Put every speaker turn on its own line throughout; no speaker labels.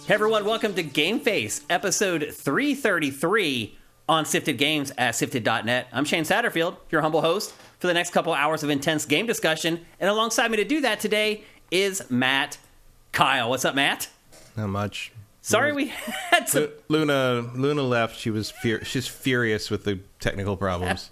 Hey everyone, welcome to GameFace, episode 333 on Sifted Games at Sifted.net. I'm Shane Satterfield, your humble host for the next couple hours of intense game discussion. And alongside me to do that today is Matt Kyle. What's up, Matt?
Not much.
Sorry we had some...
Luna left. She's furious with the technical problems.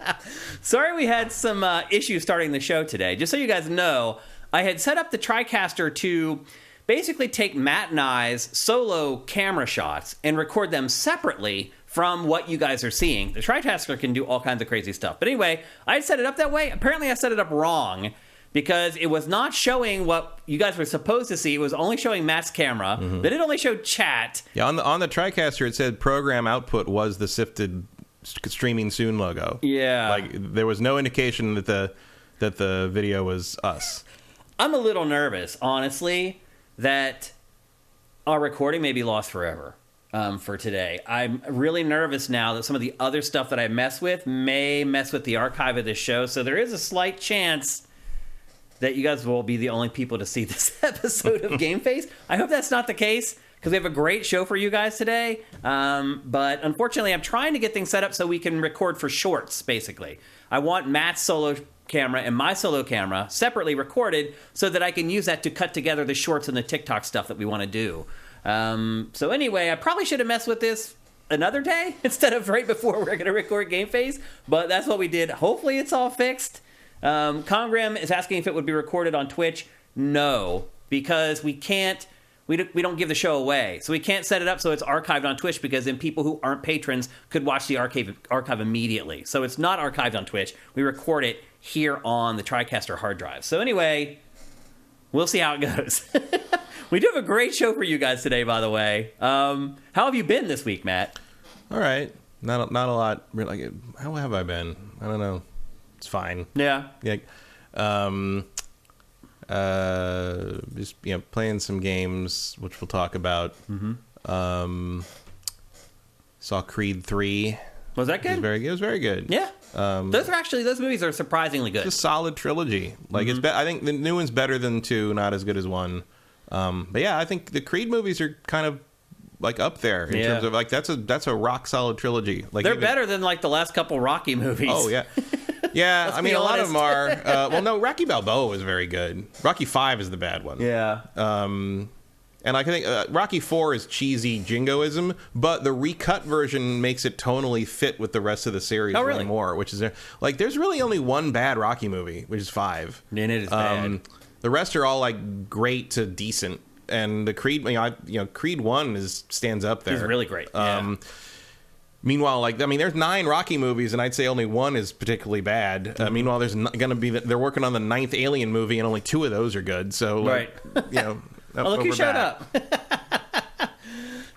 Sorry we had some issues starting the show today. Just so you guys know, I had set up the TriCaster to basically take Matt and I's solo camera shots and record them separately from what you guys are seeing. The TriCaster can do all kinds of crazy stuff. But anyway, I set it up that way. Apparently I set it up wrong because it was not showing what you guys were supposed to see. It was only showing Matt's camera. Mm-hmm. Then it only showed chat.
Yeah, on the TriCaster, it said program output was the Sifted streaming soon logo.
Yeah.
Like, there was no indication that the video was us.
I'm a little nervous, honestly, that our recording may be lost forever for today. I'm really nervous now that some of the other stuff that I mess with may mess with the archive of this show. So there is a slight chance that you guys will be the only people to see this episode of GameFace. I hope that's not the case because we have a great show for you guys today. But unfortunately, I'm trying to get things set up so we can record for shorts, basically. I want Matt's solo camera and my solo camera separately recorded so that I can use that to cut together the shorts and the TikTok stuff that we want to do. So anyway, I probably should have messed with this another day instead of right before we're going to record GameFace, but that's what we did. Hopefully it's all fixed. Congram is asking if it would be recorded on Twitch. No, because we don't give the show away. So we can't set it up so it's archived on Twitch because then people who aren't patrons could watch the archive immediately. So it's not archived on Twitch. We record it here on the TriCaster hard drive. So anyway, we'll see how it goes. We do have a great show for you guys today, by the way. How have you been this week, Matt?
All right. Not a lot. Like, how have I been? I don't know. It's fine.
Yeah.
Yeah. Just playing some games, which we'll talk about. Mm-hmm. Saw Creed 3.
Was that good?
It was very good.
Yeah. Those movies are surprisingly good.
It's a solid trilogy. Like, mm-hmm. I think the new one's better than 2, not as good as 1. But yeah, I think the Creed movies are kind of like up there in terms of like that's a rock solid trilogy. Like,
they're better than like the last couple Rocky movies.
Oh yeah. Yeah, I mean, a lot of them are. Well, no, Rocky Balboa is very good. Rocky 5 is the bad one.
Yeah.
And I think Rocky 4 is cheesy jingoism, but the recut version makes it tonally fit with the rest of the series really more, which is like there's really only one bad Rocky movie, which is 5.
And it is bad.
The rest are all like great to decent, and the Creed, Creed 1 stands up there.
It's really great. Yeah.
Meanwhile, there's 9 Rocky movies, and I'd say only 1 is particularly bad. Meanwhile, there's going to be they're working on the 9th Alien movie, and only 2 of those are good. So,
right,
oh,
look who showed up.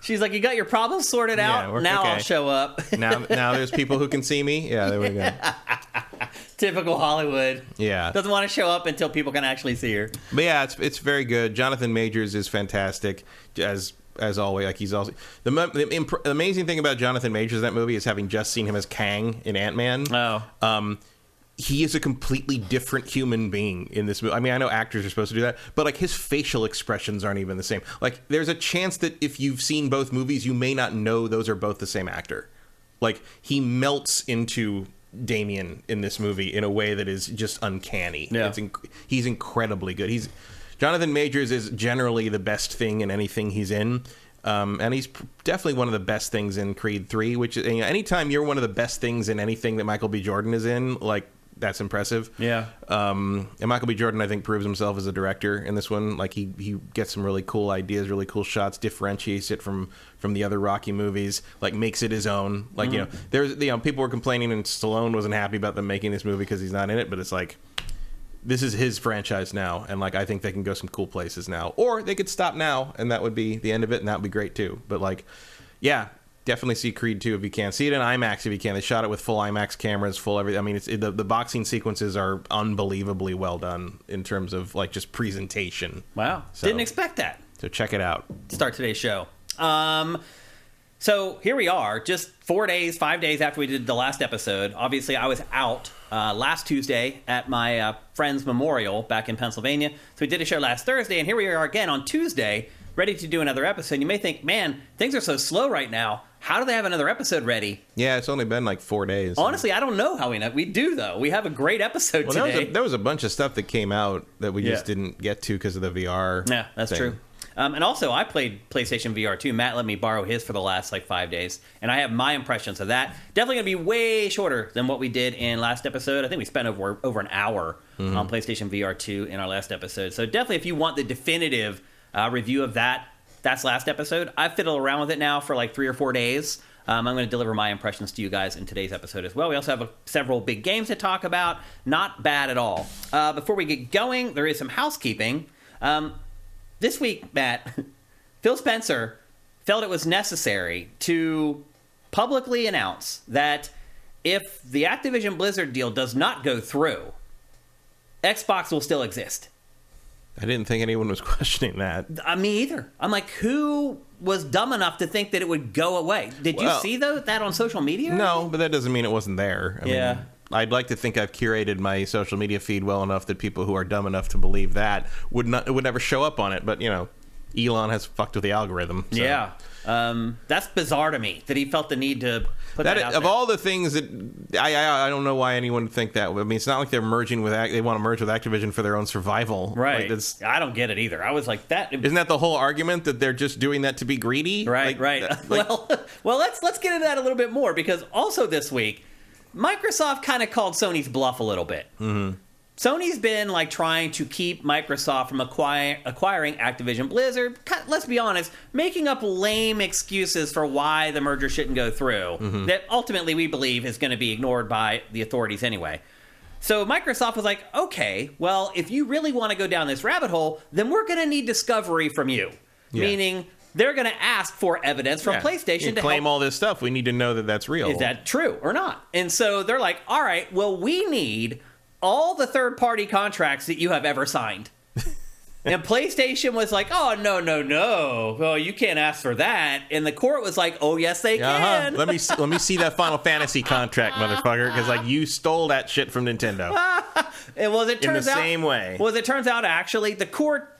She's like, "You got your problems sorted out. Now okay. I'll show up."
now there's people who can see me. Yeah, there we go.
Typical Hollywood.
Yeah,
doesn't want to show up until people can actually see her.
But yeah, it's very good. Jonathan Majors is fantastic as always. Like, he's also the amazing thing about Jonathan Majors in that movie is having just seen him as Kang in Ant-Man.
Oh.
He is a completely different human being in this movie. I mean, I know actors are supposed to do that, but like his facial expressions aren't even the same. Like, there's a chance that if you've seen both movies, you may not know those are both the same actor. Like, he melts into Damien in this movie in a way that is just uncanny.
Yeah.
He's incredibly good. Jonathan Majors is generally the best thing in anything he's in. And he's definitely one of the best things in Creed 3, which is, anytime you're one of the best things in anything that Michael B. Jordan is in, like, that's impressive.
Yeah.
And Michael B. Jordan, I think, proves himself as a director in this one. Like, he gets some really cool ideas, really cool shots, differentiates it from the other Rocky movies, like, makes it his own. Like, there's people were complaining and Stallone wasn't happy about them making this movie because he's not in it, but it's like, this is his franchise now, and like, I think they can go some cool places now. Or they could stop now, and that would be the end of it, and that would be great too. But like, yeah, definitely see Creed 2 if you can. See it in IMAX if you can. They shot it with full IMAX cameras, full everything. I mean, the boxing sequences are unbelievably well done in terms of like just presentation.
Wow, didn't expect that.
So check it out.
Start today's show. So here we are, just 5 days after we did the last episode. Obviously, I was out last Tuesday at my friend's memorial back in Pennsylvania. So we did a show last Thursday, and here we are again on Tuesday ready to do another episode. You may think, man, things are so slow right now. How do they have another episode ready?
Yeah, it's only been like 4 days.
Honestly, I don't know how we do, though. We have a great episode today.
There was a bunch of stuff that came out that we just didn't get to because of the VR.
Yeah, that's true. And also, I played PlayStation VR2. Matt let me borrow his for the last 5 days, and I have my impressions of that. Definitely going to be way shorter than what we did in last episode. I think we spent over an hour on PlayStation VR2 in our last episode. So definitely, if you want the definitive review of that's last episode. I've fiddled around with it now for 3 or 4 days. I'm going to deliver my impressions to you guys in today's episode as well. We also have several big games to talk about. Not bad at all. Before we get going, there is some housekeeping. This week, Matt, Phil Spencer felt it was necessary to publicly announce that if the Activision Blizzard deal does not go through, Xbox will still exist.
I didn't think anyone was questioning that.
Me either. I'm like, who was dumb enough to think that it would go away? Did you see that on social media?
No, but that doesn't mean it wasn't there. I mean, I'd like to think I've curated my social media feed well enough that people who are dumb enough to believe that would never show up on it. But, Elon has fucked with the algorithm. So.
Yeah. That's bizarre to me that he felt the need to put that out
of
there.
all the things that I don't know why anyone would think that. I mean, it's not like they're merging with they want to merge with Activision for their own survival.
Right. I don't get it either. I was like that.
Isn't that the whole argument that they're just doing that to be greedy?
Right. Well, let's get into that a little bit more because also this week, Microsoft kind of called Sony's bluff a little bit. Mm-hmm. Sony's been trying to keep Microsoft from acquiring Activision Blizzard. Let's be honest, making up lame excuses for why the merger shouldn't go through. Mm-hmm. That ultimately we believe is going to be ignored by the authorities anyway. So Microsoft was like, okay, well, if you really want to go down this rabbit hole, then we're going to need discovery from you. Yeah. Meaning they're going to ask for evidence from PlayStation to
claim
help.
all this stuff. We need to know that that's real.
Is that true or not? And so they're like, all right, well, we need all the third-party contracts that you have ever signed. And PlayStation was like, oh, no. Well, you can't ask for that. And the court was like, oh, yes, they can.
Let me see that Final Fantasy contract, motherfucker, because you stole that shit from Nintendo.
And in the
same way.
Well, as it turns out, actually, the court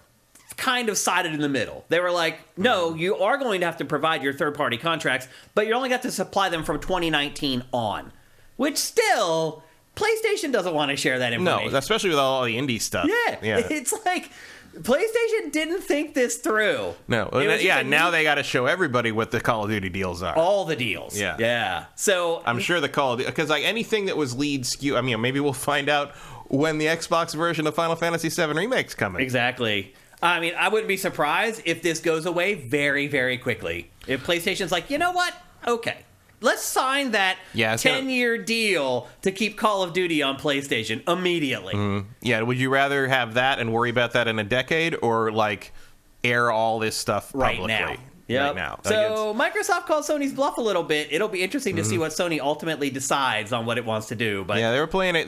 kind of sided in the middle. They were like, no, you are going to have to provide your third-party contracts, but you're only got to supply them from 2019 on. Which still, PlayStation doesn't want to share that information.
No, especially with all the indie stuff.
Yeah. It's like PlayStation didn't think this through.
No. Now they got to show everybody what the Call of Duty deals are.
All the deals. Yeah. So
I'm sure the Call of Duty, because anything that was lead skew, I mean, maybe we'll find out when the Xbox version of Final Fantasy VII Remake's coming.
Exactly. I mean, I wouldn't be surprised if this goes away very, very quickly. If PlayStation's like, you know what? Okay. Let's sign that 10-year deal to keep Call of Duty on PlayStation immediately.
Mm-hmm. Yeah, would you rather have that and worry about that in a decade or, air all this stuff publicly?
Right now.
Yep. Right now.
So Microsoft called Sony's bluff a little bit. It'll be interesting to see what Sony ultimately decides on what it wants to do. But
yeah, they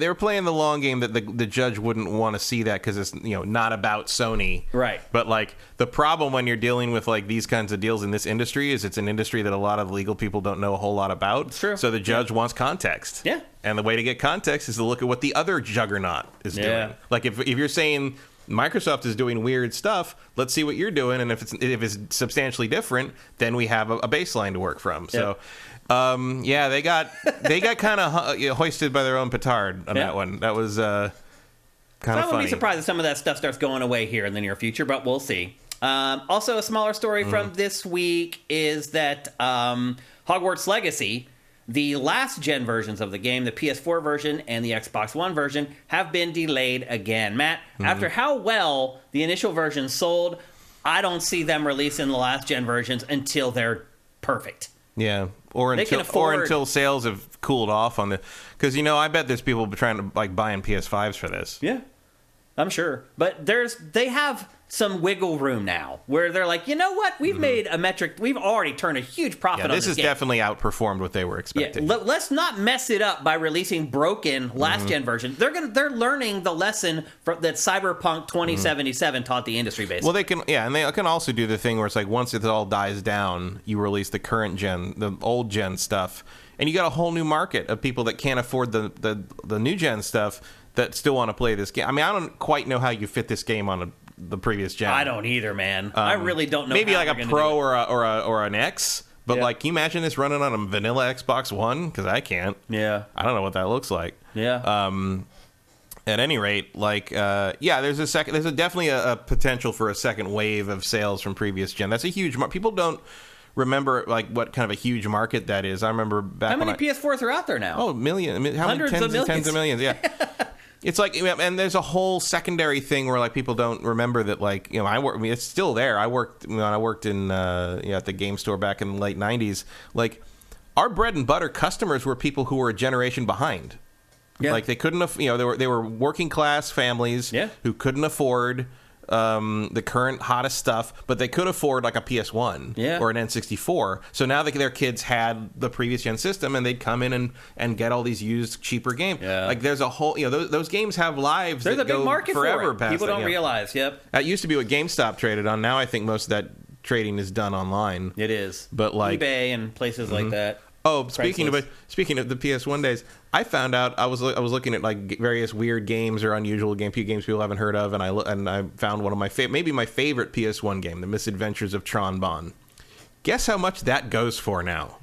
were playing the long game that the judge wouldn't want to see that because it's not about Sony.
Right.
But the problem when you're dealing with these kinds of deals in this industry is it's an industry that a lot of legal people don't know a whole lot about.
It's true.
So the judge wants context.
Yeah.
And the way to get context is to look at what the other juggernaut is doing. If you're saying Microsoft is doing weird stuff, let's see what you're doing, and if it's substantially different, then we have a baseline to work from. So they got kind of hoisted by their own petard on that one. That was kind of funny.
I wouldn't be surprised if some of that stuff starts going away here in the near future, but we'll see. Also, a smaller story from this week is that Hogwarts Legacy, the last-gen versions of the game, the PS4 version and the Xbox One version, have been delayed again. Matt, after how well the initial version sold, I don't see them releasing the last-gen versions until they're perfect.
Yeah, or until sales have cooled off on the... Because, I bet there's people trying to, buying PS5s for this.
Yeah, I'm sure. But they have some wiggle room now where they're like, you know what? We've made a metric. We've already turned a huge profit on this
game. This has definitely outperformed what they were expecting.
Yeah, let's not mess it up by releasing broken last-gen versions. They're learning the lesson that Cyberpunk 2077 taught the industry, basically.
Well, they can also do the thing where it's once it all dies down, you release the current gen, the old gen stuff, and you got a whole new market of people that can't afford the new gen stuff that still want to play this game. I mean, I don't quite know how you fit this game on the previous gen.
I don't either, man. I really don't know.
Maybe
how
like a
they're gonna
Pro
do it.
or an X. But
Yeah.
like, can you imagine this running on a vanilla Xbox One? Because I can't.
Yeah.
I don't know what that looks like.
Yeah.
At any rate, like, there's definitely a potential for a second wave of sales from previous gen. That's a huge people don't remember like what kind of a huge market that is. I remember back
How many
when
PS4s are out there now?
how many
Hundreds of
tens of millions, yeah. It's like, and there's a whole secondary thing where like people don't remember that, like, it's still there. I worked in at the game store back in the late 90s. Like, our bread and butter customers were people who were a generation behind.
Yeah.
Like, they couldn't they were working class families who couldn't afford the current hottest stuff, but they could afford like a PS1 or an N64. So now their kids had the previous gen system, and they'd come in and get all these used, cheaper games.
Yeah.
Like, there's a whole, those games have lives.
There's
that
a big
go
market
forever
for it.
past
People
that,
don't realize. Yep.
That used to be what GameStop traded on. Now I think most of that trading is done online.
It is.
But like
eBay and places like that.
Oh, speaking of the PS1 days, I found out I was looking at like various weird games or unusual games people haven't heard of, and I found one of my maybe my favorite PS1 game, The Misadventures of Tron Bonne. Guess how much that goes for now?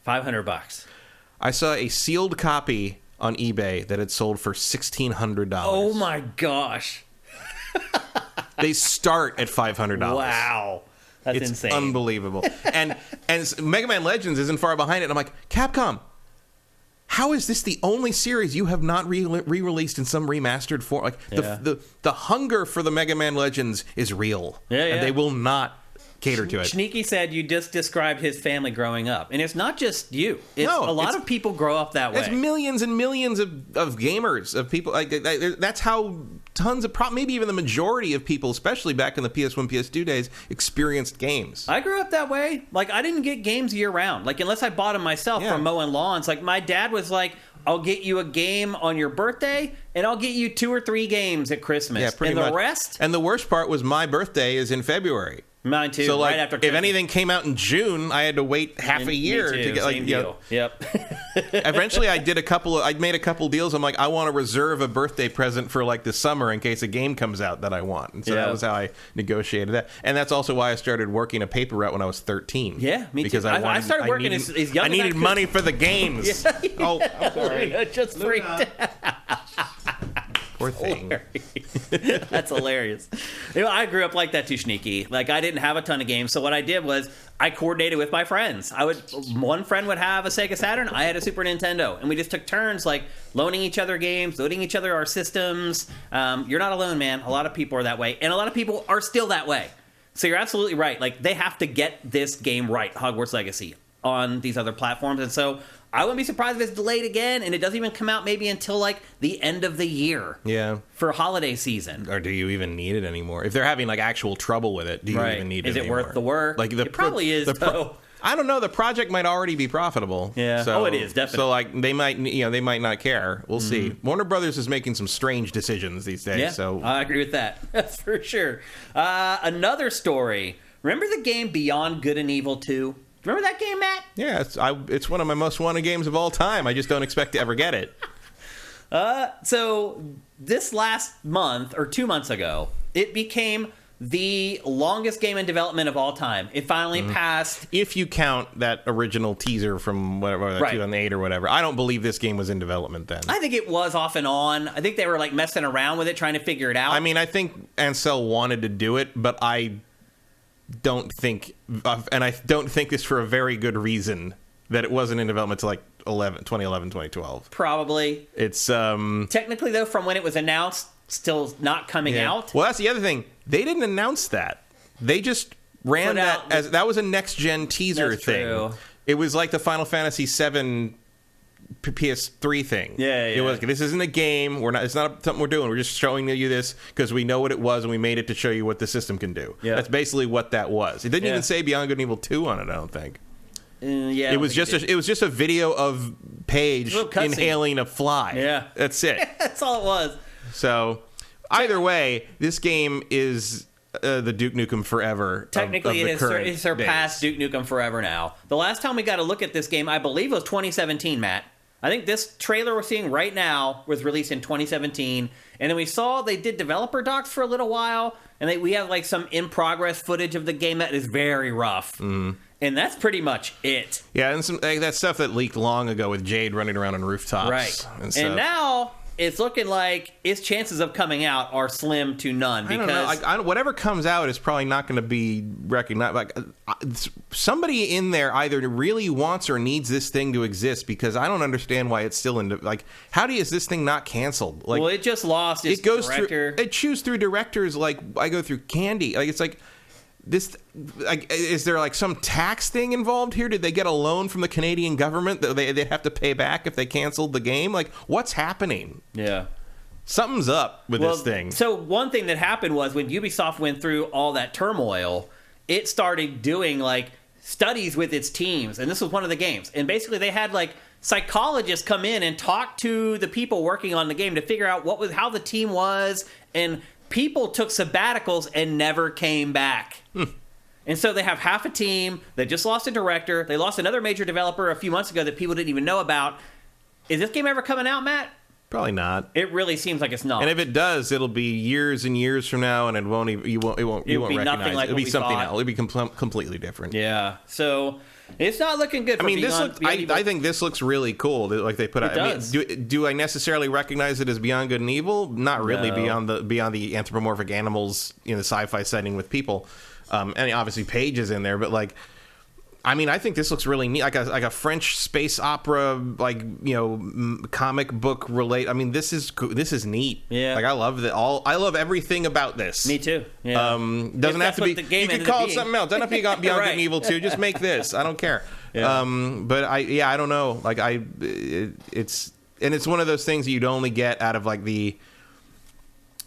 $500.
I saw a sealed copy on eBay that had sold for $1,600.
Oh my gosh!
They start at $500.
Wow. That's
It's
insane.
unbelievable. and Mega Man Legends isn't far behind it. And I'm like, Capcom, how is this the only series you have not re-released in some remastered form? Like, the hunger for the Mega Man Legends is real.
Yeah, yeah.
And they will not cater to it.
Sneaky said you just described his family growing up. And it's not just you. A lot of people grow up that way.
It's millions and millions of gamers, of people. Like, that's how tons of, maybe even the majority of people, especially back in the PS1, PS2 days, experienced games.
I grew up that way. Like, I didn't get games year round. Like, unless I bought them myself from mowing lawns. Like, my dad was like, I'll get you a game on your birthday, and I'll get you 2 or 3 games at Christmas.
Yeah, pretty
and
much.
The rest?
And the worst part was my birthday is in February.
Mine too.
So, like,
right after
if
Christmas.
anything came out in June, I had to wait half a year
Me too.
to get, like,
Same deal. Yep.
Eventually, I made a couple deals. I'm like, I want to reserve a birthday present for like the summer in case a game comes out that I want. And so that was how I negotiated that. And that's also why I started working a paper route when I was 13.
Yeah, me too.
Because
I started working as young as I
needed
could.
money for the games. Oh, I'm sorry.
Just freaked out.
Poor thing.
That's hilarious. I grew up like that too, Sneaky. Like, I didn't have a ton of games, so what I did was I coordinated with my friends. One friend would have a Sega Saturn, I had a Super Nintendo, and we just took turns, like, loaning each other games, loading each other our systems. You're not alone, man. A lot of people are that way, and a lot of people are still that way. So you're absolutely right. Like, they have to get this game right, Hogwarts Legacy, on these other platforms, and so I wouldn't be surprised if it's delayed again, and it doesn't even come out maybe until, like, the end of the year.
Yeah.
For holiday season.
Or do you even need it anymore? If they're having, like, actual trouble with it, do you even need it anymore?
Is it worth the work?
Like,
it probably is, though.
I don't know. The project might already be profitable.
Yeah.
So,
it is, definitely.
So, like, they might not care. We'll see. Warner Brothers is making some strange decisions these days.
Yeah,
So
I agree with that. That's for sure. Another story. Remember the game Beyond Good and Evil 2? Remember that game, Matt?
yeah, it's one of my most wanted games of all time. I just don't expect to ever get it.
So this last month, or 2 months ago, it became the longest game in development of all time. It finally passed.
If you count that original teaser from whatever, 2008 or whatever, I don't believe this game was in development then.
I think it was off and on. I think they were like messing around with it, trying to figure it out.
I mean, I think Ansel wanted to do it, but I don't think, and I don't think this for a very good reason, that it wasn't in development until like 2011, 2012.
Probably.
It's
technically, though, from when it was announced, still not coming out.
Well, that's the other thing. They didn't announce that. They just ran that as that was a next gen teaser thing.
True.
It was like the Final Fantasy VII PS3 thing.
Yeah.
It was, this isn't a game. It's not something we're doing. We're just showing you this because we know what it was and we made it to show you what the system can do.
Yeah.
That's basically what that was. It didn't even say Beyond Good and Evil 2 on it, I don't think.
Yeah,
it was just a video of Paige inhaling a fly.
Yeah.
That's it.
That's all it was.
So either way, this game is the Duke Nukem Forever.
Technically,
of
it has surpassed Duke Nukem Forever now. The last time we got a look at this game, I believe, was 2017, Matt. I think this trailer we're seeing right now was released in 2017, and then we saw they did developer docs for a little while, and we have like some in-progress footage of the game that is very rough. And that's pretty much it.
Yeah, and some that stuff that leaked long ago with Jade running around on rooftops.
Right. And now it's looking like its chances of coming out are slim to none. Because
I don't know. Whatever comes out is probably not going to be recognized. Like, somebody in there either really wants or needs this thing to exist, because I don't understand why it's still in. Like, how is this thing not canceled? Like,
well, it just lost its director.
It chews through directors like I go through candy. Like, it's like this. Like, is there like some tax thing involved here? Did they get a loan from the Canadian government that they'd have to pay back if they canceled the game? Like, what's happening?
Yeah.
Something's up with this thing.
So one thing that happened was when Ubisoft went through all that turmoil, it started doing like studies with its teams, and this was one of the games. And basically they had like psychologists come in and talk to the people working on the game to figure out how the team was, and people took sabbaticals and never came back. And so they have half a team that just lost a director. They lost another major developer a few months ago that people didn't even know about. Is this game ever coming out, Matt?
Probably not.
It really seems like it's not.
And if it does, it'll be years and years from now, and you won't recognize it. It'll be something else. It'll be completely different.
Yeah. So it's not looking good.
I think this looks really cool. Like they put out.
Does.
Do I necessarily recognize it as Beyond Good and Evil? Not really.
No.
Beyond the anthropomorphic animals in the sci-fi setting with people. And obviously Paige is in there, but like, I mean, I think this looks really neat, like a French space opera, like, you know, comic book relate. I mean, this is neat.
Yeah,
like I love that. I love everything about this.
Me too. Yeah.
Doesn't have to be. You can call it something else. Doesn't have to be Beyond Good and Evil 2. Just make this. I don't care.
Yeah.
But I don't know. Like it's one of those things that you'd only get out of like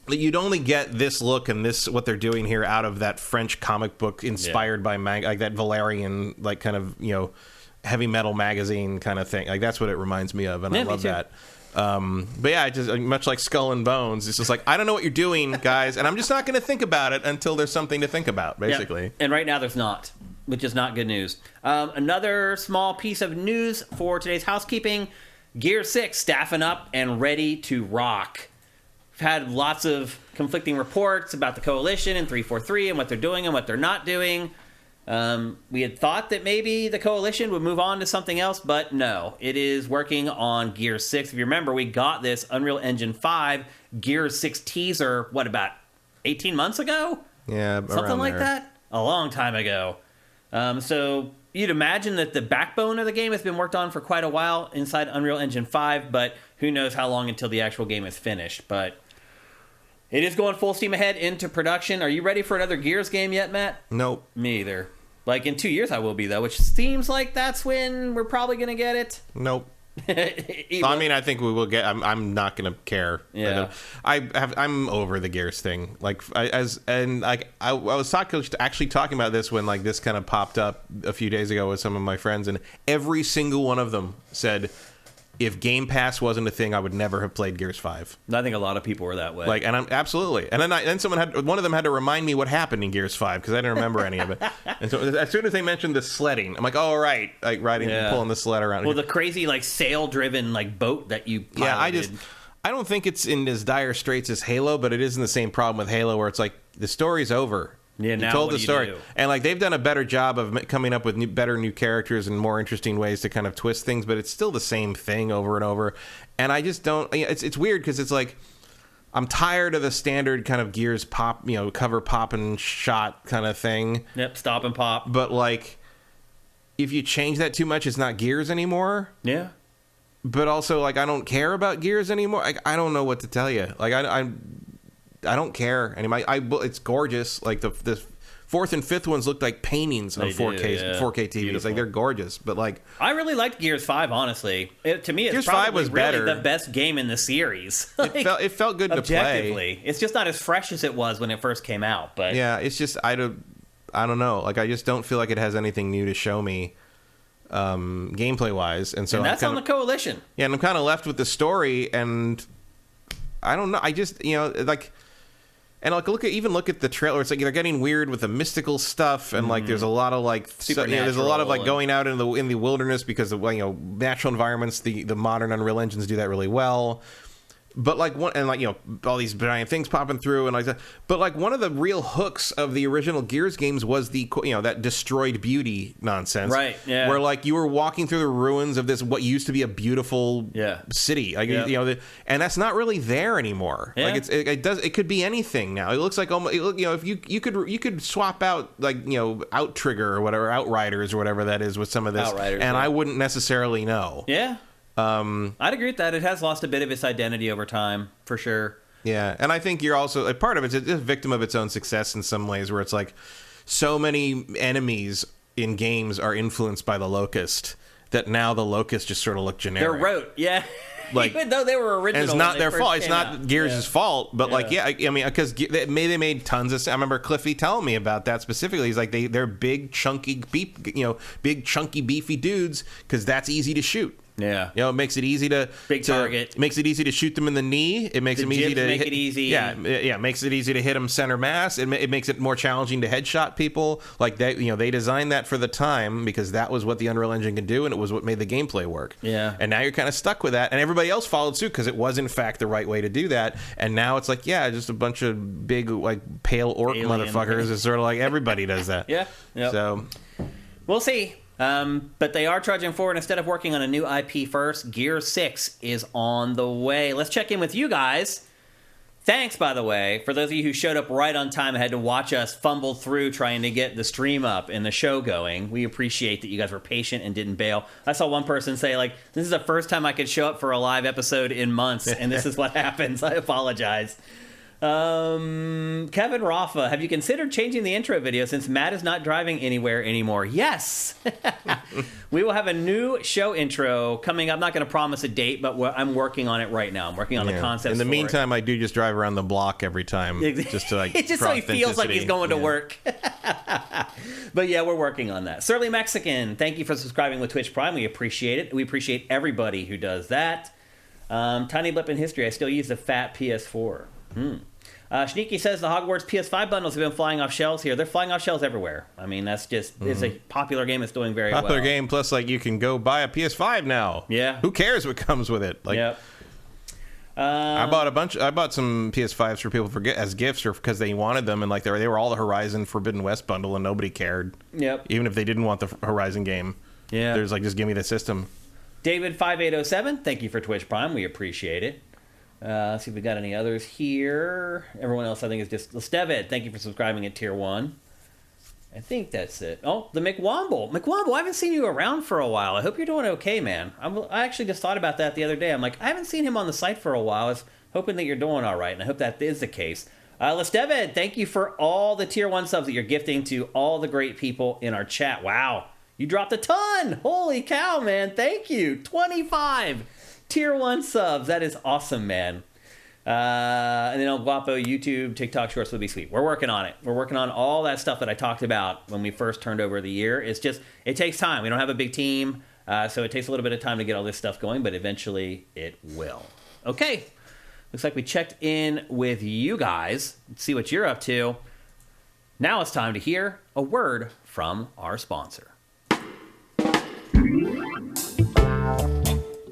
you'd only get this look and this what they're doing here out of that French comic book inspired by like that Valerian, like kind of, you know, heavy metal magazine kind of thing. Like that's what it reminds me of, and I love that. But yeah, just much like Skull and Bones, it's just like, I don't know what you're doing, guys, and I'm just not going to think about it until there's something to think about, basically.
Yeah. And right now there's not, which is not good news. Another small piece of news for today's housekeeping: Gear 6 staffing up and ready to rock. We've had lots of conflicting reports about the Coalition and 343 and what they're doing and what they're not doing. We had thought that maybe the Coalition would move on to something else, but no. It is working on Gear 6. If you remember, we got this Unreal Engine 5 Gear 6 teaser, about 18 months ago?
Yeah,
something like that? A long time ago. So you'd imagine that the backbone of the game has been worked on for quite a while inside Unreal Engine 5, but who knows how long until the actual game is finished. But it is going full steam ahead into production. Are you ready for another Gears game yet, Matt?
Nope.
Me either. Like in 2 years I will be, though, which seems like that's when we're probably going to get it.
Nope. I mean, I think we will get. I'm not going to care.
Yeah.
I'm over the Gears thing. Like I was actually talking about this when like this kind of popped up a few days ago with some of my friends, and every single one of them said, if Game Pass wasn't a thing, I would never have played Gears 5.
I think a lot of people were that way.
Like, and I'm absolutely. And then one of them had to remind me what happened in Gears 5 because I didn't remember any of it. And so as soon as they mentioned the sledding, I'm like, oh right, like riding, pulling the sled around.
Well, the crazy like sail-driven like boat that you piloted.
Yeah, I don't think it's in as dire straits as Halo, but it is in the same problem with Halo where it's like the story's over.
Yeah, now
you told
what
the
do
story,
you do?
And like they've done a better job of coming up with better new characters and more interesting ways to kind of twist things, but it's still the same thing over and over. And I just don't. It's weird because it's like I'm tired of the standard kind of Gears pop, cover pop and shot kind of thing.
Yep, stop and pop.
But like, if you change that too much, it's not Gears anymore.
Yeah.
But also, like, I don't care about Gears anymore. Like, I don't know what to tell you. Like, I don't care anymore. It's gorgeous. Like the fourth and fifth ones looked like paintings on 4K TVs.
Beautiful.
Like they're gorgeous. But like,
I really liked Gears 5. Honestly, to me, it's
Gears
probably
5 was
really
better.
the best game in the series. Like,
it felt good to play.
Objectively, it's just not as fresh as it was when it first came out. But
yeah, it's just I don't know. Like I just don't feel like it has anything new to show me, gameplay wise. And so
that's on the Coalition.
Yeah, and I'm kind of left with the story, and I don't know. I just like. And like look at the trailer. It's like they're getting weird with the mystical stuff, and like there's a lot of like there's a lot of like going out in the wilderness because of natural environments. The modern Unreal engines do that really well. But like all these giant things popping through and like that. But like one of the real hooks of the original Gears games was the that destroyed beauty nonsense,
right? Yeah,
where like you were walking through the ruins of this what used to be a beautiful city, like, and that's not really there anymore. Yeah. Like it could be anything now. It looks like almost if you could swap out like Outrigger or whatever, Outriders or whatever that is with some of this, and I wouldn't necessarily know.
Yeah. I'd agree with that. It has lost a bit of its identity over time, for sure.
Yeah, and I think you're also like, part of it's a victim of its own success in some ways, where it's like so many enemies in games are influenced by the Locust that now the Locust just sort of look generic.
They're rote, yeah.
Like,
even though they were original,
and it's not their fault. It's not Gears' fault, but I mean, because they made tons of. I remember Cliffy telling me about that specifically. He's like they're big, chunky, beefy dudes because that's easy to shoot.
Yeah,
it makes it easy to
target.
Makes it easy to shoot them in the knee. It makes them easy to
make it easy.
Yeah, makes it easy to hit them center mass. It makes it more challenging to headshot people. Like they designed that for the time because that was what the Unreal Engine could do, and it was what made the gameplay work.
Yeah,
and now you're kind of stuck with that, and everybody else followed suit because it was in fact the right way to do that. And now it's like just a bunch of big like pale orc motherfuckers. It's sort of like everybody does that.
Yeah. Yep.
So
we'll see. But they are trudging forward. Instead of working on a new IP first, Gears 6 is on the way. Let's check in with you guys. Thanks, by the way, for those of you who showed up right on time and had to watch us fumble through trying to get the stream up and the show going. We appreciate that you guys were patient and didn't bail. I saw one person say, like, this is the first time I could show up for a live episode in months, and this is what happens. I apologize. Kevin Rafa, have you considered changing the intro video since Matt is not driving anywhere anymore? Yes. We will have a new show intro coming up. I'm not going to promise a date, but I'm working on it right now. I'm working on the concept.
In the meantime, I do just drive around the block every time just to like
just so he feels like he's going to work. But yeah, we're working on that. Surly Mexican, thank you for subscribing with Twitch Prime. We appreciate it. We appreciate everybody who does that. Tiny blip in history. I still use the fat PS4. Sneaky says the Hogwarts PS5 bundles have been flying off shelves here. They're flying off shelves everywhere. I mean, that's just, it's a popular game that's doing very well.
Popular game, plus, like, you can go buy a PS5 now.
Yeah.
Who cares what comes with it? Like,
yep.
I bought some PS5s for people as gifts or because they wanted them, and like they were all the Horizon Forbidden West bundle, and nobody cared.
Yep.
Even if they didn't want the Horizon game.
Yeah.
There's like, just give me the system.
David5807, thank you for Twitch Prime. We appreciate it. Let's see if we got any others here. Everyone else, I think, is just Stevid. Thank you for subscribing at Tier 1. I think that's it. Oh, the McWomble. McWomble, I haven't seen you around for a while. I hope you're doing okay, man. I actually just thought about that the other day. I'm like, I haven't seen him on the site for a while. I was hoping that you're doing all right, and I hope that is the case. Lestevid, thank you for all the Tier 1 subs that you're gifting to all the great people in our chat. Wow, you dropped a ton. Holy cow, man. Thank you. 25 Tier 1 subs. That is awesome, man. And then El Guapo, YouTube, TikTok Shorts would be sweet. We're working on it. We're working on all that stuff that I talked about when we first turned over the year. It's just, it takes time. We don't have a big team, so it takes a little bit of time to get all this stuff going, but eventually it will. Okay. Looks like we checked in with you guys. Let's see what you're up to. Now it's time to hear a word from our sponsor.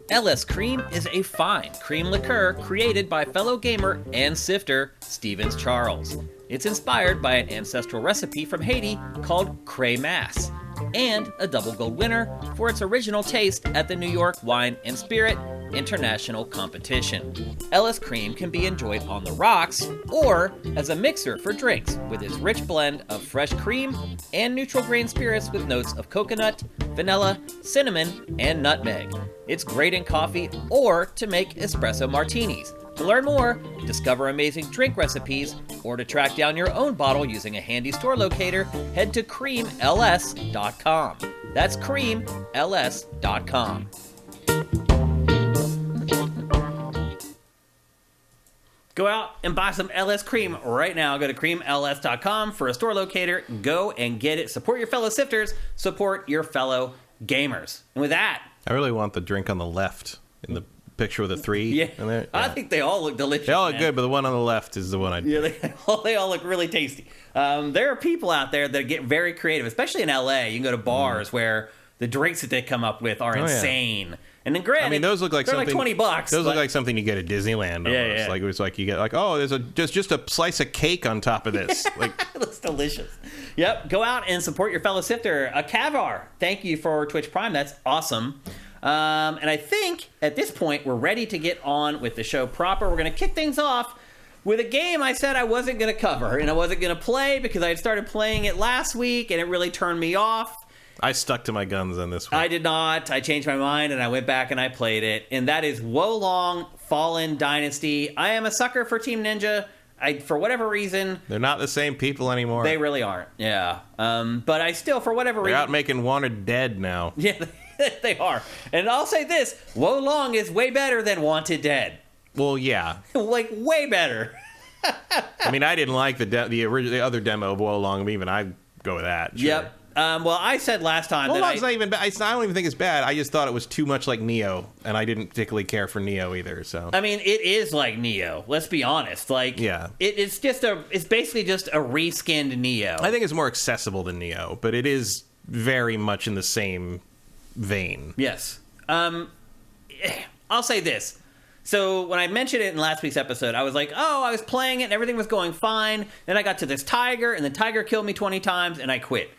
LS Cream is a fine cream liqueur created by fellow gamer and sifter Stevens Charles. It's inspired by an ancestral recipe from Haiti called Cray Mass, and a double gold winner for its original taste at the New York Wine and Spirit International Competition. LS Cream can be enjoyed on the rocks or as a mixer for drinks with its rich blend of fresh cream and neutral grain spirits with notes of coconut, vanilla, cinnamon, and nutmeg. It's great in coffee or to make espresso martinis. To learn more, discover amazing drink recipes, or to track down your own bottle using a handy store locator, head to creamls.com. That's creamls.com. Go out and buy some LS Cream right now. Go to creamls.com for a store locator. Go and get it. Support your fellow sifters. Support your fellow gamers. And with that,
I really want the drink on the left in the picture with a 3
Yeah,
in there.
I
Yeah.
think they all look delicious.
They all look
man.
good, but the one on the left is the one I'd
Yeah, they all look really tasty. There are people out there that get very creative, especially in LA. You can go to bars where the drinks that they come up with are
yeah.
insane. And then granted,
I mean, those look like
they're
something.
like $20.
Those look like something you get at Disneyland. Almost.
Yeah.
Like it's like you get like, oh, there's just a slice of cake on top of this. Like
It looks delicious. Yep, go out and support your fellow sifter. Cavar, thank you for Twitch Prime. That's awesome. And I think at this point we're ready to get on with the show proper. We're going to kick things off with a game I said I wasn't going to cover and I wasn't going to play because I had started playing it last week and it really turned me off.
I stuck to my guns on this one.
I did not. I changed my mind and I went back and I played it. And that is Wolong Fallen Dynasty. I am a sucker for Team Ninja. For whatever reason,
They're not the same people anymore.
they really aren't. Yeah. But I still, for whatever
They're
reason,
out making Wanted Dead now.
yeah, they are. And I'll say this: Wolong is way better than Wanted Dead.
Well, yeah.
Like way better.
I mean, I didn't like the other demo of Wolong. Even I'd go with that. Sure.
Yep. Well, I said last time that
Wolong's not even bad. I don't even think it's bad. I just thought it was too much like Neo, and I didn't particularly care for Neo either. So
I mean, it is like Neo. Let's be honest. Like,
yeah,
it's basically just a reskinned Neo.
I think it's more accessible than Neo, but it is very much in the same vein.
Yes. I'll say this. So when I mentioned it in last week's episode, I was like, oh, I was playing it and everything was going fine. Then I got to this tiger, and the tiger killed me 20 times, and I quit.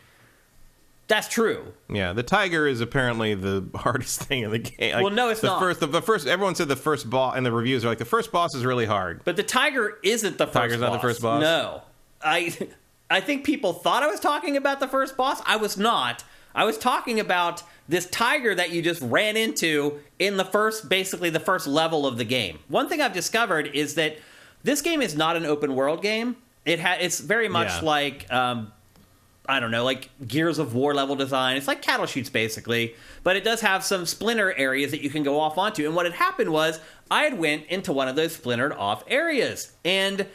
That's true.
Yeah, the tiger is apparently the hardest thing in the game. Like,
well, no, it's not.
The first, everyone said the first boss, and the reviews are like, the first boss is really hard.
But the tiger isn't the first
Tiger's
boss.
not the first boss?
No. I think people thought I was talking about the first boss. I was not. I was talking about this tiger that you just ran into in basically the first level of the game. One thing I've discovered is that this game is not an open world game. It's very much like, I don't know, like Gears of War level design. It's like cattle chutes, basically. But it does have some splinter areas that you can go off onto. And what had happened was I had went into one of those splintered off areas and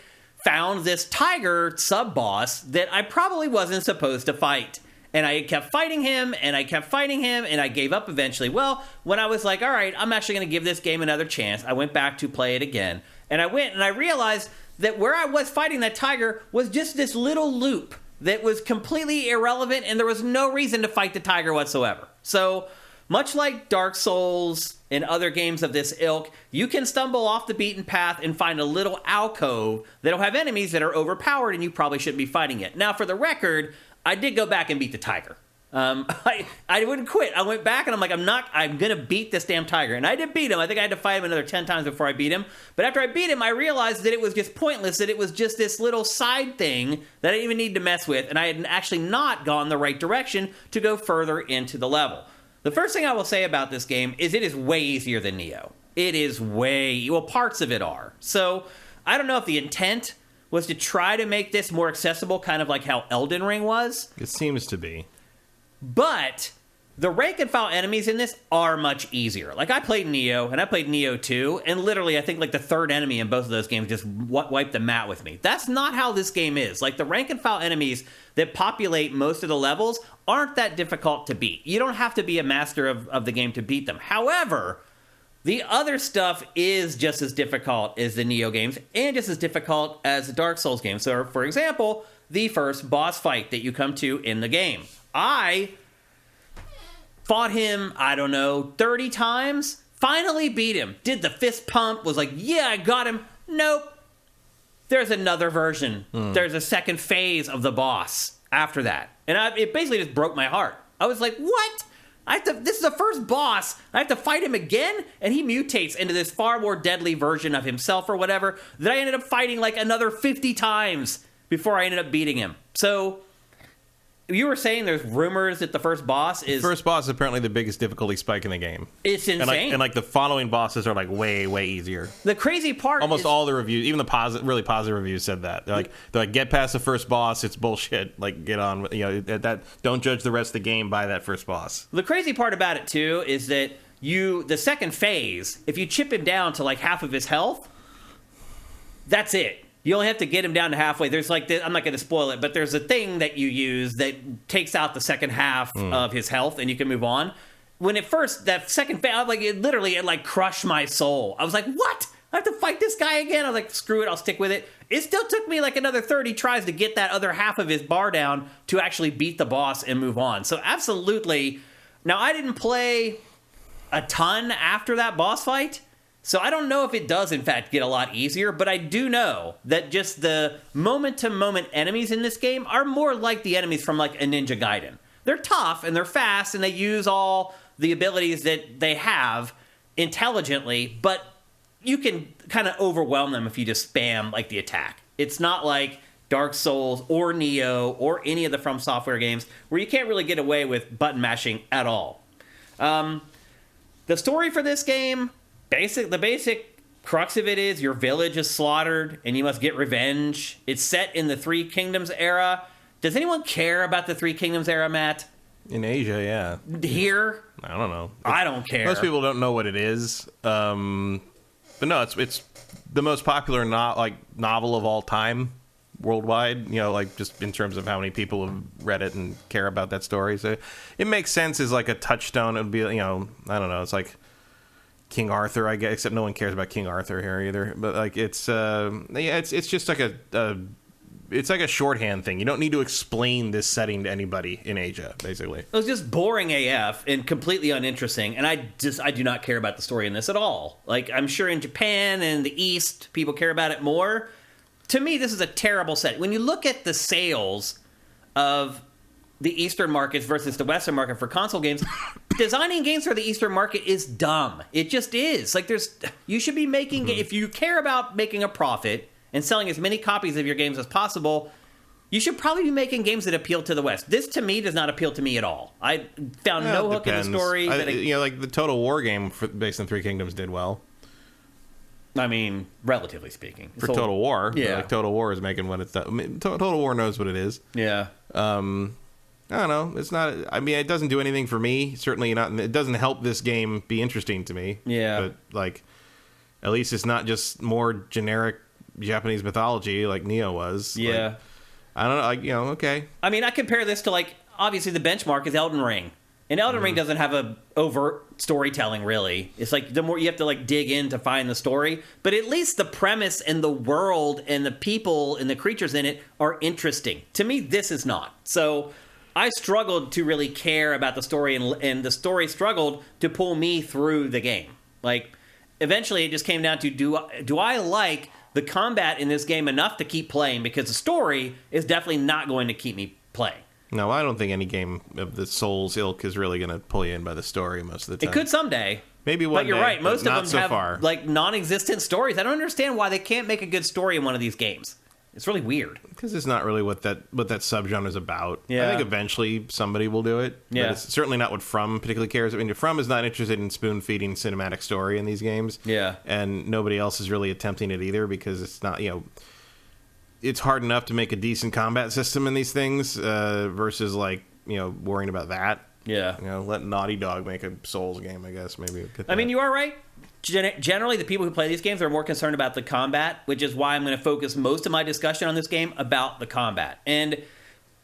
found this tiger sub-boss that I probably wasn't supposed to fight. And I kept fighting him, and I kept fighting him, and I gave up eventually. Well, when I was like, all right, I'm actually going to give this game another chance, I went back to play it again. And I went, and I realized that where I was fighting that tiger was just this little loop that was completely irrelevant, and there was no reason to fight the tiger whatsoever. So, much like Dark Souls and other games of this ilk, you can stumble off the beaten path and find a little alcove that'll have enemies that are overpowered, and you probably shouldn't be fighting it. Now, for the record, I did go back and beat the tiger. I wouldn't quit. I went back and I'm like, I'm going to beat this damn tiger. And I did beat him. I think I had to fight him another 10 times before I beat him. But after I beat him, I realized that it was just pointless, that it was just this little side thing that I didn't even need to mess with. And I had actually not gone the right direction to go further into the level. The first thing I will say about this game is it is way easier than Neo. It is parts of it are. So I don't know if the intent was to try to make this more accessible, kind of like how Elden Ring was.
It seems to be.
But the rank and file enemies in this are much easier. Like, I played Neo, and I played Neo 2, and literally, I think, like, the third enemy in both of those games just wiped the mat with me. That's not how this game is. Like, the rank and file enemies that populate most of the levels aren't that difficult to beat. You don't have to be a master of the game to beat them. However, the other stuff is just as difficult as the Neo games, and just as difficult as the Dark Souls games. So, for example, the first boss fight that you come to in the game. I fought him, 30 times. Finally beat him. Did the fist pump. Was like, yeah, I got him. Nope. There's another version. There's a second phase of the boss after that. And it basically just broke my heart. I was like, what? This is the first boss. I have to fight him again? And he mutates into this far more deadly version of himself or whatever that I ended up fighting like another 50 times before I ended up beating him. So you were saying there's rumors that the first boss is...
The first boss is apparently the biggest difficulty spike in the game.
It's insane.
And the following bosses are like way, way easier.
The crazy part
Almost all the reviews, even the really positive reviews said that. They're like, get past the first boss, it's bullshit. Like, get on, don't judge the rest of the game by that first boss.
The crazy part about it, too, is that the second phase, if you chip him down to like half of his health, that's it. You only have to get him down to halfway. There's like I'm not going to spoil it, but there's a thing that you use that takes out the second half of his health, and you can move on. when it first, that second phase, like, it like crushed my soul. I was like, what? I have to fight this guy again? I was like, screw it, I'll stick with it. It still took me like another 30 tries to get that other half of his bar down to actually beat the boss and move on. So absolutely. Now, I didn't play a ton after that boss fight, so I don't know if it does, in fact, get a lot easier, but I do know that just the moment-to-moment enemies in this game are more like the enemies from, like, a Ninja Gaiden. They're tough, and they're fast, and they use all the abilities that they have intelligently, but you can kind of overwhelm them if you just spam, like, the attack. It's not like Dark Souls or Neo or any of the From Software games where you can't really get away with button mashing at all. The story for this game, the basic crux of it is your village is slaughtered and you must get revenge. It's set in the Three Kingdoms era. Does anyone care about the Three Kingdoms era, Matt?
In Asia, yeah.
Here?
I don't know.
I don't care.
Most people don't know what it is. But no, it's the most popular novel of all time worldwide, like just in terms of how many people have read it and care about that story. So it makes sense as like a touchstone. It would be, I don't know, it's like King Arthur, I guess, except no one cares about King Arthur here either. But like it's just like it's like a shorthand thing. You don't need to explain this setting to anybody in Asia, basically.
It was just boring AF and completely uninteresting, and I do not care about the story in this at all. Like, I'm sure in Japan and the East, people care about it more. To me, this is a terrible set. When you look at the sales of the Eastern markets versus the Western market for console games, designing games for the Eastern market is dumb. It just is. Like, you should be making, if you care about making a profit and selling as many copies of your games as possible, you should probably be making games that appeal to the West. This, to me, does not appeal to me at all. I found no hook in the story.
Like the Total War game based on Three Kingdoms did well.
I mean, relatively speaking.
For Total War.
Yeah.
Like, Total War is making what it's... Total War knows what it is.
Yeah.
I don't know. It's not... I mean, it doesn't do anything for me. Certainly not... It doesn't help this game be interesting to me.
Yeah.
But, like, at least it's not just more generic Japanese mythology like Neo was.
Yeah.
Like, I don't know. Okay.
I mean, I compare this to, like, obviously the benchmark is Elden Ring. And Elden Ring doesn't have a overt storytelling, really. It's like the more you have to like dig in to find the story. But at least the premise and the world and the people and the creatures in it are interesting. To me, this is not. So I struggled to really care about the story, and the story struggled to pull me through the game. Like, eventually it just came down to, do I like the combat in this game enough to keep playing? Because the story is definitely not going to keep me playing.
No, I don't think any game of the Souls ilk is really going to pull you in by the story most of the time.
It could someday.
Maybe one day,
but you're right. Most of them have like non-existent stories. I don't understand why they can't make a good story in one of these games. It's really weird.
Because it's not really what that subgenre is about.
Yeah.
I think eventually somebody will do it.
Yeah.
But it's certainly not what From particularly cares. I mean, From is not interested in spoon-feeding cinematic story in these games.
Yeah.
And nobody else is really attempting it either, because it's not, it's hard enough to make a decent combat system in these things versus like worrying about that.
Yeah.
Let Naughty Dog make a Souls game, I guess. Maybe.
I mean, you are right. Generally, the people who play these games are more concerned about the combat, which is why I'm going to focus most of my discussion on this game about the combat. And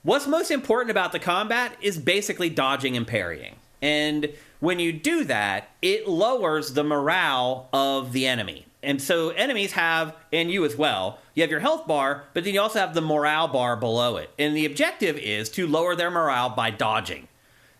what's most important about the combat is basically dodging and parrying. And when you do that, it lowers the morale of the enemy. And so enemies have, and you as well, you have your health bar, but then you also have the morale bar below it. And the objective is to lower their morale by dodging.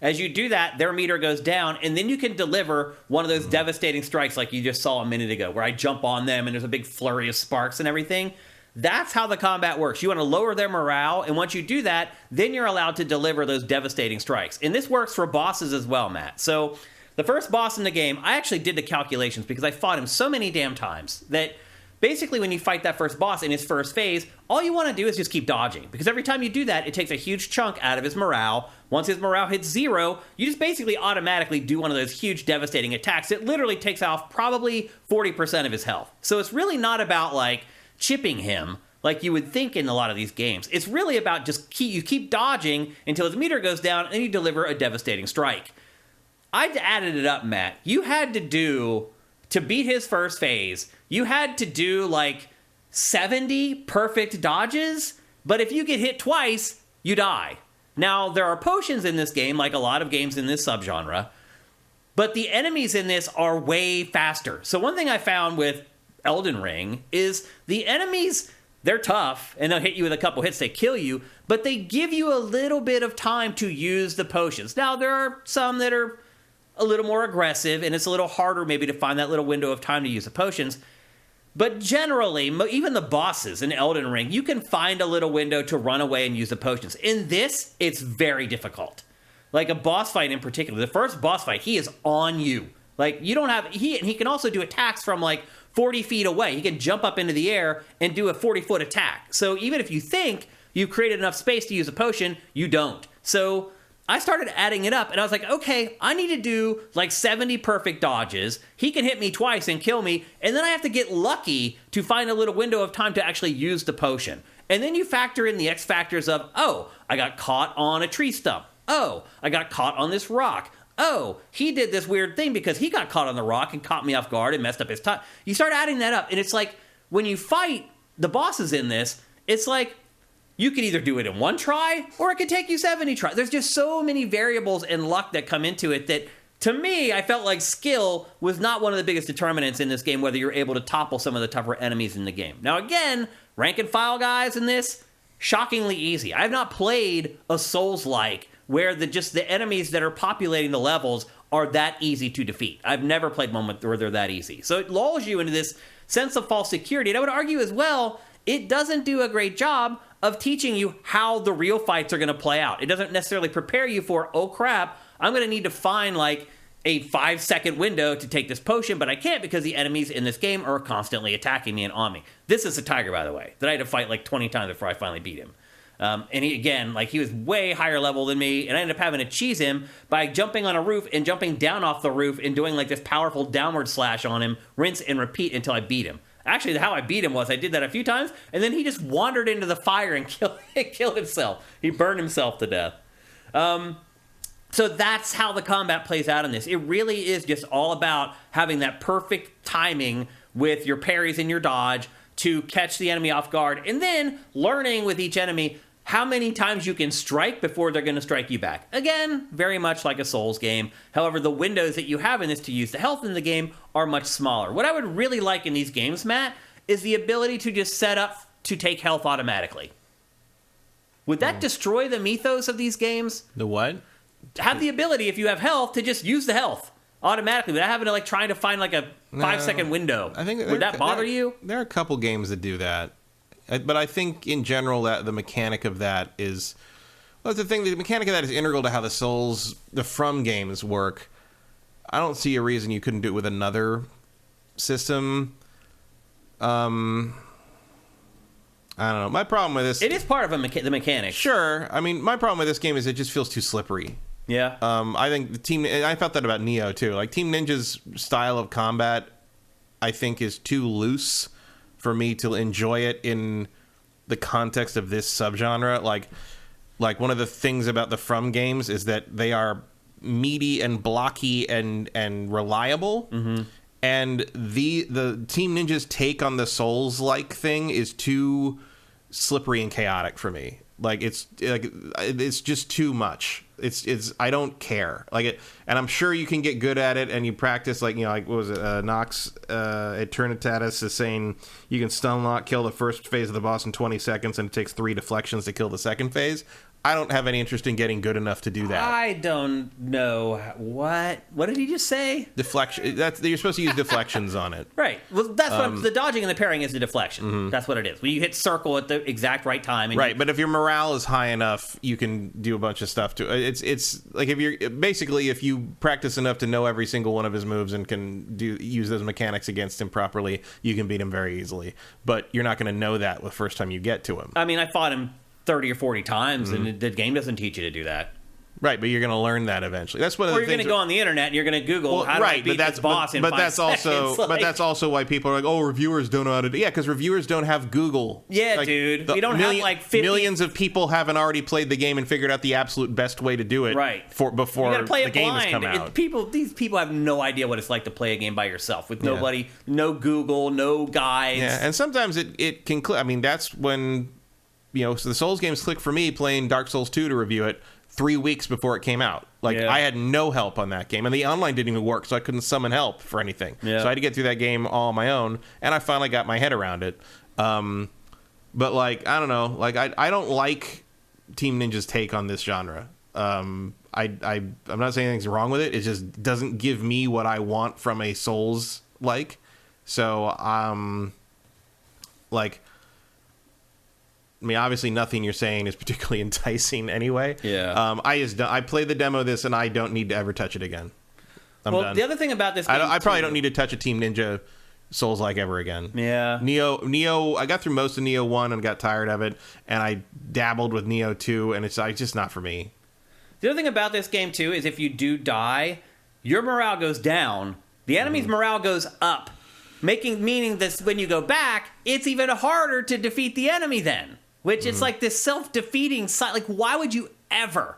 As you do that, their meter goes down, and then you can deliver one of those devastating strikes like you just saw a minute ago, where I jump on them and there's a big flurry of sparks and everything. That's how the combat works. You want to lower their morale, and once you do that, then you're allowed to deliver those devastating strikes. And this works for bosses as well, Matt. So the first boss in the game, I actually did the calculations because I fought him so many damn times that basically when you fight that first boss in his first phase, all you want to do is just keep dodging. Because every time you do that, it takes a huge chunk out of his morale. Once his morale hits 0, you just basically automatically do one of those huge devastating attacks. It literally takes off probably 40% of his health. So it's really not about like chipping him like you would think in a lot of these games. It's really about just you keep dodging until his meter goes down and you deliver a devastating strike. I added it up, Matt. You had to beat his first phase, you had to do like 70 perfect dodges, but if you get hit twice, you die. Now, there are potions in this game, like a lot of games in this subgenre, But the enemies in this are way faster. So one thing I found with Elden Ring is the enemies, they're tough, and they'll hit you with a couple hits, they kill you, but they give you a little bit of time to use the potions. Now, there are some that are a little more aggressive, and it's a little harder maybe to find that little window of time to use the potions. But generally, even the bosses in Elden Ring, you can find a little window to run away and use the potions. In this, it's very difficult. Like a boss fight in particular, the first boss fight, he is on you. Like, you don't have... He can also do attacks from, like, 40 feet away. He can jump up into the air and do a 40-foot attack. So even if you think you've created enough space to use a potion, you don't. So I started adding it up, and I was like, okay, I need to do, like, 70 perfect dodges. He can hit me twice and kill me, and then I have to get lucky to find a little window of time to actually use the potion. And then you factor in the X factors of, oh, I got caught on a tree stump. Oh, I got caught on this rock. Oh, he did this weird thing because he got caught on the rock and caught me off guard and messed up his time. You start adding that up, and it's like, when you fight the bosses in this, it's like, you could either do it in one try, or it could take you 70 tries. There's just so many variables and luck that come into it that, to me, I felt like skill was not one of the biggest determinants in this game, whether you're able to topple some of the tougher enemies in the game. Now, again, rank and file guys in this, shockingly easy. I have not played a Souls-like where the enemies that are populating the levels are that easy to defeat. I've never played one where they're that easy. So it lulls you into this sense of false security. And I would argue as well, it doesn't do a great job of teaching you how the real fights are going to play out. It doesn't necessarily prepare you for, oh crap, I'm going to need to find like a 5-second window to take this potion, but I can't because the enemies in this game are constantly attacking me and on me. This is a tiger, by the way, that I had to fight like 20 times before I finally beat him. And he, again, like he was way higher level than me, and I ended up having to cheese him by jumping on a roof and jumping down off the roof and doing like this powerful downward slash on him, rinse and repeat until I beat him. Actually, how I beat him was I did that a few times, and then he just wandered into the fire and killed himself. He burned himself to death. So that's how the combat plays out in this. It really is just all about having that perfect timing with your parries and your dodge to catch the enemy off guard, and then learning with each enemy how many times you can strike before they're going to strike you back. Again, very much like a Souls game. However, the windows that you have in this to use the health in the game are much smaller. What I would really like in these games, Matt, is the ability to just set up to take health automatically. Would that destroy the mythos of these games?
The what?
Have the ability, if you have health, to just use the health automatically without having to like trying to find like a 5-second window.
I think
would that bother you?
There are a couple games that do that. But I think in general that the mechanic of that is, well, the mechanic of that is integral to how the From games work. I don't see a reason you couldn't do it with another system. I don't know. My problem with this,
it is part of the mechanics.
Sure. I mean, my problem with this game is it just feels too slippery.
Yeah.
I think I felt that about Neo too. Like Team Ninja's style of combat, I think, is too loose for me to enjoy it in the context of this subgenre. Like one of the things about the From games is that they are meaty and blocky and reliable. Mm-hmm. And the Team Ninja's take on the Souls-like thing is too slippery and chaotic for me. It's just too much. It's I don't care. And I'm sure you can get good at it, and you practice. What was it? Nox Eternitatis is saying you can stun lock, kill the first phase of the boss in 20 seconds, and it takes 3 deflections to kill the second phase. I don't have any interest in getting good enough to do that.
I don't know what did he just say?
Deflection. You're supposed to use deflections on it,
right? Well, that's what the dodging and the parrying is the deflection. Mm-hmm. That's what it is. When you hit circle at the exact right time, and
right. But if your morale is high enough, you can do a bunch of stuff to it. It's like if you practice enough to know every single one of his moves and can use those mechanics against him properly, you can beat him very easily. But you're not going to know that the first time you get to him.
I mean, I fought him 30 or 40 times, and the game doesn't teach you to do that.
Right, but you're going to learn that eventually. That's one of the things.
Or you're going to go on the internet and you're going to Google how do I beat this boss in 5 seconds.
But that's also why people are like, oh, reviewers don't know how to do. Yeah, because reviewers don't have Google.
Yeah, dude. We don't have like 50...
Millions of people haven't already played the game and figured out the absolute best way to do it.
Right.
Before the game has come out.
These people have no idea what it's like to play a game by yourself with nobody, no Google, no guides.
Yeah, and sometimes it can. I mean, that's when. So the Souls games click for me playing Dark Souls 2 to review it. 3 weeks before it came out. Like, I had no help on that game, and the online didn't even work, so I couldn't summon help for anything. So I had to get through that game all on my own, and I finally got my head around it. But, like, I don't know. Like, I don't like Team Ninja's take on this genre. I'm not saying anything's wrong with it. It just doesn't give me what I want from a Souls-like. So, like, I mean, obviously nothing you're saying is particularly enticing anyway.
Yeah.
I played the demo of this, and I don't need to ever touch it again. I'm done.
The other thing about this game,
I probably don't need to touch a Team Ninja Souls-like ever again.
Yeah.
Neo, I got through most of Neo 1 and got tired of it, and I dabbled with Neo 2, and it's just not for me.
The other thing about this game, too, is if you do die, your morale goes down. The enemy's morale goes up, meaning that when you go back, it's even harder to defeat the enemy then. Which it's like this self-defeating side. Like, why would you ever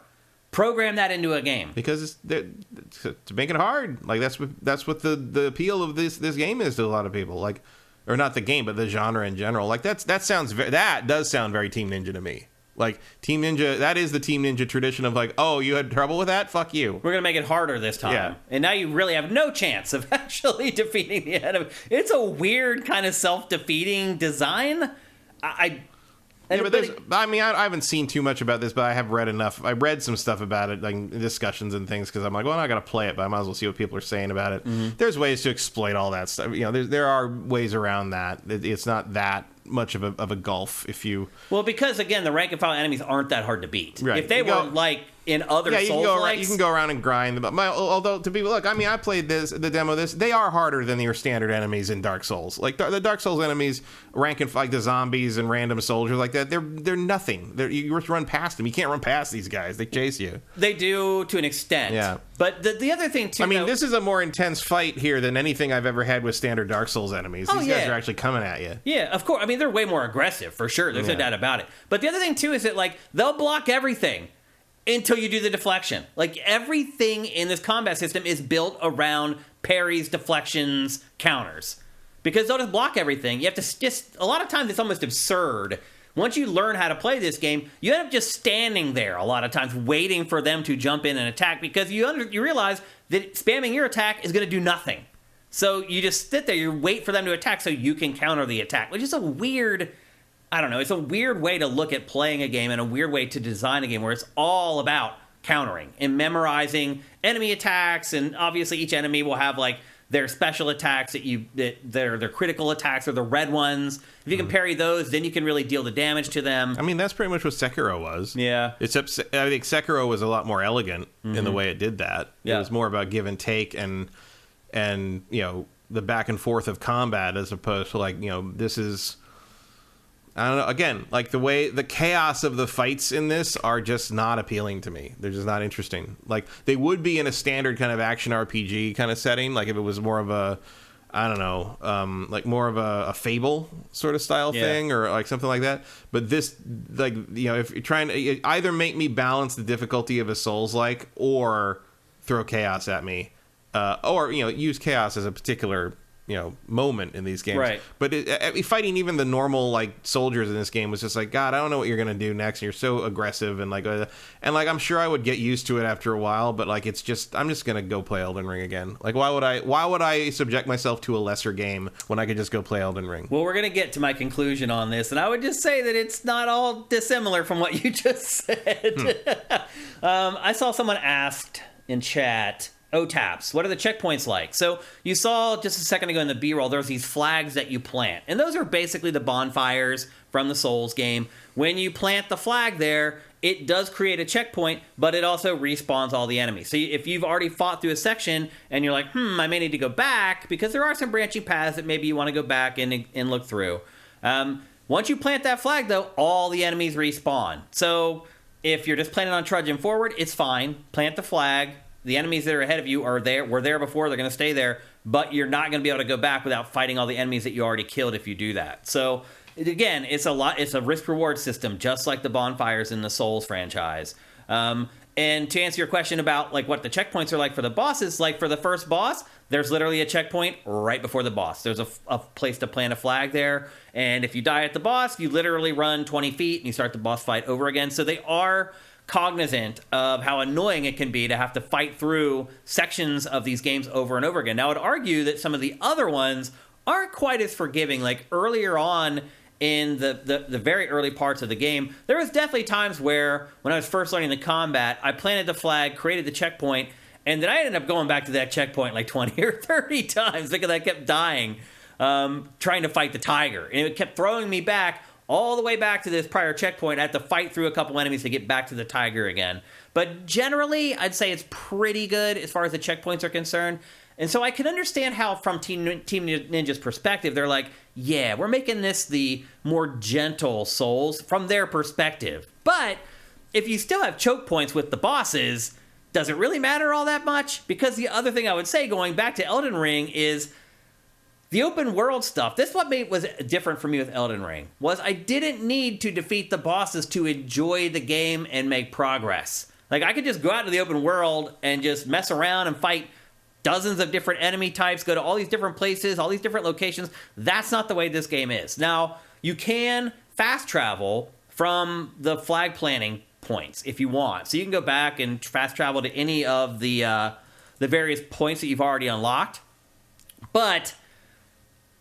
program that into a game?
Because it's to make it hard. Like, that's what the appeal of this game is to a lot of people. Like, or not the game, but the genre in general. Like, that does sound very Team Ninja to me. Like, Team Ninja, that is the Team Ninja tradition of like, oh, you had trouble with that? Fuck you.
We're going to make it harder this time.
Yeah.
And now you really have no chance of actually defeating the enemy. It's a weird kind of self-defeating design.
I haven't seen too much about this, but I have read enough. I read some stuff about it, like discussions and things, because I'm like, well, I got to play it, but I might as well see what people are saying about it. There's ways to exploit all that stuff. You know, there are ways around that. It's not that much of a gulf if you...
Well, because, again, the rank and file enemies aren't that hard to beat.
Right.
If they were, like, in other Souls-likes...
You can go around and grind them. Although, I played the demo of this. They are harder than your standard enemies in Dark Souls. Like, the Dark Souls enemies, rank and like the zombies and random soldiers like that, they're nothing. You just run past them. You can't run past these guys. They chase you.
They do, to an extent.
Yeah.
But the other thing, too...
this is a more intense fight here than anything I've ever had with standard Dark Souls enemies. These guys are actually coming at you.
Yeah, of course. They're way more aggressive, for sure. There's no doubt about it. But the other thing, too, is that, like, they'll block everything until you do the deflection. Like, everything in this combat system is built around parries, deflections, counters. Because they'll just block everything. You have to a lot of times it's almost absurd. Once you learn how to play this game, you end up just standing there a lot of times waiting for them to jump in and attack, because you realize that spamming your attack is going to do nothing. So you just sit there, you wait for them to attack so you can counter the attack, which is a weird... I don't know, it's a weird way to look at playing a game and a weird way to design a game where it's all about countering and memorizing enemy attacks, and obviously each enemy will have like their special attacks their critical attacks are the red ones. If you can parry those, then you can really deal the damage to them.
That's pretty much what Sekiro was.
Yeah.
Except I think Sekiro was a lot more elegant in the way it did that.
Yeah.
It was more about give and take and you know, the back and forth of combat, as opposed to like, you know, this is... I don't know. Again, like the chaos of the fights in this are just not appealing to me. They're just not interesting. Like, they would be in a standard kind of action RPG kind of setting. Like, if it was more of a, I don't know, like more of a Fable sort of style thing, or like something like that. But this, like, you know, if you're trying to either make me balance the difficulty of a Souls-like, or throw chaos at me, or, you know, use chaos as a particular, you know, moment in these games.
Right.
But fighting even the normal like soldiers in this game was just like, God, I don't know what you're gonna do next. You're so aggressive and like I'm sure I would get used to it after a while, but like I'm just gonna go play Elden Ring again. Like, why would I subject myself to a lesser game when I could just go play Elden Ring?
Well, we're gonna get to my conclusion on this, and I would just say that it's not all dissimilar from what you just said. I saw someone asked in chat, OTAPs, what are the checkpoints like? So you saw just a second ago in the B-roll, there's these flags that you plant. And those are basically the bonfires from the Souls game. When you plant the flag there, it does create a checkpoint, but it also respawns all the enemies. So if you've already fought through a section and you're like, I may need to go back, because there are some branching paths that maybe you want to go back and look through. Once you plant that flag, though, all the enemies respawn. So if you're just planning on trudging forward, it's fine. Plant the flag. The enemies that are ahead of you were there before, they're going to stay there, but you're not going to be able to go back without fighting all the enemies that you already killed if you do that. So, again, it's a risk-reward system, just like the bonfires in the Souls franchise. And to answer your question about like what the checkpoints are like for the bosses, like for the first boss, there's literally a checkpoint right before the boss. There's a place to plant a flag there, and if you die at the boss, you literally run 20 feet and you start the boss fight over again. So they are cognizant of how annoying it can be to have to fight through sections of these games over and over again. Now, I would argue that some of the other ones aren't quite as forgiving. Like earlier on in the very early parts of the game, there was definitely times where when I was first learning the combat, I planted the flag, created the checkpoint, and then I ended up going back to that checkpoint like 20 or 30 times because I kept dying trying to fight the tiger. And it kept throwing me back all the way back to this prior checkpoint. I had to fight through a couple enemies to get back to the tiger again. But generally, I'd say it's pretty good as far as the checkpoints are concerned. And so I can understand how, from Team Ninja's perspective, they're like, yeah, we're making this the more gentle Souls from their perspective. But if you still have choke points with the bosses, does it really matter all that much? Because the other thing I would say, going back to Elden Ring, is the open world stuff. This is what was different for me with Elden Ring, was I didn't need to defeat the bosses to enjoy the game and make progress. Like, I could just go out into the open world and just mess around and fight dozens of different enemy types, go to all these different places, all these different locations. That's not the way this game is. Now, you can fast travel from the flag planting points if you want. So you can go back and fast travel to any of the various points that you've already unlocked. But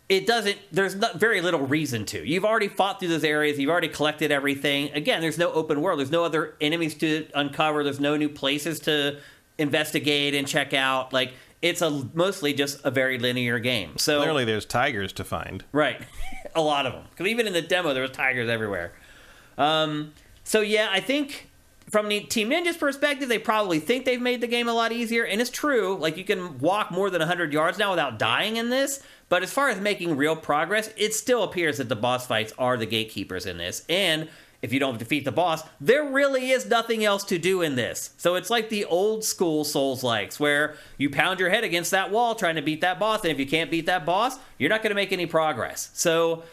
it doesn't, there's very little reason to. You've already fought through those areas. You've already collected everything. Again, there's no open world. There's no other enemies to uncover. There's no new places to investigate and check out. Like, it's mostly just a very linear game. So
clearly there's tigers to find.
Right. A lot of them. Because even in the demo, there was tigers everywhere. So yeah, I think from the Team Ninja's perspective, they probably think they've made the game a lot easier. And it's true. Like, you can walk more than 100 yards now without dying in this. But as far as making real progress, it still appears that the boss fights are the gatekeepers in this. And if you don't defeat the boss, there really is nothing else to do in this. So it's like the old school Souls-likes, where you pound your head against that wall trying to beat that boss. And if you can't beat that boss, you're not going to make any progress. So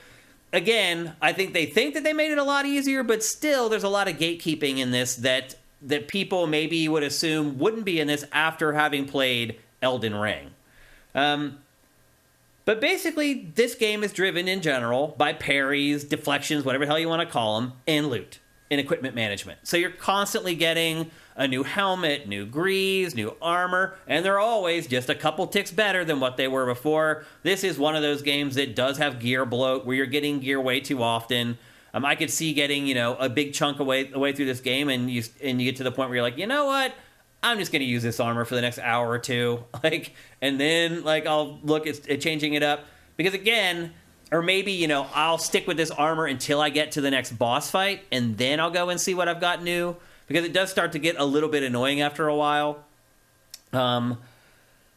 again, I think that they made it a lot easier, but still there's a lot of gatekeeping in this that people maybe would assume wouldn't be in this after having played Elden Ring. But basically, this game is driven in general by parries, deflections, whatever the hell you want to call them, and loot and equipment management. So you're constantly getting a new helmet, new greaves, new armor, and they're always just a couple ticks better than what they were before. This is one of those games that does have gear bloat, where you're getting gear way too often. I could see getting, a big chunk away through this game, and you get to the point where you're like, you know what? I'm just going to use this armor for the next hour or two, and then I'll look at changing it up, because again, or maybe I'll stick with this armor until I get to the next boss fight, and then I'll go and see what I've got new, because it does start to get a little bit annoying after a while. The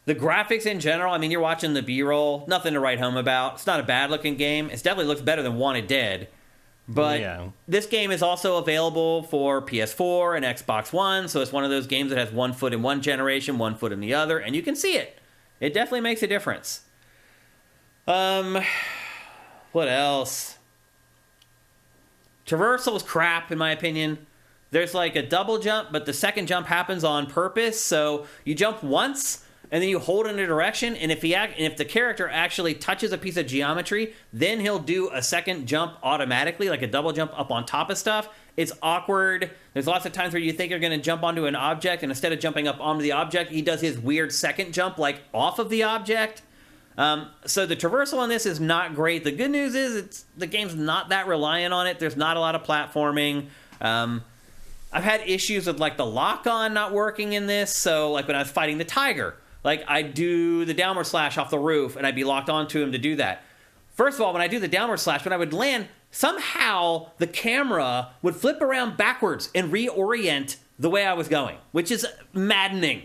graphics in general, you're watching the B-roll, nothing to write home about. It's not a bad looking game. It definitely looks better than Wanted Dead. But This game is also available for PS4 and Xbox One, so it's one of those games that has 1 foot in one generation, 1 foot in the other, and you can see it. It definitely makes a difference. What else? Traversal is crap, in my opinion. There's a double jump, but the second jump happens on purpose, so you jump once, and then you hold in a direction, and if the character actually touches a piece of geometry, then he'll do a second jump automatically, like a double jump up on top of stuff. It's awkward. There's lots of times where you think you're going to jump onto an object, and instead of jumping up onto the object, he does his weird second jump, off of the object. So the traversal on this is not great. The good news is the game's not that reliant on it. There's not a lot of platforming. I've had issues with the lock-on not working in this. So when I was fighting the tiger, I'd do the downward slash off the roof, and I'd be locked onto him to do that. First of all, when I do the downward slash, when I would land, somehow the camera would flip around backwards and reorient the way I was going, which is maddening.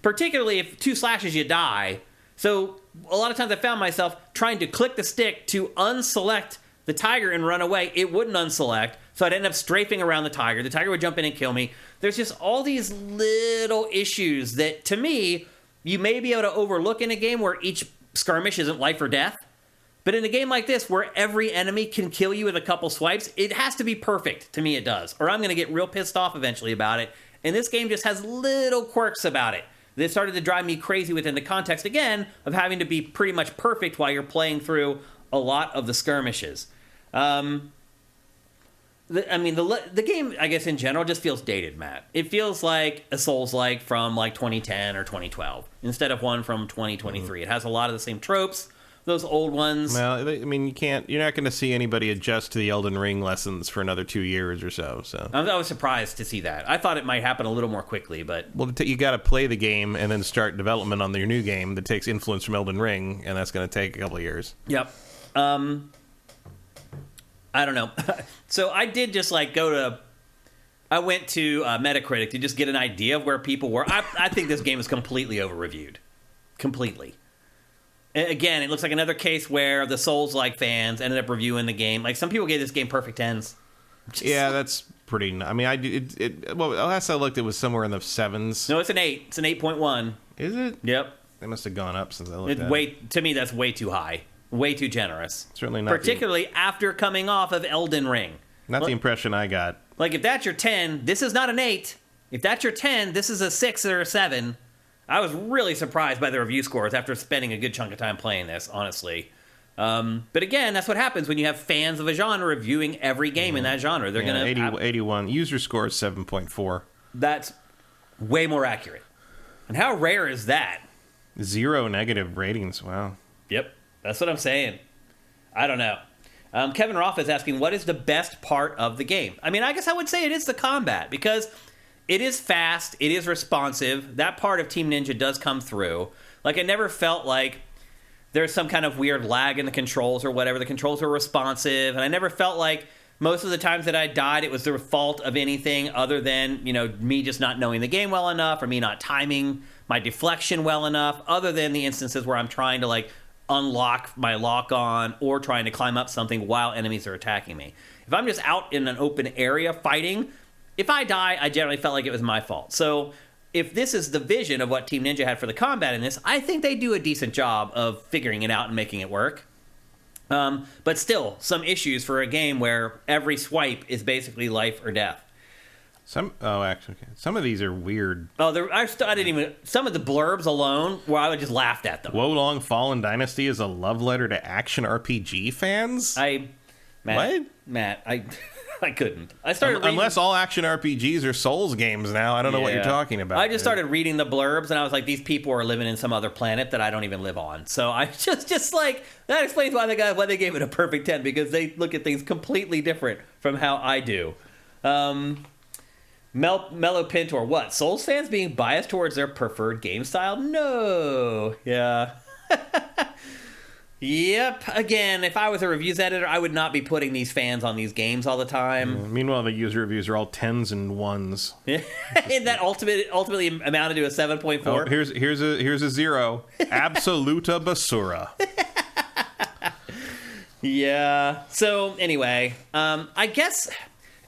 Particularly if 2 slashes you die. So a lot of times I found myself trying to click the stick to unselect the tiger and run away. It wouldn't unselect, so I'd end up strafing around the tiger. The tiger would jump in and kill me. There's just all these little issues that, to me, you may be able to overlook in a game where each skirmish isn't life or death. But in a game like this, where every enemy can kill you with a couple swipes, it has to be perfect. To me, it does. Or I'm going to get real pissed off eventually about it. And this game just has little quirks about it that started to drive me crazy within the context, again, of having to be pretty much perfect while you're playing through a lot of the skirmishes. The the game, I guess, in general, just feels dated, Matt. It feels like a Souls-like from, like, 2010 or 2012, instead of one from 2023. It has a lot of the same tropes, those old ones.
Well, I mean, you're not going to see anybody adjust to the Elden Ring lessons for another 2 years or so.
I was surprised to see that. I thought it might happen a little more quickly, but...
Well, you got to play the game and then start development on your new game that takes influence from Elden Ring, and that's going to take a couple of years.
Yep. I don't know. So I did just, like, I went to Metacritic to just get an idea of where people were. I think this game is completely over-reviewed. Completely. Again, it looks like another case where the Souls-like fans ended up reviewing the game. Like, some people gave this game perfect 10s.
Yeah, that's pretty... I mean, well, last I looked, it was somewhere in the 7s.
No, it's an 8. It's an 8.1.
Is it?
Yep.
They must have gone up since I looked at it.
To me, that's way too high. Way too generous.
Certainly not.
Particularly after coming off of Elden Ring.
Not the impression I got.
Like, if that's your 10, this is not an 8. If that's your 10, this is a 6 or a 7. I was really surprised by the review scores after spending a good chunk of time playing this, honestly. But again, that's what happens when you have fans of a genre reviewing every game in that genre. They're going to...
81. User score is 7.4.
That's way more accurate. And how rare is that?
0 negative ratings. Wow.
Yep. That's what I'm saying. I don't know. Kevin Roth is asking, what is the best part of the game? I mean, I guess I would say it is the combat, because... it is fast. It is responsive. That part of Team Ninja does come through. Like, I never felt like there's some kind of weird lag in the controls or whatever. The controls were responsive. And I never felt like most of the times that I died, it was the fault of anything other than, me just not knowing the game well enough or me not timing my deflection well enough, other than the instances where I'm trying to, like, unlock my lock-on or trying to climb up something while enemies are attacking me. If I'm just out in an open area fighting... if I die, I generally felt like it was my fault. So if this is the vision of what Team Ninja had for the combat in this, I think they do a decent job of figuring it out and making it work. But still, some issues for a game where every swipe is basically life or death.
Some of these are weird.
I didn't even... some of the blurbs alone, where I would just laughed at them.
Wolong Fallen Dynasty is a love letter to action RPG fans?
Matt, I couldn't. I started reading...
unless all action RPGs are Souls games now. I don't know what you're talking about.
I just started reading the blurbs, and I was like, these people are living in some other planet that I don't even live on. So I just like... that explains why they gave it a perfect 10, because they look at things completely different from how I do. Mellow Pintor, what? Souls fans being biased towards their preferred game style? No. Yeah. Yep. Again, if I was a reviews editor, I would not be putting these fans on these games all the time.
Meanwhile, the user reviews are all 10s and 1s.
And that ultimately amounted to a 7.4.
Oh, here's a 0. Absoluta basura.
Yeah. So anyway, I guess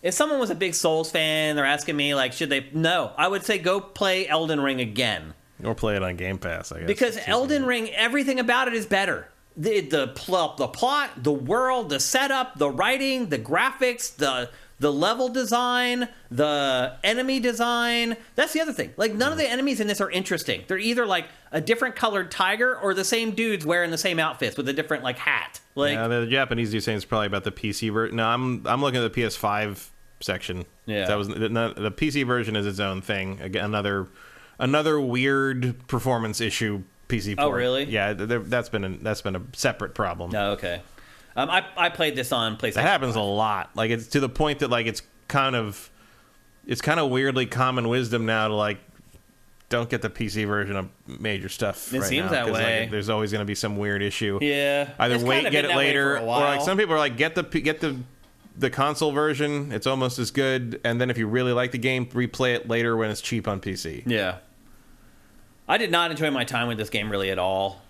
if someone was a big Souls fan, they're asking me like, should they? No, I would say go play Elden Ring again.
Or play it on Game Pass, I guess.
Because Elden Ring, everything about it is better. The plot, the world, the setup, the writing, the graphics, the level design, the enemy design. That's the other thing. Like, none of the enemies in this are interesting. They're either like a different colored tiger or the same dudes wearing the same outfits with a different like hat. Like,
yeah, the Japanese dude saying it's probably about the PC version. No, I'm looking at the PS5 section.
Yeah,
that was the PC version is its own thing. Again, another weird performance issue. PC port.
Oh, really?
Yeah, that's been a separate problem.
Oh, okay. I played this on PlayStation.
That happens a lot. Like, it's to the point that like it's kind of weirdly common wisdom now to like don't get the PC version of major stuff.
It
right
seems
now,
that way.
Like, there's always going to be some weird issue.
Yeah.
Either wait, get it later, or like some people are like get the console version. It's almost as good, and then if you really like the game, replay it later when it's cheap on PC.
Yeah. I did not enjoy my time with this game really at all.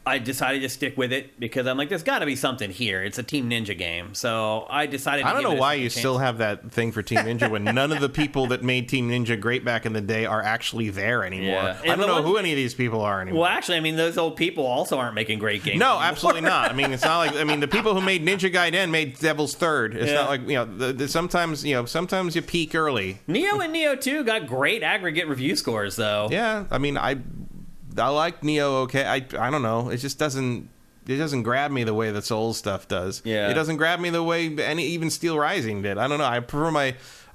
I decided to stick with it because I'm like, there's got to be something here. It's a Team Ninja game, so I decided.
I don't know why you still have that thing for Team Ninja when none of the people that made Team Ninja great back in the day are actually there anymore.
Yeah.
I don't know who any of these people are anymore.
Well, actually, I mean, those old people also aren't making great games.
No,
anymore.
Absolutely not. I mean, it's not like the people who made Ninja Gaiden made Devil's Third. It's not like sometimes you peak early.
Neo and Neo 2 got great aggregate review scores though.
Yeah, I mean I like Neo. Okay, I don't know. It just doesn't. doesn't grab me the way the Souls stuff does.
Yeah.
It doesn't grab me the way even Steel Rising did. I don't know. I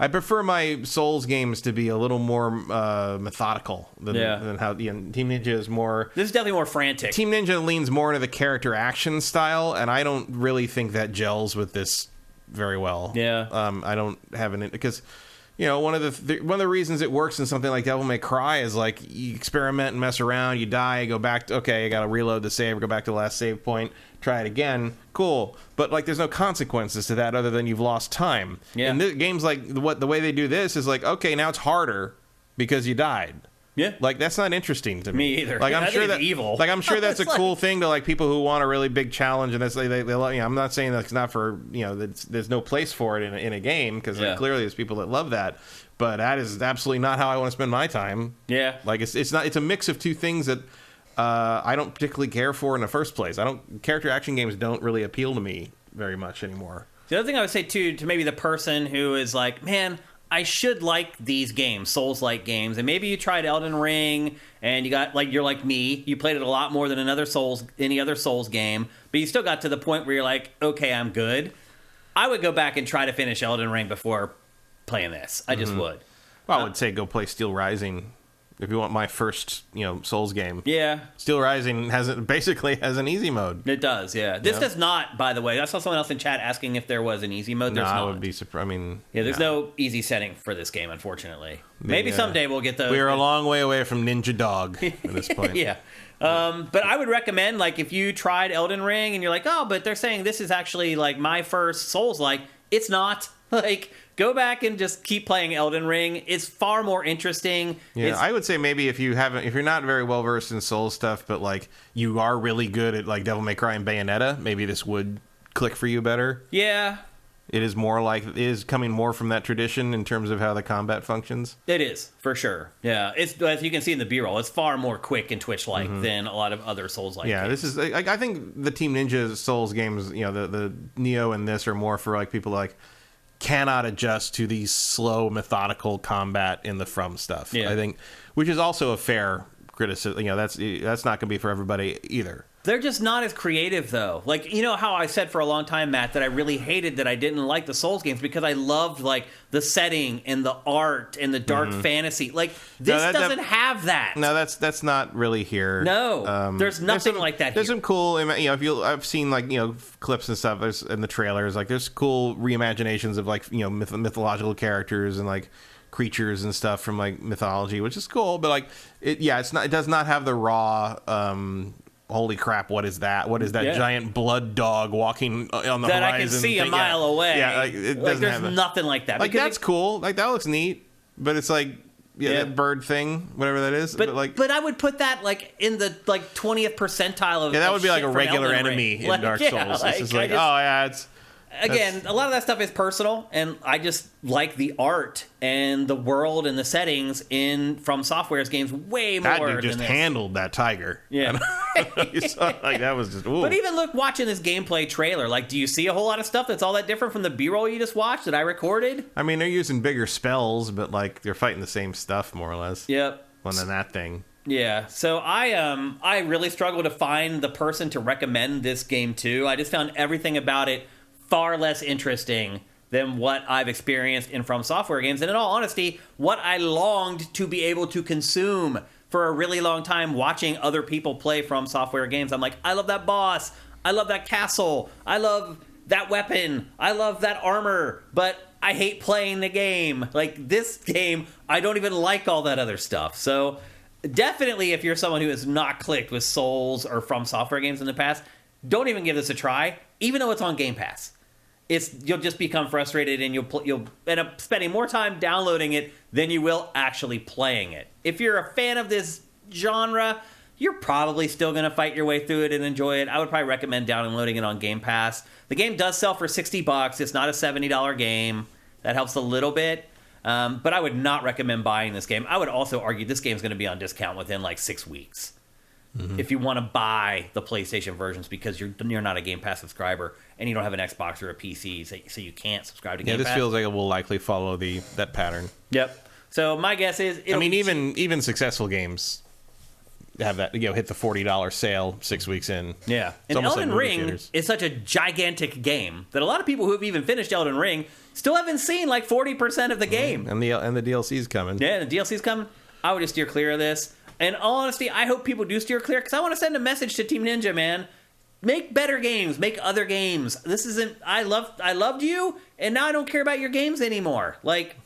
prefer my Souls games to be a little more methodical than how Team Ninja is more.
This is definitely more frantic.
Team Ninja leans more into the character action style, and I don't really think that gels with this very well.
Yeah.
I don't have an because. One of the reasons it works in something like Devil May Cry is like you experiment and mess around, you die, go back to, okay, I gotta reload the save, go back to the last save point, try it again, cool. But like there's no consequences to that other than you've lost time.
Yeah.
And games like the way they do this is like, okay, now it's harder because you died.
Yeah,
like that's not interesting to me.
Me either.
Like I'm sure that's
evil.
Like I'm sure that's a
It's
cool thing to like people who want a really big challenge, and that's they I'm not saying that's not for there's no place for it in a game because clearly there's people that love that, but that is absolutely not how I want to spend my time.
Yeah,
like it's not. It's a mix of two things that I don't particularly care for in the first place. Character action games don't really appeal to me very much anymore.
The other thing I would say too to maybe the person who is like, man, I should like these games, Souls-like games, and maybe you tried Elden Ring and you got you're like me, you played it a lot more than any other Souls game, but you still got to the point where you're like, okay, I'm good. I would go back and try to finish Elden Ring before playing this. I just would.
Well, I would say go play Steel Rising if you want my first Souls game.
Yeah,
Steel Rising basically has an easy mode.
It does. Yeah, this does not. By the way, I saw someone else in chat asking if there was an easy mode. There's not.
I would be surprised. I mean,
there's no easy setting for this game, unfortunately. Maybe someday we'll get those.
We are a long way away from Ninja Dog at this point.
Yeah. But I would recommend, if you tried Elden Ring and you're like, oh, but they're saying this is actually my first Souls, it's not. Go back and just keep playing Elden Ring. It's far more interesting.
Yeah, I would say maybe if you're not very well versed in Souls stuff, but you are really good at Devil May Cry and Bayonetta, maybe this would click for you better.
Yeah.
It is coming more from that tradition in terms of how the combat functions.
It is, for sure. Yeah, it's, as you can see in the B-roll, it's far more quick and Twitch-like than a lot of other Souls-like games.
This is, I think the Team Ninja Souls games, the Neo and this are more for people cannot adjust to the slow, methodical combat in the From stuff.
Yeah.
I think, which is also a fair criticism. That's not going to be for everybody either.
They're just not as creative, though. How I said for a long time, Matt, that I really hated that I didn't like the Souls games because I loved, the setting and the art and the dark fantasy. This doesn't have that.
No, that's not really here.
No, there's nothing like that
There's
here.
some cool, I've seen, clips and stuff in the trailers. There's cool reimaginations of, mythological characters and, creatures and stuff from, mythology, which is cool. But, it does not have the raw... holy crap, what is that? What is that giant blood dog walking on the horizon?
That I can see a mile away.
Yeah, it doesn't
there's
have
nothing like that.
That's cool. That looks neat. But it's that bird thing, whatever that is.
But I would put that in the 20th percentile of
that would be
shit
a
from
regular
Elden
enemy
Ring.
in Dark Souls. It's just it's...
Again, a lot of that stuff is personal, and I just like the art and the world and the settings in From Software's games way more.
That dude just handled that tiger.
Yeah,
you saw, that was just. Ooh.
But even watching this gameplay trailer, do you see a whole lot of stuff that's all that different from the B-roll you just watched that I recorded?
I mean, they're using bigger spells, but they're fighting the same stuff more or less.
Yep.
Well, than that thing.
Yeah, so I really struggle to find the person to recommend this game to. I just found everything about it far less interesting than what I've experienced in From Software games, and in all honesty, what I longed to be able to consume for a really long time watching other people play From Software games. I'm like, I love that boss, I love that castle, I love that weapon, I love that armor, but I hate playing the game. This game, I don't even like all that other stuff. So definitely, if you're someone who has not clicked with Souls or From Software games in the past, don't even give this a try, even though it's on Game Pass. You'll just become frustrated, and you'll end up spending more time downloading it than you will actually playing it. If you're a fan of this genre, you're probably still going to fight your way through it and enjoy it. I would probably recommend downloading it on Game Pass. The game does sell for $60. It's not a $70 game. That helps a little bit. But I would not recommend buying this game. I would also argue this game's going to be on discount within 6 weeks. Mm-hmm. If you want to buy the PlayStation versions because you're not a Game Pass subscriber and you don't have an Xbox or a PC, so you can't subscribe to Game Pass.
Yeah, this feels like it will likely follow that pattern.
Yep. So my guess is,
even successful games have that, hit the $40 sale 6 weeks in.
Yeah. And Elden Ring is such a gigantic game that a lot of people who have even finished Elden Ring still haven't seen like 40% of the game.
And the DLC's coming.
Yeah, the DLC's coming. I would just steer clear of this. And in all honesty, I hope people do steer clear because I want to send a message to Team Ninja, man. Make better games. Make other games. This isn't... I loved you, and now I don't care about your games anymore. Like...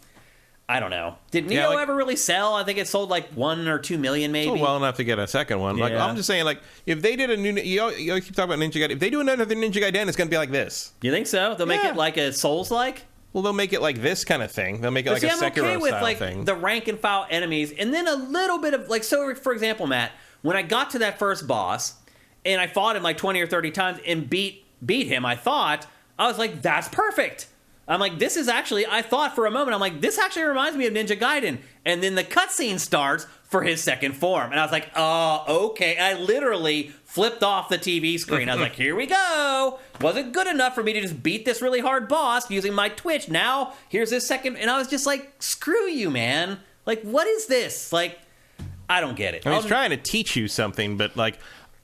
I don't know. Did Neo ever really sell? I think it sold like 1 or 2 million, maybe.
Sold well enough to get a second one. Like I'm just saying, like if they did a new, you keep talking about Ninja Gaiden. If they do another Ninja Gaiden, it's going to be like this.
You think so? They'll make it like a Souls-like.
Well, they'll make it like this kind of thing. They'll make it like a Sekiro
okay with
style
like
thing.
The rank and file enemies, and then a little bit of like. So, for example, Matt, when I got to that first boss, and I fought him like 20 or 30 times and beat him, I was like, that's perfect. I'm like, this is actually, I thought for a moment, I'm like, this actually reminds me of Ninja Gaiden. And then the cutscene starts for his second form. And I was like, oh, okay. I literally flipped off the TV screen. I was like, here we go. Wasn't good enough for me to just beat this really hard boss using my Twitch. Now, here's his second. And I was just like, screw you, man. Like, what is this? Like, I don't get it.
I mean, he's trying to teach you something, but like,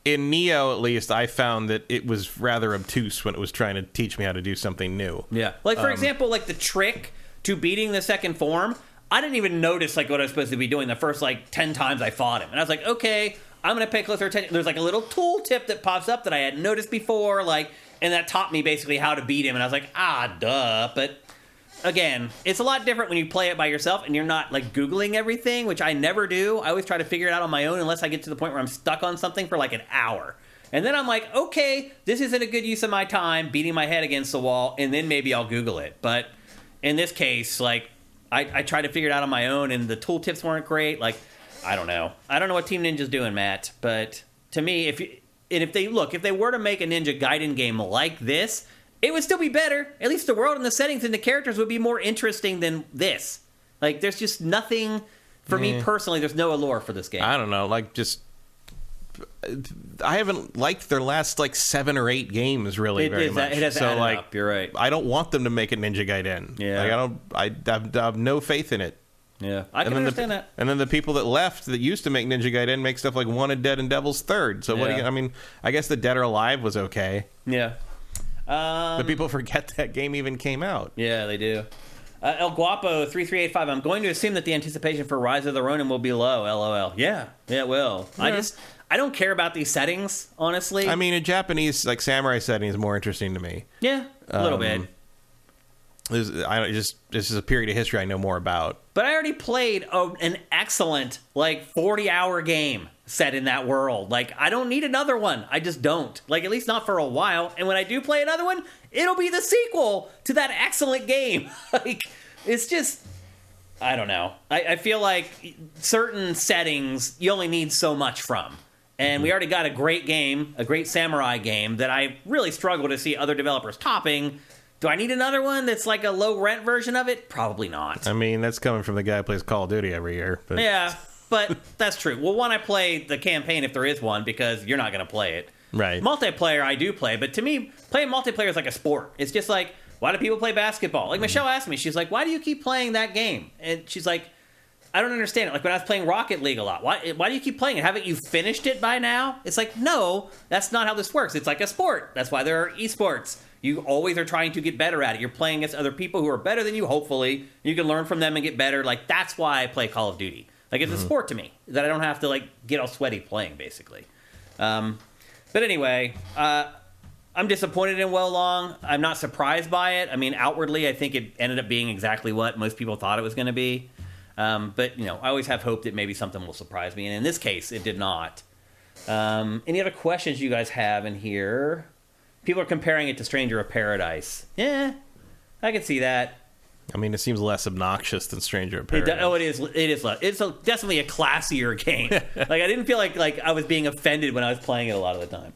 in Neo, at least, I found that it was rather obtuse when it was trying to teach me how to do something new.
Yeah. Like, for example, like the trick to beating the second form, I didn't even notice, like, what I was supposed to be doing the first, like, 10 times I fought him. And I was like, okay, I'm going to pay closer attention. There's, like, a little tool tip that pops up that I hadn't noticed before, like, and that taught me basically how to beat him. And I was like, duh. But, again, it's a lot different when you play it by yourself and you're not, like, Googling everything, which I never do. I always try to figure it out on my own unless I get to the point where I'm stuck on something for, like, an hour. And then I'm like, okay, this isn't a good use of my time, beating my head against the wall, and then maybe I'll Google it. But in this case, like, I tried to figure it out on my own, and the tooltips weren't great. Like, I don't know. I don't know what Team Ninja's doing, Matt. But to me, if they were to make a Ninja Gaiden game like this, it would still be better. At least the world and the settings and the characters would be more interesting than this. Like, there's just nothing, for me personally, there's no allure for this game.
I don't know, like, just... I haven't liked their last, like, 7 or 8 games, really, very much.
It has
so, like,
up, you're right.
I don't want them to make a Ninja Gaiden.
Yeah.
Like, I have no faith in it.
Yeah, I can understand that.
And then the people that left that used to make Ninja Gaiden make stuff like Wanted Dead and Devil's Third. So, what do you... I mean, I guess the Dead or Alive was okay.
Yeah.
But people forget that game even came out.
Yeah, they do. El Guapo 3385. I'm going to assume that the anticipation for Rise of the Ronin will be low. LOL. Yeah, it will. Yeah. I don't care about these settings, honestly.
I mean, a Japanese like samurai setting is more interesting to me.
Yeah, a little bit.
This is a period of history I know more about.
But I already played an excellent, like, 40-hour game set in that world. Like, I don't need another one. I just don't. Like, at least not for a while. And when I do play another one, it'll be the sequel to that excellent game. Like, it's just... I don't know. I feel like certain settings you only need so much from. And we already got a great game, a great samurai game, that I really struggle to see other developers topping. Do I need another one that's like a low-rent version of it? Probably not.
I mean, that's coming from the guy who plays Call of Duty every year. But...
Yeah, but that's true. Well, one, I play the campaign if there is one, because you're not going to play it.
Right.
Multiplayer, I do play. But to me, playing multiplayer is like a sport. It's just like, why do people play basketball? Like, Michelle asked me, she's like, why do you keep playing that game? And she's like, I don't understand it. Like, when I was playing Rocket League a lot, why do you keep playing it? Haven't you finished it by now? It's like, no, that's not how this works. It's like a sport. That's why there are esports. You always are trying to get better at it. You're playing against other people who are better than you, hopefully. You can learn from them and get better. Like, that's why I play Call of Duty. Like, it's a sport to me that I don't have to, like, get all sweaty playing, basically. But anyway, I'm disappointed in Wo Long. I'm not surprised by it. I mean, outwardly, I think it ended up being exactly what most people thought it was going to be. But, you know, I always have hope that maybe something will surprise me. And in this case, it did not. Any other questions you guys have in here? People are comparing it to Stranger of Paradise. Yeah, I can see that.
I mean, it seems less obnoxious than Stranger of Paradise.
It is. It's definitely a classier game. Like, I didn't feel like I was being offended when I was playing it a lot of the time.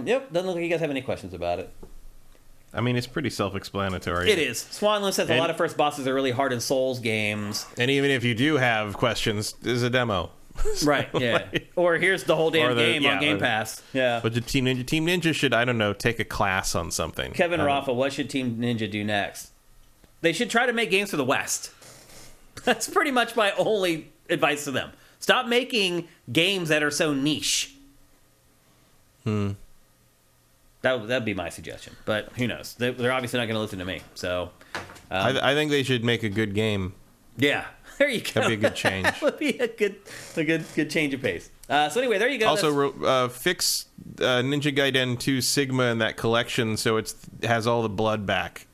Yep, doesn't look like you guys have any questions about it.
I mean, it's pretty self-explanatory.
It is. Swanland says a lot of first bosses are really hard in Souls games.
And even if you do have questions, there's a demo.
Right, yeah. Or here's the whole damn game on Game Pass. Yeah.
But the Team Ninja should, I don't know, take a class on something.
Kevin Rafa, what should Team Ninja do next? They should try to make games for the West. That's pretty much my only advice to them. Stop making games that are so niche. That'd be my suggestion. But who knows? They're obviously not going to listen to me. So
I think they should make a good game.
Yeah. There you go.
That'd be a good change.
That would be a good change of pace. So anyway, there you go.
Also, fix Ninja Gaiden 2 Sigma in that collection so it has all the blood back.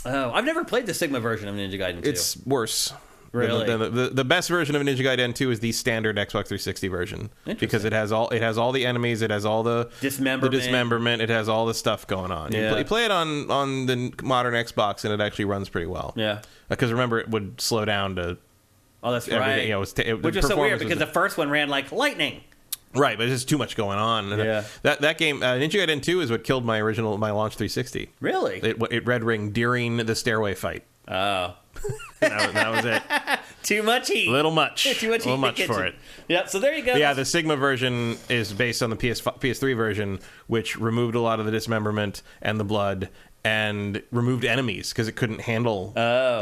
Oh, I've never played the Sigma version of Ninja Gaiden 2.
It's worse.
Really?
The best version of Ninja Gaiden 2 is the standard Xbox 360 version because it has all the enemies, it has all the dismemberment, it has all the stuff going on.
Yeah.
You play it on the modern Xbox and it actually runs pretty well.
Yeah.
Because remember, it would slow down to.
Oh, that's right. Which is so weird because the first one ran like lightning.
Right, but there's just too much going on.
Yeah.
That game, Ninja Gaiden 2, is what killed my launch 360.
Really?
It red ring during the stairway fight.
Oh.
that was it.
Too much heat.
Little much.
Too much heat.
A little much for it.
Yeah, so there you go.
Yeah, the Sigma version is based on the PS3 version, which removed a lot of the dismemberment and the blood and removed enemies because it couldn't handle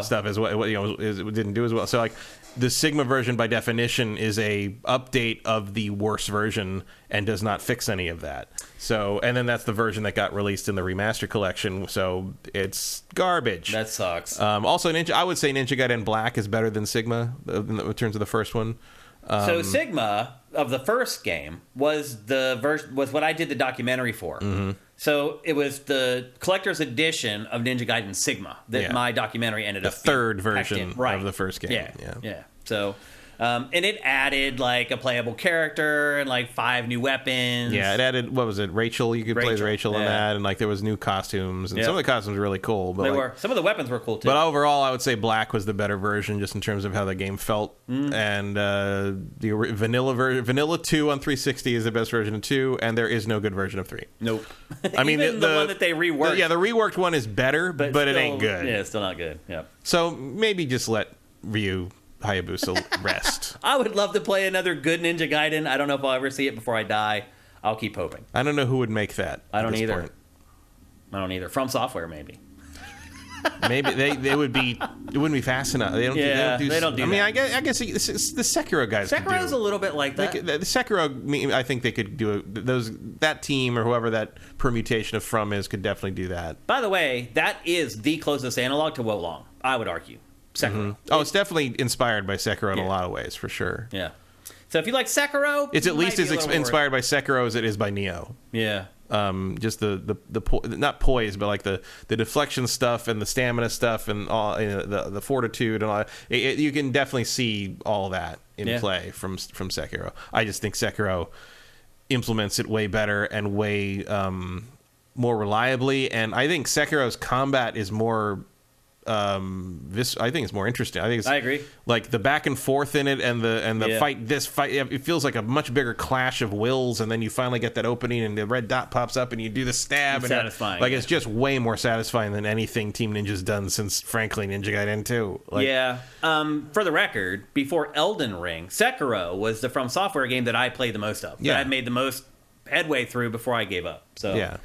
stuff as well. It didn't do as well. So, like, the Sigma version, by definition, is a update of the worse version and does not fix any of that. So, and then that's the version that got released in the remaster collection. So it's garbage.
That sucks.
Also, I would say Ninja Gaiden Black is better than Sigma in terms of the first one.
So Sigma of the first game was what I did the documentary for. Mm-hmm. So it was the collector's edition of Ninja Gaiden Sigma that my documentary ended up.
The third version of the first game.
Yeah. So, and it added like a playable character and like 5 new weapons.
Yeah, it added, what was it, Rachel? You could play as Rachel in that, and like there was new costumes, and some of the costumes were really cool. But
some of the weapons were cool too.
But overall, I would say Black was the better version, just in terms of how the game felt. And the Vanilla 2 on 360 is the best version of 2, and there is no good version of 3.
Nope.
I mean,
the one that they reworked.
The reworked one is better, but it ain't good.
Yeah, it's still not good. Yep.
So maybe just let Ryu Hayabusa rest.
I would love to play another good Ninja Gaiden. I don't know if I'll ever see it before I die. I'll keep hoping.
I don't know who would make that.
I don't either. I don't either. From Software, maybe.
Maybe they would be. It wouldn't be fast enough. They don't do that. I mean, I guess the Sekiro guys.
Sekiro's a little bit like that.
The Sekiro, I think they could do that team or whoever that permutation of From is could definitely do that.
By the way, that is the closest analog to Wolong, I would argue. Sekiro.
Mm-hmm. Oh, it's definitely inspired by Sekiro in a lot of ways, for sure.
Yeah. So if you like Sekiro,
it's at least as inspired by Sekiro as it is by Nioh.
Yeah.
Just the not poise, but like the deflection stuff and the stamina stuff and all the fortitude and all that. You can definitely see all that in play from Sekiro. I just think Sekiro implements it way better and way more reliably, and I think Sekiro's combat is more. I think it's more interesting. I agree. Like the back and forth in it, and the fight. It feels like a much bigger clash of wills, and then you finally get that opening, and the red dot pops up, and you do the stab.
It's satisfying.
It's just way more satisfying than anything Team Ninja's done since, frankly, Ninja Gaiden 2.
For the record, before Elden Ring, Sekiro was the From Software game that I played the most of. That I made the most headway through before I gave up. So yeah.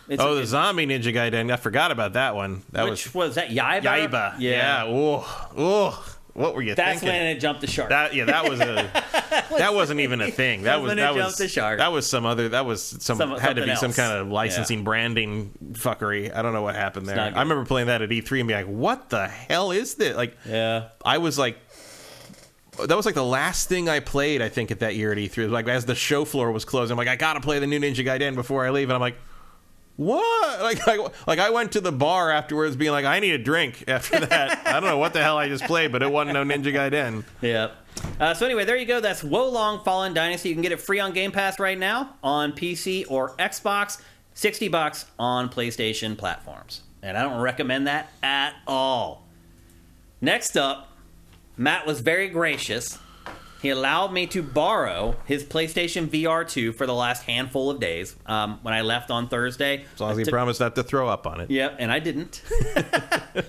The zombie Ninja Gaiden. I forgot about that one.
Which was that Yaiba?
Yaiba. Yeah. Oh. What were you thinking?
That's when it jumped the shark.
That was that wasn't even a thing. That was
jumped the shark.
Had to be some kind of licensing branding fuckery. I don't know what happened there. I remember playing that at E3 and being like, "What the hell is this?" I was like. That was like the last thing I played, I think, at that year at E3. Like, as the show floor was closing, I'm like, I gotta play the new Ninja Gaiden before I leave. And I'm like, what? Like I went to the bar afterwards being like, I need a drink after that. I don't know what the hell I just played, but it wasn't no Ninja Gaiden.
Yeah. So anyway, there you go. That's Wolong Fallen Dynasty. You can get it free on Game Pass right now on PC or Xbox. $60 on PlayStation platforms. And I don't recommend that at all. Next up, Matt was very gracious. He allowed me to borrow his PlayStation VR2 for the last handful of days when I left on Thursday.
As long as he promised not to throw up on it.
Yeah, and I didn't.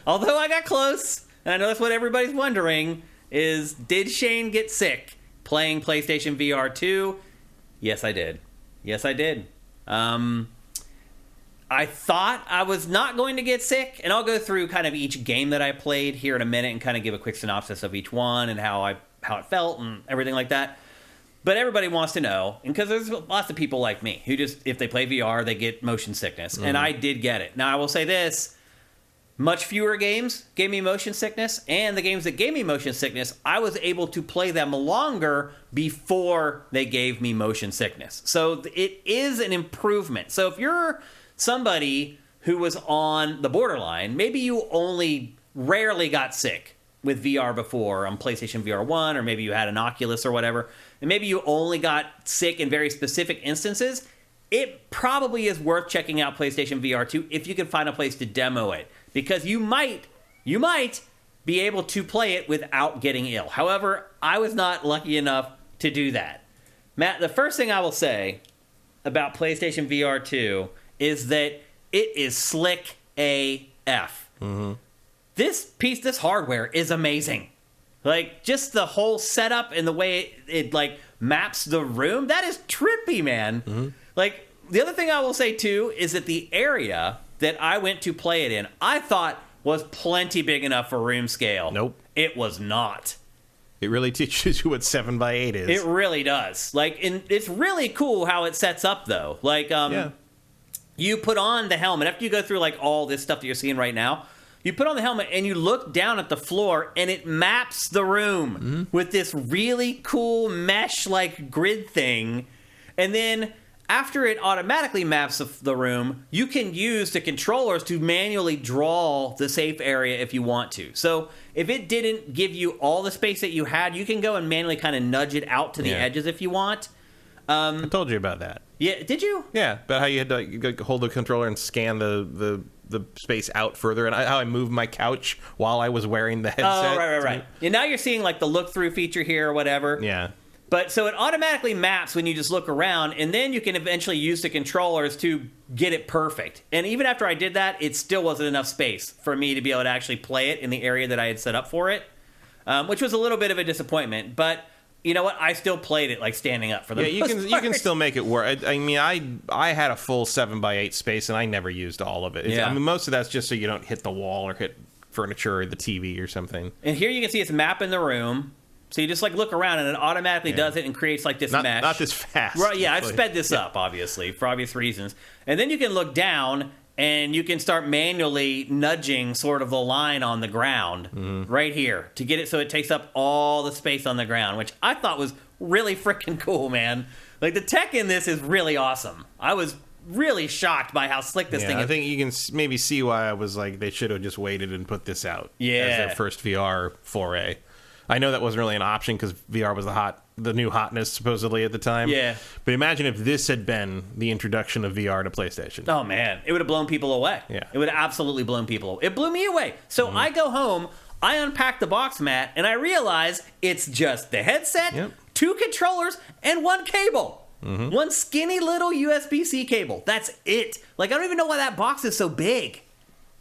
Although I got close. And I know that's what everybody's wondering is, did Shane get sick playing PlayStation VR2? Yes, I did. I thought I was not going to get sick, and I'll go through kind of each game that I played here in a minute and kind of give a quick synopsis of each one and how I how it felt and everything like that. But everybody wants to know, and because there's lots of people like me who just, if they play VR, they get motion sickness. And I did get it. Now, I will say this. Much fewer games gave me motion sickness, and the games that gave me motion sickness, I was able to play them longer before they gave me motion sickness. So it is an improvement. So if you're somebody who was on the borderline, maybe you only rarely got sick with VR before on PlayStation VR 1, or maybe you had an Oculus or whatever, and maybe you only got sick in very specific instances, it probably is worth checking out PlayStation VR 2 if you can find a place to demo it, because you might be able to play it without getting ill. However, I was not lucky enough to do that. Matt, the first thing I will say about PlayStation VR 2 is that it is slick AF. This hardware is amazing. Like, just the whole setup and the way it like maps the room, that is trippy, man. Like, the other thing I will say too is that the area that I went to play it in, I thought was plenty big enough for room scale.
Nope.
It was not.
It really teaches you what 7x8 is.
It really does. Like, and it's really cool how it sets up, though. Like, you put on the helmet after you go through like all this stuff that you're seeing right now. You put on the helmet and you look down at the floor, and it maps the room with this really cool mesh like grid thing, and then after it automatically maps the room, you can use the controllers to manually draw the safe area if you want to. So if it didn't give you all the space that you had, you can go and manually kind of nudge it out to the edges if you want.
I told you about that.
Yeah, did you?
Yeah, about how you had to hold the controller and scan the space out further, and how I moved my couch while I was wearing the headset.
Oh, right. And now you're seeing like the look-through feature here or whatever.
Yeah.
But so it automatically maps when you just look around, and then you can eventually use the controllers to get it perfect. And even after I did that, it still wasn't enough space for me to be able to actually play it in the area that I had set up for it, which was a little bit of a disappointment. But you know what? I still played it like standing up for the most part.
You can still make it work. I mean, I had a full 7x8 space, and I never used all of it. I mean, most of that's just so you don't hit the wall or hit furniture or the TV or something.
And here you can see it's mapping the room. So you just like look around, and it automatically does it and creates like this mesh.
Not this fast.
Right, yeah, I've sped this up, obviously, for obvious reasons. And then you can look down, and you can start manually nudging sort of the line on the ground right here to get it so it takes up all the space on the ground, which I thought was really freaking cool, man. Like, the tech in this is really awesome. I was really shocked by how slick this thing is.
I think you can maybe see why I was like, they should have just waited and put this out as their first VR foray. I know that wasn't really an option because VR was the new hotness supposedly at the time.
Yeah.
But imagine if this had been the introduction of VR to PlayStation.
Oh, man. It would have blown people away.
Yeah.
It would have absolutely blown people away. It blew me away. So I go home, I unpack the box, Matt, and I realize it's just the headset, 2 controllers, and 1 cable. One skinny little USB-C cable. That's it. Like, I don't even know why that box is so big.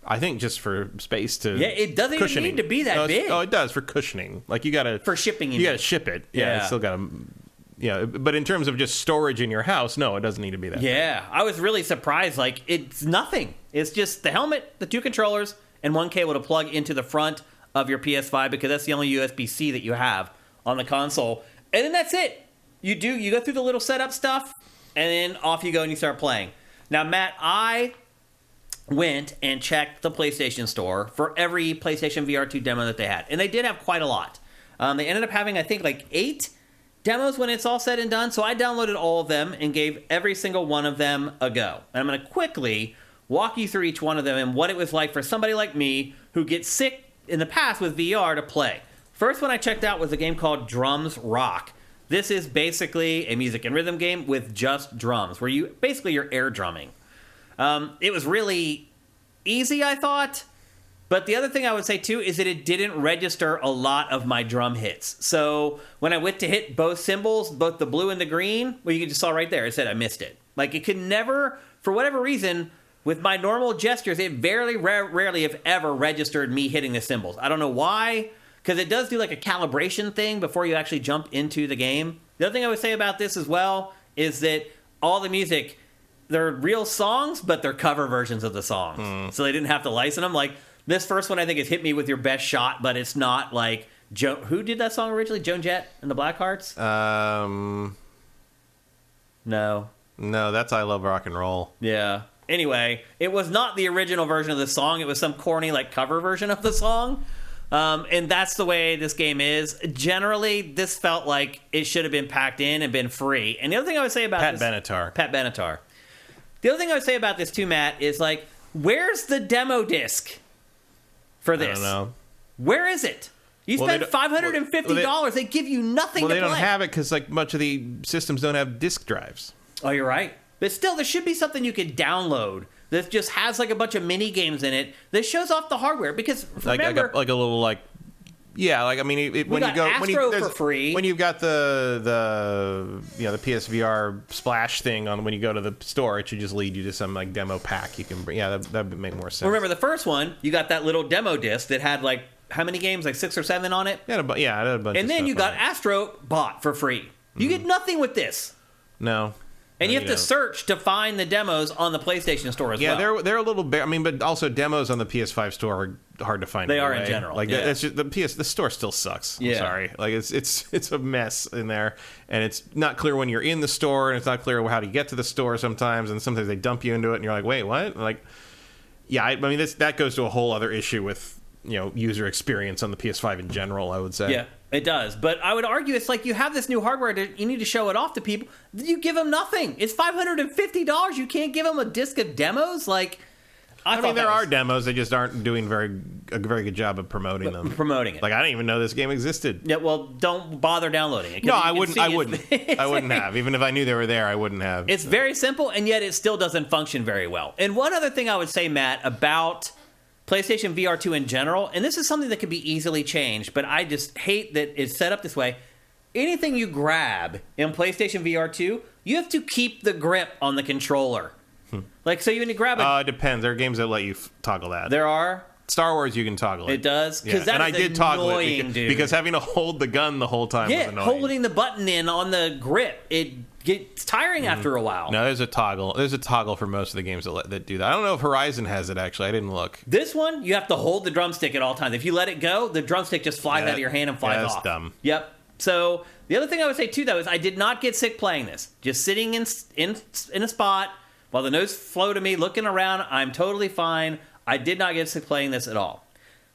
I think just for space to
it doesn't even need to be that big.
Oh, it does for cushioning. Like you got to
for shipping.
You got to ship it. Yeah, it's still got to. But in terms of just storage in your house, no, it doesn't need to be that.
Yeah, big. I was really surprised. Like it's nothing. It's just the helmet, the 2 controllers, and 1 cable to plug into the front of your PS5 because that's the only USB-C that you have on the console, and then that's it. You go through the little setup stuff, and then off you go and you start playing. Now, Matt, I went and checked the PlayStation Store for every PlayStation VR 2 demo that they had. And they did have quite a lot. They ended up having, I think, like 8 demos when it's all said and done. So I downloaded all of them and gave every single one of them a go. And I'm going to quickly walk you through each one of them and what it was like for somebody like me who gets sick in the past with VR to play. First one I checked out was a game called Drums Rock. This is basically a music and rhythm game with just drums, where you're air drumming. It was really easy, I thought. But the other thing I would say, too, is that it didn't register a lot of my drum hits. So when I went to hit both cymbals, both the blue and the green, well, you just saw right there, it said I missed it. Like, it could never, for whatever reason, with my normal gestures, it very rarely, if ever, registered me hitting the cymbals. I don't know why, because it does do like a calibration thing before you actually jump into the game. The other thing I would say about this as well is that all the music, they're real songs, but they're cover versions of the songs. So they didn't have to license them. Like, this first one, I think, is Hit Me With Your Best Shot, but it's not, like, Who did that song originally? Joan Jett and the Blackhearts? No.
No, that's I Love Rock and Roll.
Yeah. Anyway, it was not the original version of the song. It was some corny, like, cover version of the song. And that's the way this game is. Generally, this felt like it should have been packed in and been free. And the other thing I would say about
Pat Benatar.
The other thing I would say about this too, Matt, is like, where's the demo disc for this?
I don't know.
Where is it? You spend $550. They give you nothing to play.
Well, they don't have it because like much of the systems don't have disk drives.
Oh, you're right. But still, there should be something you could download that just has like a bunch of mini games in it that shows off the hardware. Because remember,
like a little like. Yeah, like I mean, when you go
Astro for free.
When you've got the PSVR splash thing on when you go to the store, it should just lead you to some like demo pack you can bring. Yeah, that would make more sense.
Remember the first one, you got that little demo disc that had like how many games, like 6 or 7 on it?
Yeah, it had a bunch.
And then you got Astro bought for free. You get nothing with this.
No.
And you have to search to find the demos on the PlayStation Store as well.
Yeah, they're a little bit. I mean, but also demos on the PS5 Store are hard to find.
They are in general.
Like that's just, the store still sucks. I'm sorry. Like it's a mess in there, and it's not clear when you're in the store, and it's not clear how to get to the store sometimes, and sometimes they dump you into it, and you're like, wait, what? Like, yeah, I mean that goes to a whole other issue with user experience on the PS5 in general. I would say.
Yeah. It does, but I would argue it's like you have this new hardware, you need to show it off to people. You give them nothing. It's $550. You can't give them a disc of demos. Like,
I mean, there are demos. They just aren't doing a very good job of promoting them.
Promoting it.
Like I didn't even know this game existed.
Yeah, well, don't bother downloading it.
No, I wouldn't. I wouldn't have. Even if I knew they were there, I wouldn't have.
It's very simple, and yet it still doesn't function very well. And one other thing I would say, Matt, about PlayStation VR2 in general, and this is something that can be easily changed, but I just hate that it's set up this way. Anything you grab in PlayStation VR2, you have to keep the grip on the controller. Like, so you when you grab it...
it depends. There are games that let you toggle that.
There are?
Star Wars, you can toggle it.
It does?
Because
and
I did toggle it
dude.
Because having to hold the gun the whole time was annoying.
Holding the button in on the grip, it gets tiring after a while.
No, there's a toggle. There's a toggle for most of the games that do that. I don't know if Horizon has it, actually. I didn't look.
This one, you have to hold the drumstick at all times. If you let it go, the drumstick just flies out of your hand and flies off.
That's dumb.
Yep. So the other thing I would say, too, though, is I did not get sick playing this. Just sitting in a spot while the nose flew to me, looking around, I'm totally fine. I did not get sick playing this at all.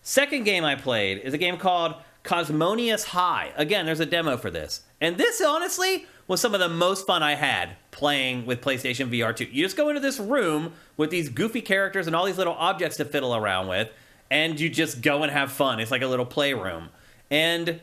Second game I played is a game called Cosmonious High. Again, there's a demo for this. And this, honestly, was some of the most fun I had playing with PlayStation VR2. You just go into this room with these goofy characters and all these little objects to fiddle around with, and you just go and have fun. It's like a little playroom. And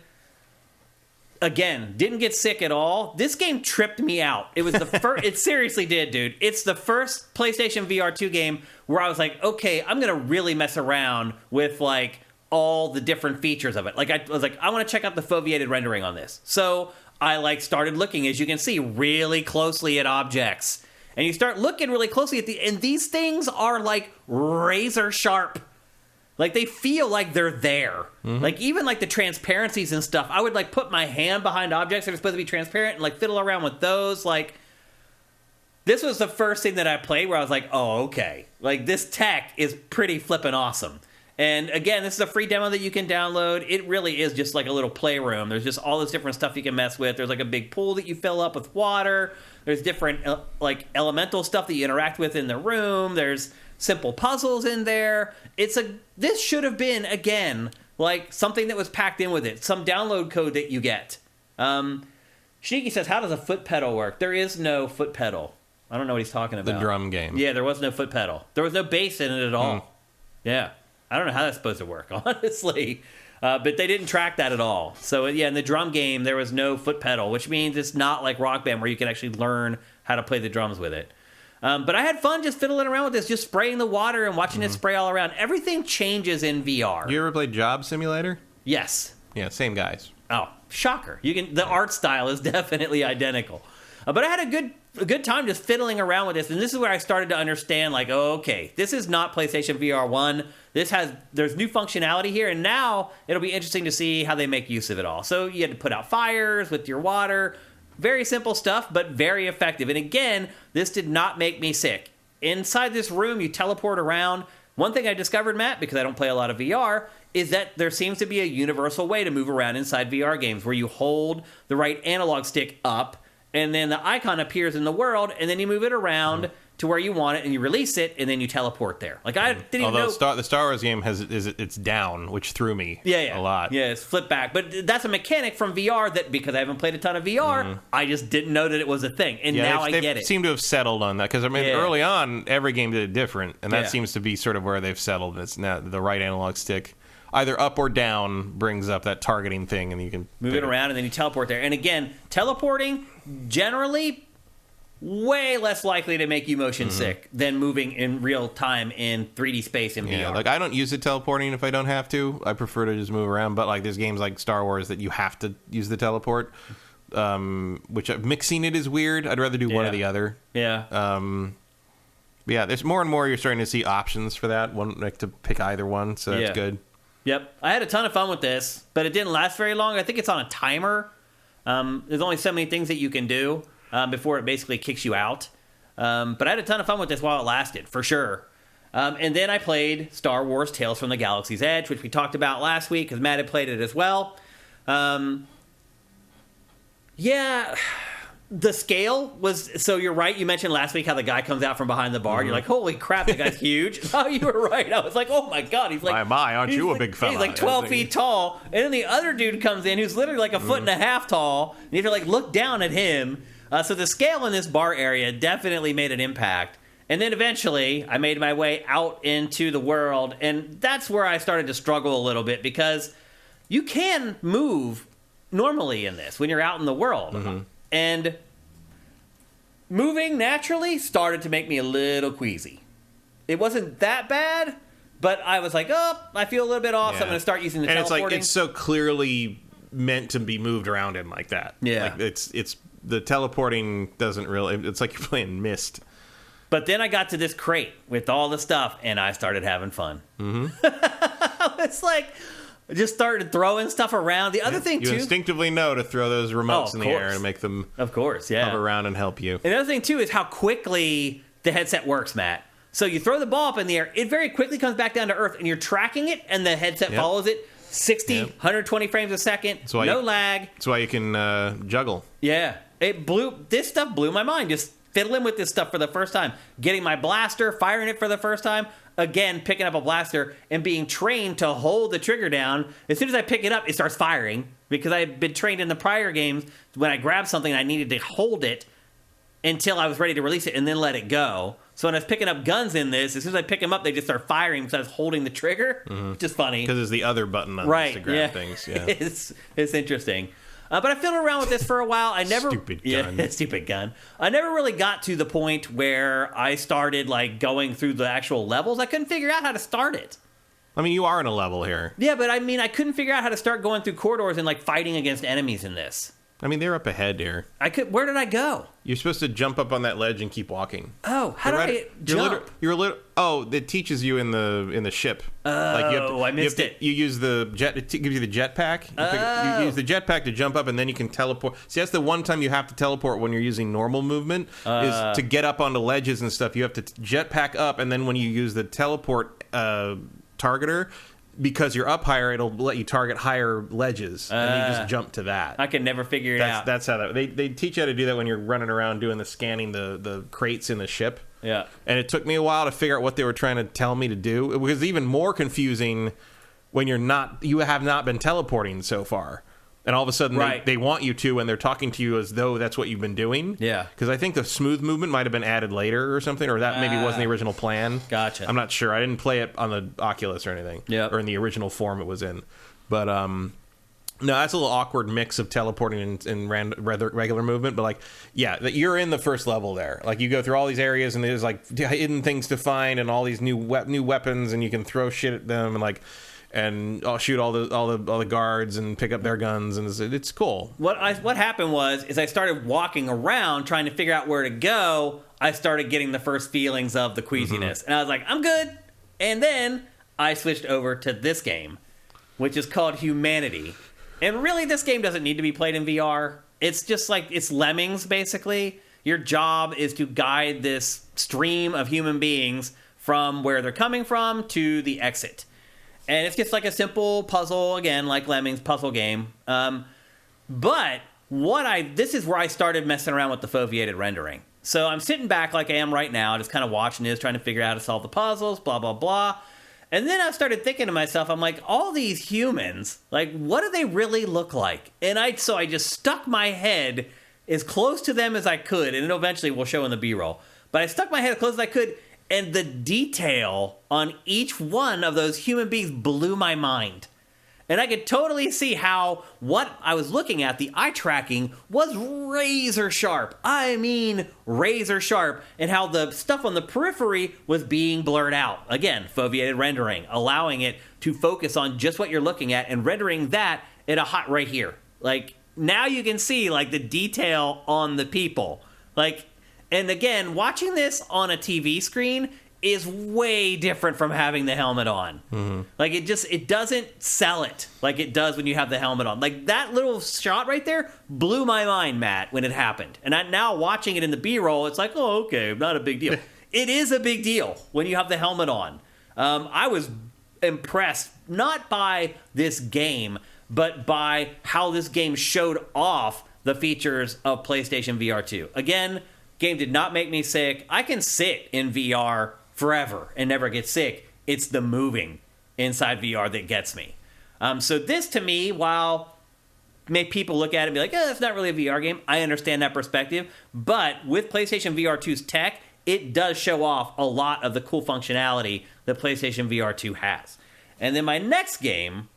again, didn't get sick at all. This game tripped me out. It was the first. It seriously did, dude. It's the first PlayStation VR2 game where I was like, okay, I'm gonna really mess around with like all the different features of it. Like I was like, I want to check out the foveated rendering on this. So I like started looking, as you can see, really closely at objects, and you start looking really closely at and these things are like razor sharp. Like, they feel like they're there. Mm-hmm. Like, even, like, the transparencies and stuff, I would, like, put my hand behind objects that are supposed to be transparent and, like, fiddle around with those. Like, this was the first thing that I played where I was like, oh, okay. Like, this tech is pretty flippin' awesome. And, again, this is a free demo that you can download. It really is just, like, a little playroom. There's just all this different stuff you can mess with. There's, like, a big pool that you fill up with water. There's different, like, elemental stuff that you interact with in the room. There's simple puzzles in there. This should have been, again, like something that was packed in with it. Some download code that you get. Sneaky says, how does a foot pedal work? There is no foot pedal. I don't know what he's talking about.
The drum game.
Yeah, there was no foot pedal. There was no bass in it at all. Yeah. I don't know how that's supposed to work, honestly. But they didn't track that at all. So, yeah, in the drum game, there was no foot pedal, which means it's not like Rock Band where you can actually learn how to play the drums with it. But I had fun just fiddling around with this, just spraying the water and watching it spray all around. Everything changes in VR.
You ever played Job Simulator?
Yes.
Yeah, same guys.
Oh, shocker. The art style is definitely identical. But I had a good time just fiddling around with this, and this is where I started to understand, like, oh, okay, this is not PlayStation VR 1. There's new functionality here, and now it'll be interesting to see how they make use of it all. So you had to put out fires with your water. Very simple stuff, but very effective. And again, this did not make me sick. Inside this room, you teleport around. One thing I discovered, Matt, because I don't play a lot of VR, is that there seems to be a universal way to move around inside VR games where you hold the right analog stick up, and then the icon appears in the world, and then you move it around to where you want it, and you release it, and then you teleport there. Like, I didn't even know...
the Star Wars game it's down, which threw me a lot.
Yeah, it's flip back. But that's a mechanic from VR that, because I haven't played a ton of VR, I just didn't know that it was a thing. And now I get it.
They seem to have settled on that. Because, I mean, early on, every game did it different. And that seems to be sort of where they've settled. It's now the right analog stick, either up or down, brings up that targeting thing, and you can...
Move it around, and then you teleport there. And again, teleporting, generally... way less likely to make you motion sick than moving in real time in 3D space in VR.
Like, I don't use the teleporting if I don't have to. I prefer to just move around. But like, there's games like Star Wars that you have to use the teleport, which mixing it is weird. I'd rather do one or the other.
Yeah.
Yeah, there's more and more you're starting to see options for that. One, like, to pick either one, so that's good.
Yep. I had a ton of fun with this, but it didn't last very long. I think it's on a timer. There's only so many things that you can do before it basically kicks you out. But I had a ton of fun with this while it lasted, for sure. And then I played Star Wars Tales from the Galaxy's Edge, which we talked about last week, because Matt had played it as well. The scale was... So you're right, you mentioned last week how the guy comes out from behind the bar. You're like, holy crap, the guy's huge. Oh, you were right. I was like, oh my God. He's like...
My, aren't you a big fella?
He's like 12 feet tall. And then the other dude comes in who's literally like a foot and a half tall. And you have to like look down at him. So the scale in this bar area definitely made an impact. And then eventually, I made my way out into the world, and that's where I started to struggle a little bit, because you can move normally in this when you're out in the world. And moving naturally started to make me a little queasy. It wasn't that bad, but I was like, oh, I feel a little bit off, so I'm going to start using the teleporting.
And it's so clearly meant to be moved around in like that.
Yeah.
Like, it's the teleporting doesn't really... It's like you're playing Myst.
But then I got to this crate with all the stuff, and I started having fun. It's like, I just started throwing stuff around. The other thing, too...
You instinctively know to throw those remotes in the air and make them...
Of course,
hover around and help you.
And the other thing, too, is how quickly the headset works, Matt. So you throw the ball up in the air, it very quickly comes back down to Earth, and you're tracking it, and the headset follows it. 60, 120 frames a second, no lag.
That's why you can juggle.
Yeah. This stuff blew my mind. Just fiddling with this stuff for the first time. Getting my blaster, firing it for the first time. Again, picking up a blaster and being trained to hold the trigger down. As soon as I pick it up, it starts firing. Because I had been trained in the prior games, when I grabbed something, I needed to hold it until I was ready to release it and then let it go. So when I was picking up guns in this, as soon as I pick them up, they just start firing because I was holding the trigger. Which is funny.
Because it's the other button on this to grab things. Yeah.
It's interesting. But I fiddled around with this for a while. I never...
Stupid gun.
Stupid gun. I never really got to the point where I started like going through the actual levels. I couldn't figure out how to start it.
I mean, you are in a level here.
Yeah, but I mean, I couldn't figure out how to start going through corridors and like fighting against enemies in this.
I mean, they're up ahead here.
Where did I go?
You're supposed to jump up on that ledge and keep walking.
Oh, how do I jump?
It teaches you in the ship.
Oh, I missed it.
You use the jet. It gives you the jetpack. You use the jetpack to jump up, and then you can teleport. See, that's the one time you have to teleport when you're using normal movement, is to get up onto ledges and stuff. You have to jetpack up, and then when you use the teleport targeter, because you're up higher, it'll let you target higher ledges, and you just jump to that.
I can never figure it out.
That's how they teach you how to do that when you're running around doing the scanning the crates in the ship.
Yeah. And
it took me a while to figure out what they were trying to tell me to do. It was even more confusing when you have not been teleporting so far. And all of a sudden, they want you to, and they're talking to you as though that's what you've been doing.
Yeah.
Because I think the smooth movement might have been added later or something, or that maybe wasn't the original plan.
Gotcha.
I'm not sure. I didn't play it on the Oculus or anything.
Yeah.
Or in the original form it was in. But, no, that's a little awkward mix of teleporting and regular movement. But, like, yeah, you're in the first level there. Like, you go through all these areas, and there's, like, hidden things to find and all these new weapons, and you can throw shit at them, and, like... And I'll shoot all the guards and pick up their guns, and it's cool.
What happened was I started walking around trying to figure out where to go. I started getting the first feelings of the queasiness, and I was like, I'm good. And then I switched over to this game, which is called Humanity. And really, this game doesn't need to be played in VR. It's just like it's Lemmings, basically. Your job is to guide this stream of human beings from where they're coming from to the exit. And it's just like a simple puzzle, again, like Lemmings puzzle game. But this is where I started messing around with the foveated rendering. So I'm sitting back like I am right now, just kind of watching this, trying to figure out how to solve the puzzles, blah, blah, blah. And then I started thinking to myself, I'm like, all these humans, like, what do they really look like? And so I just stuck my head as close to them as I could, and it eventually will show in the B-roll. But I stuck my head as close as I could, and the detail on each one of those human beings blew my mind. And I could totally see how what I was looking at, the eye tracking, was razor sharp. I mean, razor sharp. And how the stuff on the periphery was being blurred out. Again, foveated rendering, allowing it to focus on just what you're looking at and rendering that at a hot right here. Like, now you can see, like, the detail on the people. Like, and again, watching this on a TV screen is way different from having the helmet on. Mm-hmm. Like, it doesn't sell it like it does when you have the helmet on. Like, that little shot right there blew my mind, Matt, when it happened. And now watching it in the B-roll, it's like, oh, okay, not a big deal. It is a big deal when you have the helmet on. I was impressed, not by this game, but by how this game showed off the features of PlayStation VR2. Again, game did not make me sick. I can sit in VR forever and never get sick. It's the moving inside VR that gets me. So this, to me, while make people look at it and be like, that's not really a VR game, I understand that perspective. But with PlayStation VR2's tech, it does show off a lot of the cool functionality that PlayStation VR2 has. And then my next game,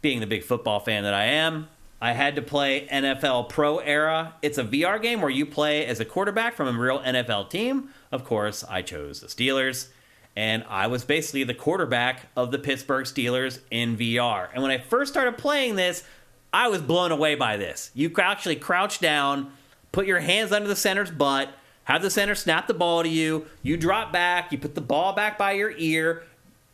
being the big football fan that I am, I had to play NFL Pro Era. It's a VR game where you play as a quarterback from a real NFL team. Of course, I chose the Steelers, and I was basically the quarterback of the Pittsburgh Steelers in VR. And when I first started playing this, I was blown away by this. You actually crouch down, put your hands under the center's butt, have the center snap the ball to you, you drop back, you put the ball back by your ear,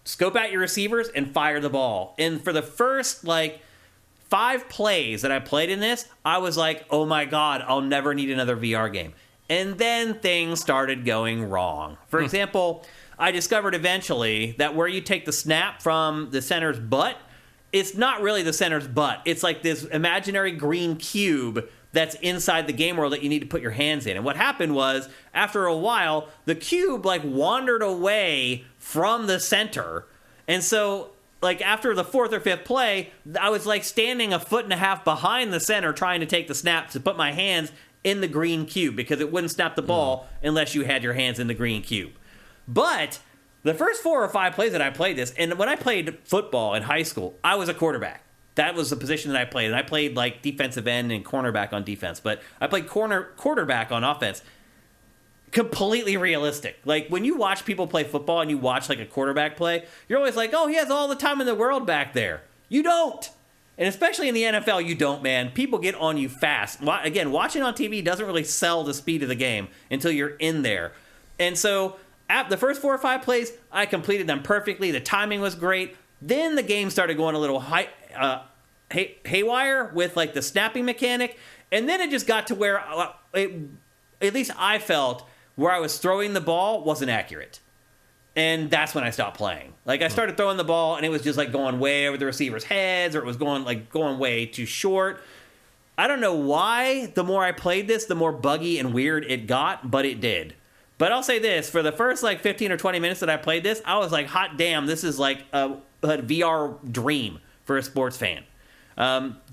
scope out your receivers, and fire the ball. And for the first, 5 plays that I played in this, I was like, oh my God, I'll never need another VR game. And then things started going wrong. For example, I discovered eventually that where you take the snap from the center's butt, it's not really the center's butt. It's like this imaginary green cube that's inside the game world that you need to put your hands in. And what happened was, after a while, the cube wandered away from the center. And so after the 4th or 5th play, I was standing 1.5 feet behind the center trying to take the snap to put my hands in the green cube because it wouldn't snap the ball unless you had your hands in the green cube. But the first 4 or 5 plays that I played this, and when I played football in high school, I was a quarterback. That was the position that I played. And I played defensive end and cornerback on defense, but I played quarterback on offense. Completely realistic. When you watch people play football and you watch a quarterback play, you're always like, oh, he has all the time in the world back there. You don't. And especially in the NFL, you don't, man. People get on you fast. Again, watching on TV doesn't really sell the speed of the game until you're in there. And so the first 4 or 5 plays, I completed them perfectly. The timing was great. Then the game started going a little haywire with the snapping mechanic. And then it just got to where, at least I felt, where I was throwing the ball wasn't accurate. And that's when I stopped playing. I started throwing the ball, and it was just going way over the receivers' heads, or it was going way too short. I don't know why the more I played this, the more buggy and weird it got, but it did. But I'll say this, for the first 15 or 20 minutes that I played this, I was like, hot damn, this is a VR dream for a sports fan.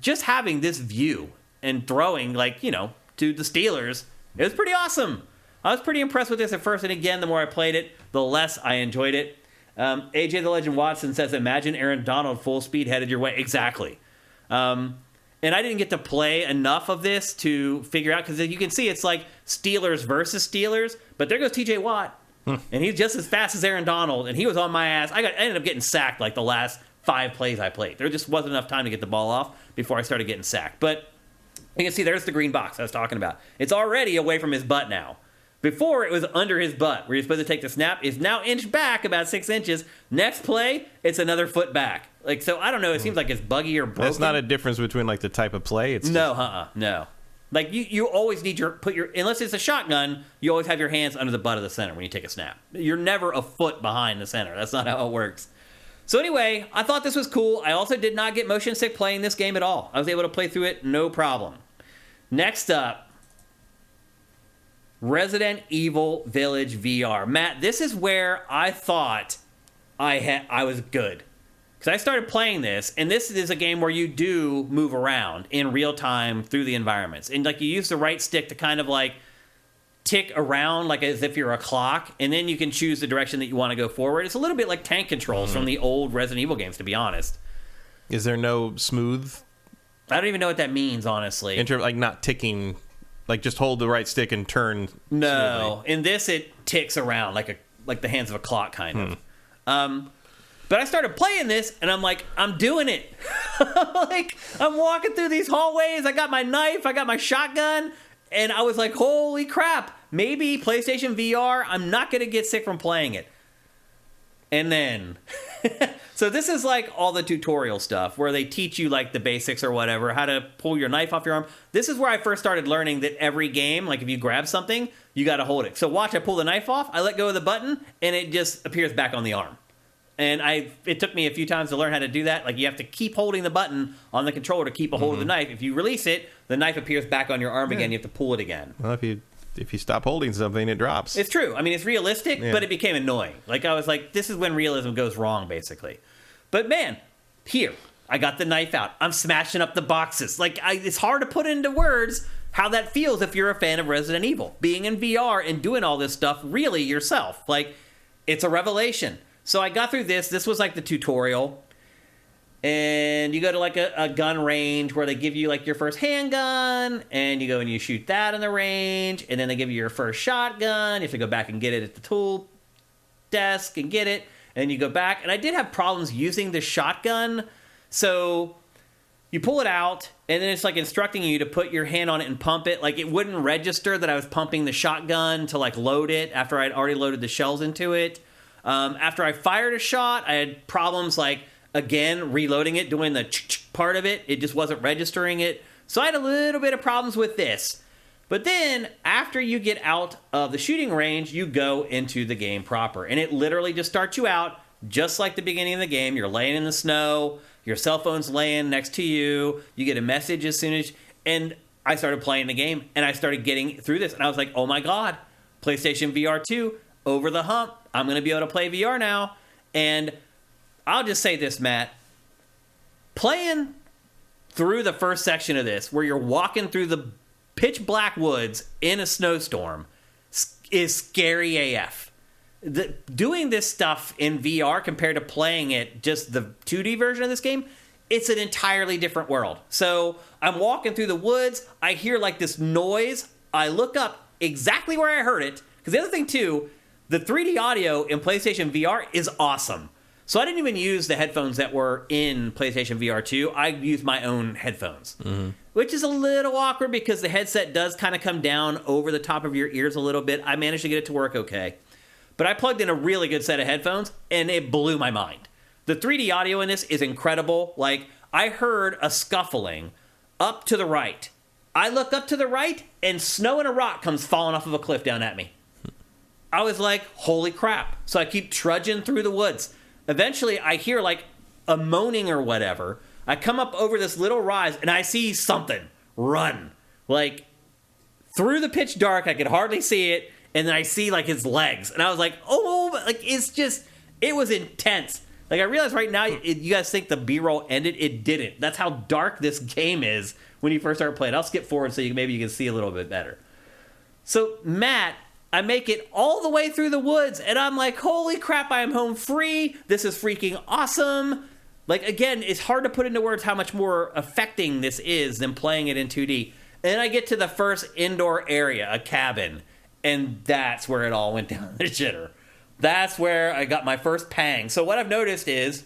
Just having this view and throwing, to the Steelers, it was pretty awesome. I was pretty impressed with this at first, and again, the more I played it, the less I enjoyed it. AJ the Legend Watson says, imagine Aaron Donald full speed headed your way. Exactly. And I didn't get to play enough of this to figure out, because you can see it's Steelers versus Steelers, but there goes TJ Watt, and he's just as fast as Aaron Donald, and he was on my ass. I ended up getting sacked the last 5 plays I played. There just wasn't enough time to get the ball off before I started getting sacked. But you can see there's the green box I was talking about. It's already away from his butt now. Before, it was under his butt, where you're supposed to take the snap. It's now inched back about 6 inches. Next play, it's another foot back. So I don't know. It seems like it's buggy or broken.
That's not a difference between the type of play. It's
no. Like, you always need unless it's a shotgun, you always have your hands under the butt of the center when you take a snap. You're never a foot behind the center. That's not how it works. So anyway, I thought this was cool. I also did not get motion sick playing this game at all. I was able to play through it, no problem. Next up, Resident Evil Village VR. Matt, this is where I thought I was good. Because I started playing this, and this is a game where you do move around in real time through the environments. And like you use the right stick to kind of like tick around like as if you're a clock, and then you can choose the direction that you want to go forward. It's a little bit like tank controls from the old Resident Evil games, to be honest.
Is there no smooth?
I don't even know what that means, honestly.
In terms, like not ticking, like just hold the right stick and turn.
No, smoothly. In this it ticks around like the hands of a clock, kind of. But I started playing this, and I'm like, I'm doing it. Like, I'm walking through these hallways. I got my knife. I got my shotgun. And I was like, holy crap. Maybe PlayStation VR, I'm not going to get sick from playing it. And then... So this is like all the tutorial stuff where they teach you like the basics or whatever, how to pull your knife off your arm. This is where I first started learning that every game, like if you grab something, you got to hold it. So watch, I pull the knife off, I let go of the button, and it just appears back on the arm. And it took me a few times to learn how to do that. Like, you have to keep holding the button on the controller to keep a hold of the knife. If you release it, the knife appears back on your arm again. You have to pull it again.
Well, if you stop holding something, it drops.
It's true. I mean, it's realistic, but it became annoying. Like, I was like, this is when realism goes wrong, basically. But, man, here, I got the knife out. I'm smashing up the boxes. Like, it's hard to put into words how that feels if you're a fan of Resident Evil. Being in VR and doing all this stuff really yourself. Like, it's a revelation. So I got through this. This was like the tutorial. And you go to like a gun range where they give you like your first handgun. And you go and you shoot that in the range. And then they give you your first shotgun. You have to go back and get it at the tool desk and get it. And then you go back. And I did have problems using the shotgun. So you pull it out. And then it's like instructing you to put your hand on it and pump it. Like, it wouldn't register that I was pumping the shotgun to like load it after I'd already loaded the shells into it. After I fired a shot, I had problems like, again, reloading it, doing the part of it. It just wasn't registering it. So I had a little bit of problems with this. But then, after you get out of the shooting range, you go into the game proper. And it literally just starts you out just like the beginning of the game. You're laying in the snow. Your cell phone's laying next to you. You get a message as soon as... And I started playing the game, and I started getting through this. And I was like, oh my God, PlayStation VR2, over the hump. I'm going to be able to play VR now. And I'll just say this, Matt. Playing through the first section of this, where you're walking through the pitch black woods in a snowstorm, is scary AF. Doing this stuff in VR compared to playing it, just the 2D version of this game, it's an entirely different world. So I'm walking through the woods. I hear like this noise. I look up exactly where I heard it. Because the other thing, too, the 3D audio in PlayStation VR is awesome. So I didn't even use the headphones that were in PlayStation VR 2. I used my own headphones, which is a little awkward because the headset does kind of come down over the top of your ears a little bit. I managed to get it to work okay. But I plugged in a really good set of headphones, and it blew my mind. The 3D audio in this is incredible. Like, I heard a scuffling up to the right. I look up to the right, and snow and a rock comes falling off of a cliff down at me. I was like, holy crap. So I keep trudging through the woods. Eventually, I hear like a moaning or whatever. I come up over this little rise, and I see something run. Like, through the pitch dark, I could hardly see it, and then I see like his legs. And I was like, oh, like, it's just, it was intense. Like, I realize right now, you guys think the B-roll ended. It didn't. That's how dark this game is when you first start playing. I'll skip forward so maybe you can see a little bit better. So, Matt... I make it all the way through the woods, and I'm like, holy crap, I am home free. This is freaking awesome. Like, again, it's hard to put into words how much more affecting this is than playing it in 2D. And then I get to the first indoor area, a cabin, and that's where it all went down the shitter. That's where I got my first pang. So what I've noticed is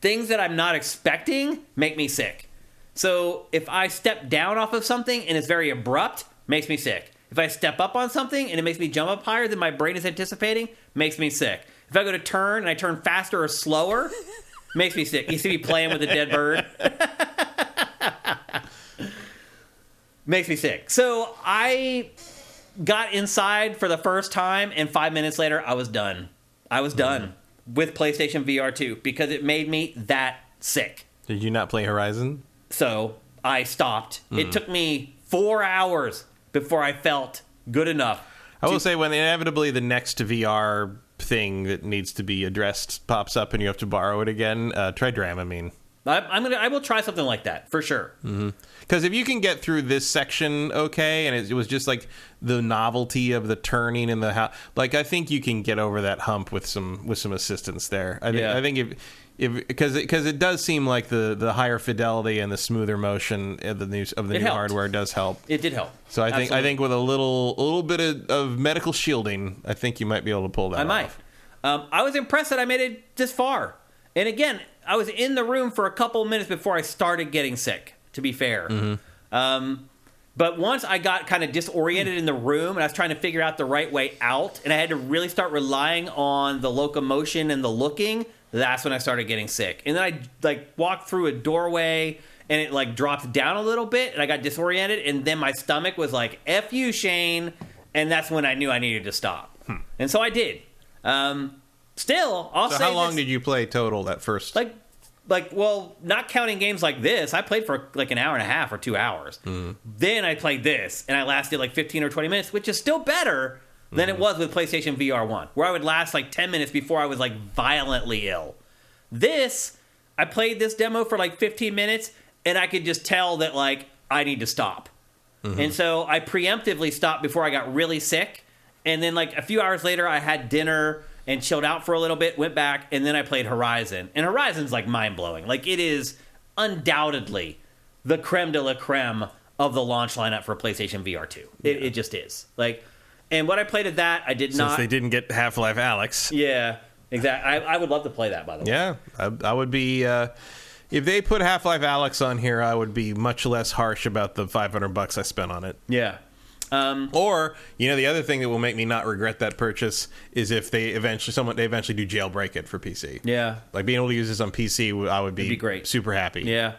things that I'm not expecting make me sick. So if I step down off of something and it's very abrupt, makes me sick. If I step up on something and it makes me jump up higher than my brain is anticipating, makes me sick. If I go to turn and I turn faster or slower, makes me sick. You see me playing with a dead bird? Makes me sick. So I got inside for the first time, and 5 minutes later, I was done. I was done with PlayStation VR2 because it made me that sick.
Did you not play Horizon?
So I stopped. It took me 4 hours before I felt good enough.
I will say, when inevitably the next VR thing that needs to be addressed pops up and you have to borrow it again, try Dramamine.
I will try something like that for sure.
Because if you can get through this section okay, and it was just like the novelty of the turning and the how, like I think you can get over that hump with some assistance there. I think if because it does seem like the higher fidelity and the smoother motion of the new hardware does help.
It did help.
So I think with a little bit of medical shielding, I think you might be able to pull that off.
I was impressed that I made it this far. And again, I was in the room for a couple minutes before I started getting sick, to be fair. But once I got kind of disoriented in the room and I was trying to figure out the right way out, and I had to really start relying on the locomotion and the looking, that's when I started getting sick. And then I walked through a doorway and it dropped down a little bit and I got disoriented, and then my stomach was like, F you, Shane. And that's when I knew I needed to stop. And so I did. Still, I'll say.
So how long did you play total that first?
Well, not counting games like this, I played for an hour and a half or 2 hours. Then I played this, and I lasted 15 or 20 minutes, which is still better than it was with PlayStation VR 1, where I would last 10 minutes before I was violently ill. This, I played this demo for 15 minutes, and I could just tell that I need to stop. And so I preemptively stopped before I got really sick, and then a few hours later, I had dinner and chilled out for a little bit, went back, and then I played Horizon. And Horizon's mind-blowing. It is undoubtedly the creme de la creme of the launch lineup for PlayStation VR 2. It just is. And what I played at that, I did not...
Since they didn't get Half-Life Alyx.
Yeah, exactly. I would love to play that, by the way.
Yeah, I would be... if they put Half-Life Alyx on here, I would be much less harsh about the $500 I spent on it.
Yeah.
Or, the other thing that will make me not regret that purchase is if they eventually do jailbreak it for PC.
Yeah.
Being able to use this on PC, I would be
great.
Super happy.
Yeah.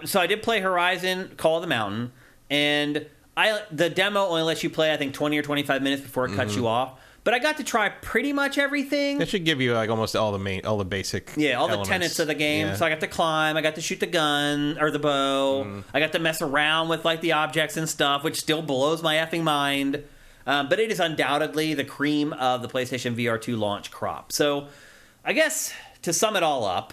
So I did play Horizon Call of the Mountain, and the demo only lets you play, I think, 20 or 25 minutes before it cuts you off. But I got to try pretty much everything.
It should give you almost all the basic
all
elements.
the tenets of the game.
Yeah.
So I got to climb, I got to shoot the gun or the bow. I got to mess around with the objects and stuff, which still blows my effing mind. But it is undoubtedly the cream of the PlayStation VR 2 launch crop. So I guess to sum it all up,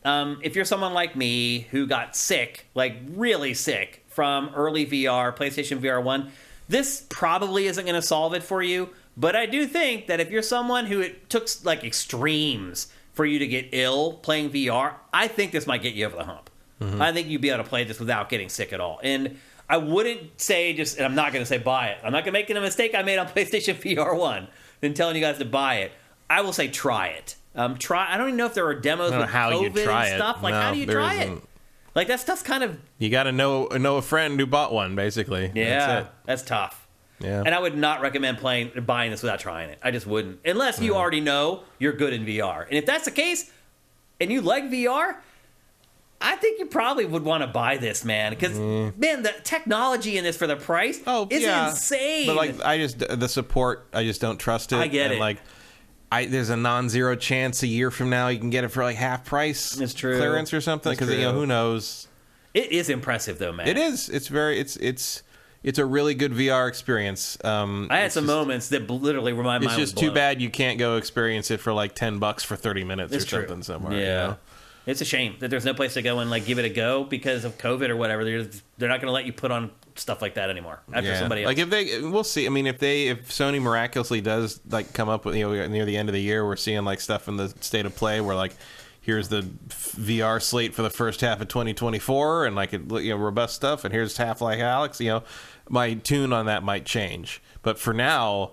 if you're someone like me who got sick, really sick from early VR, PlayStation VR 1, this probably isn't going to solve it for you. But I do think that if you're someone who it took extremes for you to get ill playing VR, I think this might get you over the hump. I think you'd be able to play this without getting sick at all. And I wouldn't say and I'm not going to say buy it. I'm not going to make a mistake I made on PlayStation VR 1 than telling you guys to buy it. I will say try it. I don't even know if there are demos with COVID and stuff. How do you try it? That stuff's kind of...
You got to know a friend who bought one, basically.
Yeah, that's tough.
Yeah.
And I would not recommend buying this without trying it. I just wouldn't. Unless you already know you're good in VR. And if that's the case, and you like VR, I think you probably would want to buy this, man. Because, man, the technology in this for the price is insane.
But, the support, I just don't trust it.
I get it.
There's a non-zero chance a year from now you can get it for, half price.
It's true.
Clearance or something. Because, who knows.
It is impressive, though, man.
It is. It's a really good VR experience.
I had some moments that literally were my mind.
It's just too bad you can't go experience it for $10 for 30 minutes or something somewhere.
Yeah, it's a shame that there's no place to go and give it a go because of COVID or whatever. They're not going to let you put on stuff like that anymore after somebody else.
We'll see. I mean, if Sony miraculously does come up with near the end of the year, we're seeing stuff in the state of play where here's the VR slate for the first half of 2024 and robust stuff, and here's Half-Life Alyx. My tune on that might change, but for now,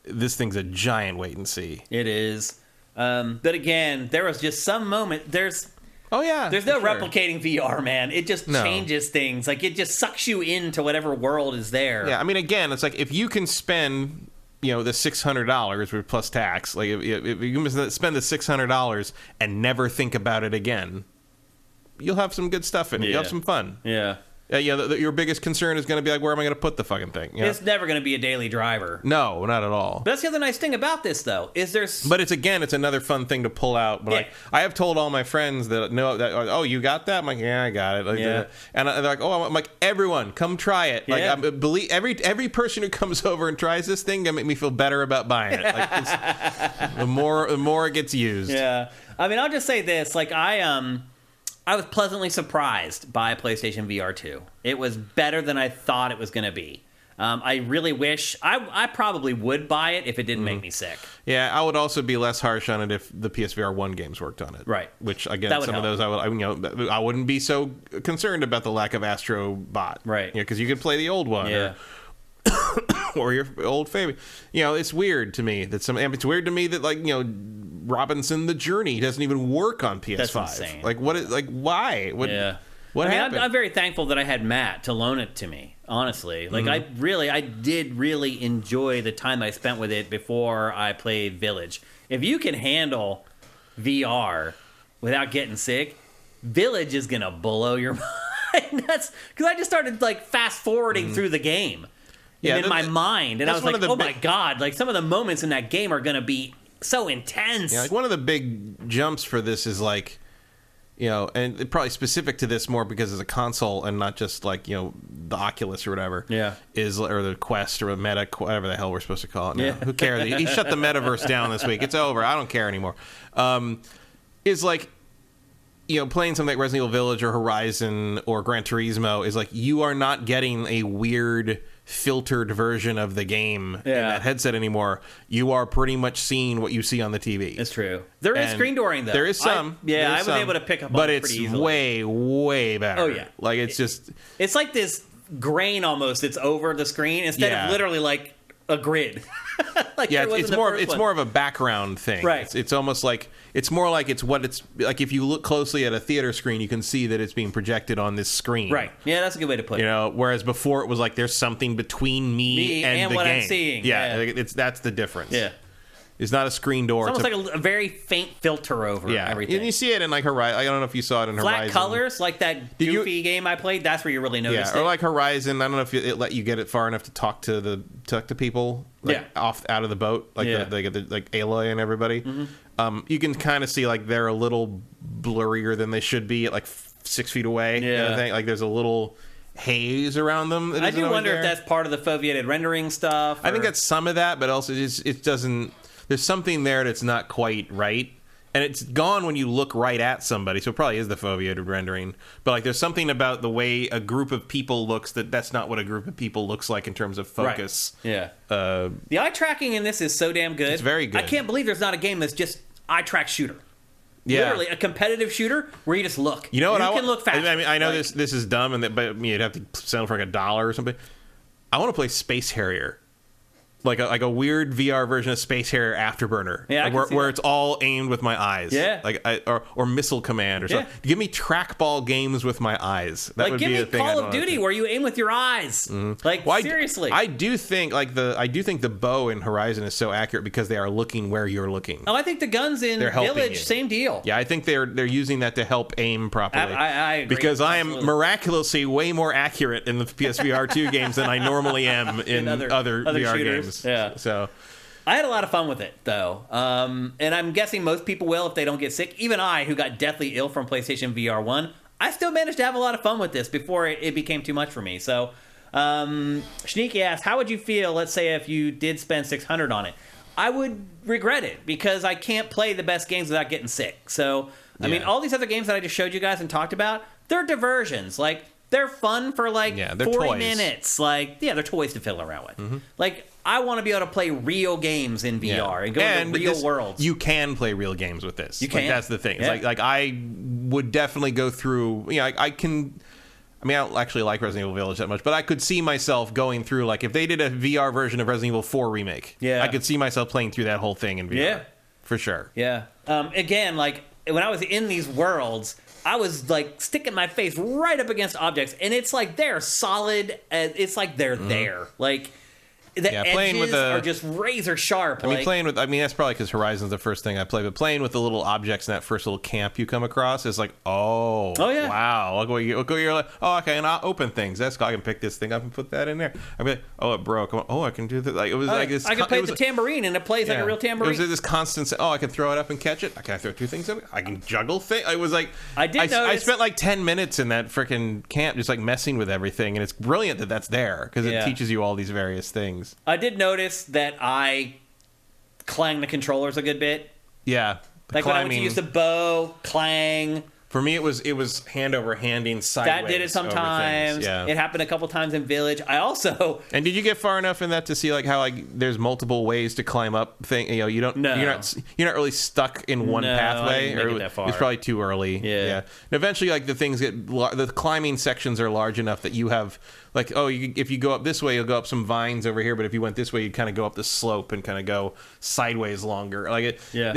this thing's a giant wait and see.
It is, but again, there was just some moment. There's no replicating VR, man. It just changes things. It just sucks you into whatever world is there.
Yeah, I mean, again, it's if you can spend the $600 plus tax, if you can spend the $600 and never think about it again, you'll have some good stuff in it. You'll have some fun.
Yeah.
Your biggest concern is going to be like, where am I going to put the fucking thing? You know?
It's never going to be a daily driver.
No, not at all.
But that's the other nice thing about this, though, is there's...
But it's another fun thing to pull out. But like, I have told all my friends that oh, you got that? I'm like, yeah, I got it. Like, and they're like, oh, I'm like, everyone, come try it. Like, I believe every person who comes over and tries this thing, gonna make me feel better about buying it. Like, the more it gets used.
Yeah, I mean, I'll just say this: like, I was pleasantly surprised by PlayStation VR2. It was better than I thought it was going to be. I really wish... I probably would buy it if it didn't make me sick.
Yeah, I would also be less harsh on it if the PSVR 1 games worked on it.
Right.
Which, again, some of those I wouldn't be so concerned about the lack of Astro Bot.
Right.
Because you could play the old one.
Yeah.
Or your old favorite. It's weird to me that it's weird to me that, like, Robinson the Journey doesn't even work on PS5.
That's insane.
Like, why? What happened?
I'm very thankful that I had Matt to loan it to me, honestly. Like, I did really enjoy the time I spent with it before I played Village. If you can handle VR without getting sick, Village is going to blow your mind. That's because I just started, like, fast-forwarding through the game in my mind. And I was like, oh, my God. Like, some of the moments in that game are going to be so intense.
Yeah, like one of the big jumps for this is like, and probably specific to this more because it's a console and not just like, the Oculus or whatever.
Yeah.
Or the Quest or a Meta, whatever the hell we're supposed to call it now. Yeah. Who cares? He shut the metaverse down this week. It's over. I don't care anymore. Is like, playing something like Resident Evil Village or Horizon or Gran Turismo is like, you are not getting a weird filtered version of the game in that headset anymore. You are pretty much seeing what you see on the TV.
It's true. There is screen dooring, though.
There is some.
I was able to pick up on it pretty easily.
But it's way, way better.
Oh, yeah.
Like, it's
like this grain almost that's over the screen instead of literally like a grid. Like
it's more of a background thing.
Right.
It's almost like it's more like it's what it's like. If you look closely at a theater screen, you can see that it's being projected on this screen.
Right. Yeah, that's a good way to put it.
Whereas before it was like there's something between me and the
what
game.
I'm seeing.
Yeah, that's the difference.
Yeah.
It's not a screen door.
It's almost like a very faint filter over everything.
And you see it in like Horizon. I don't know if you saw it in Horizon.
Flat colors, like that goofy game I played. That's where you really noticed it.
Or like Horizon. I don't know if it let you get it far enough to talk to people. Like out of the boat, like like Aloy and everybody. Mm-hmm. You can kind of see like they're a little blurrier than they should be at like 6 feet away.
Yeah.
Like there's a little haze around them.
I do wonder if that's part of the foveated rendering stuff.
I think that's some of that, but also it doesn't. There's something there that's not quite right. And it's gone when you look right at somebody, so it probably is the foveated rendering. But like, there's something about the way a group of people looks that's not what a group of people looks like in terms of focus.
Right. Yeah. The eye tracking in this is so damn good.
It's very good.
I can't believe there's not a game that's just eye track shooter.
Yeah.
Literally a competitive shooter where you just look.
You know what?
You can look fast.
I mean, I know this is dumb, but you'd have to sell for like $1 or something. I want to play Space Harrier. Like a weird VR version of Space Harrier Afterburner, where it's all aimed with my eyes, or Missile Command or something. Give me trackball games with my eyes. That would be a thing.
Give me Call of Duty where you aim with your eyes. Mm-hmm. Like seriously,
I do think the bow in Horizon is so accurate because they are looking where you're looking.
Oh, I think the guns in Village, same deal.
Yeah, I think they're using that to help aim properly.
I agree.
Because I am miraculously way more accurate in the PSVR 2 games than I normally am in other VR
shooters.
Games.
Yeah.
So
I had a lot of fun with it, though. And I'm guessing most people will if they don't get sick. Even I, who got deathly ill from PlayStation VR 1, I still managed to have a lot of fun with this before it became too much for me. So, Sneaky asked, how would you feel, let's say, if you did spend $600 on it? I would regret it because I can't play the best games without getting sick. So, I mean, all these other games that I just showed you guys and talked about, they're diversions. Like, they're fun for, like, 40
toys.
minutes. Like, they're toys to fiddle around with. Mm-hmm. Like, I want to be able to play real games in VR and go into real worlds.
You can play real games with this.
You can.
That's the thing. It's like I would definitely go through. I can. I mean, I don't actually like Resident Evil Village that much, but I could see myself going through, like, if they did a VR version of Resident Evil 4 Remake.
Yeah.
I could see myself playing through that whole thing in VR.
Yeah.
For sure.
Yeah. Again, like, when I was in these worlds, I was, like, sticking my face right up against objects, and it's like they're solid. It's like they're there. Like, the
playing
edges
with
are just razor sharp.
I mean, that's probably because Horizon's the first thing I played, but playing with the little objects in that first little camp you come across is like, oh yeah, wow, look what you're like, oh, okay, and I'll open things. That's cool. I can pick this thing up and put that in there. I'd be like, oh, it broke. Oh, I can do that. Like, it was like this.
I can play the tambourine, and it plays like a real tambourine.
It was this constant, oh, I can throw it up and catch it. Can I throw two things up? I can juggle things. It was like, I spent like 10 minutes in that freaking camp just like messing with everything, and it's brilliant that that's there because it teaches you all these various things.
I did notice that I clang the controllers a good bit.
Yeah.
Like when I went to use the bow, clang.
For me, it was hand over handing sideways.
That did it sometimes.
Yeah.
It happened a couple times in Village. I also...
And did you get far enough in that to see like how like there's multiple ways to climb up? You're not really stuck in one pathway.
I didn't make it that far.
It's probably too early. Yeah. And eventually, like the climbing sections are large enough that you have like if you go up this way, you'll go up some vines over here. But if you went this way, you'd kind of go up the slope and kind of go sideways longer. Like it. Yeah.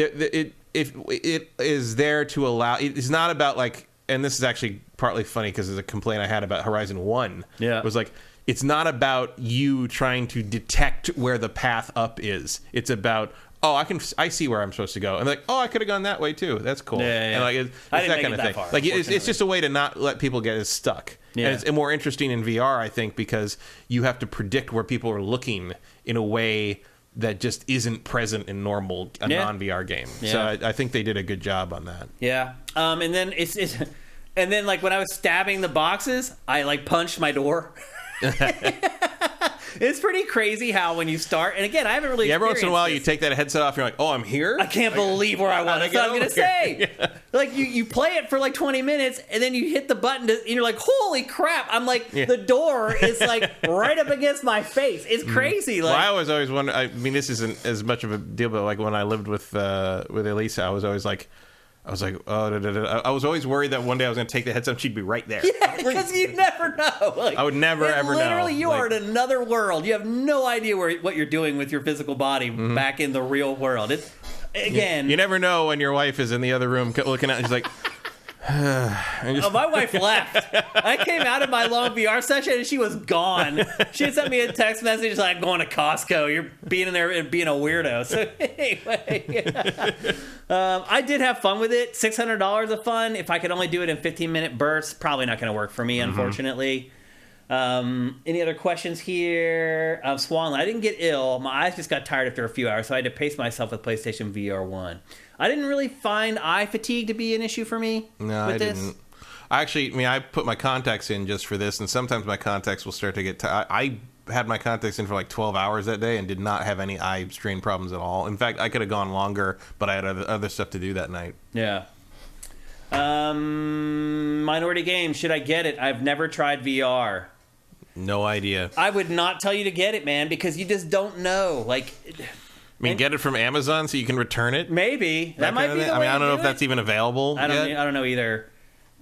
If it is there to allow, it's not about like, and this is actually partly funny because there's a complaint I had about Horizon 1. Yeah. It was like, it's not about you trying to detect where the path up is. It's about, I see where I'm supposed to go. And like, I could have gone that way too. That's cool. Yeah. And like, it's that kind of thing. Like, it's just a way to not let people get as stuck. Yeah. And it's more interesting in VR, I think, because you have to predict where people are looking in a way that just isn't present in non-VR game. Yeah. So I think they did a good job on that.
Yeah. And then and then like when I was stabbing the boxes, I like punched my door. It's pretty crazy how when you start, and again, I haven't really
every once in a while you take that headset off and you're like, I'm here?
I can't believe where I was. That's what I'm going to say. Yeah. Like, you play it for like 20 minutes, and then you hit the button, and you're like, holy crap. I'm like, the door is like right up against my face. It's crazy. Like,
well, I was always wondering, I mean, this isn't as much of a deal, but like when I lived with Elisa, I was always like, I was always worried that one day I was going to take the headset and she'd be right there.
Yeah, because you never know. Like,
I would never, ever know.
Literally, you are in another world. You have no idea what you're doing with your physical body back in the real world. It's, again...
You never know when your wife is in the other room looking at and she's like...
my wife left. I came out of my long VR session and she was gone. She had sent me a text message like, going to Costco. You're being in there and being a weirdo. So anyway, I did have fun with it. $600 of fun. If I could only do it in 15-minute bursts, probably not going to work for me, unfortunately. Any other questions here? Swan, I didn't get ill. My eyes just got tired after a few hours, so I had to pace myself with PlayStation VR 1. I didn't really find eye fatigue to be an issue for me.
No, I didn't. I put my contacts in just for this, and sometimes my contacts will start to get tired. I had my contacts in for like 12 hours that day and did not have any eye strain problems at all. In fact, I could have gone longer, but I had other stuff to do that night.
Yeah. Minority Game, should I get it? I've never tried VR.
No idea.
I would not tell you to get it, man, because you just don't know. Like...
get it from Amazon so you can return it?
Maybe. That might be the way.
I mean, I don't know if that's even available
I don't know either.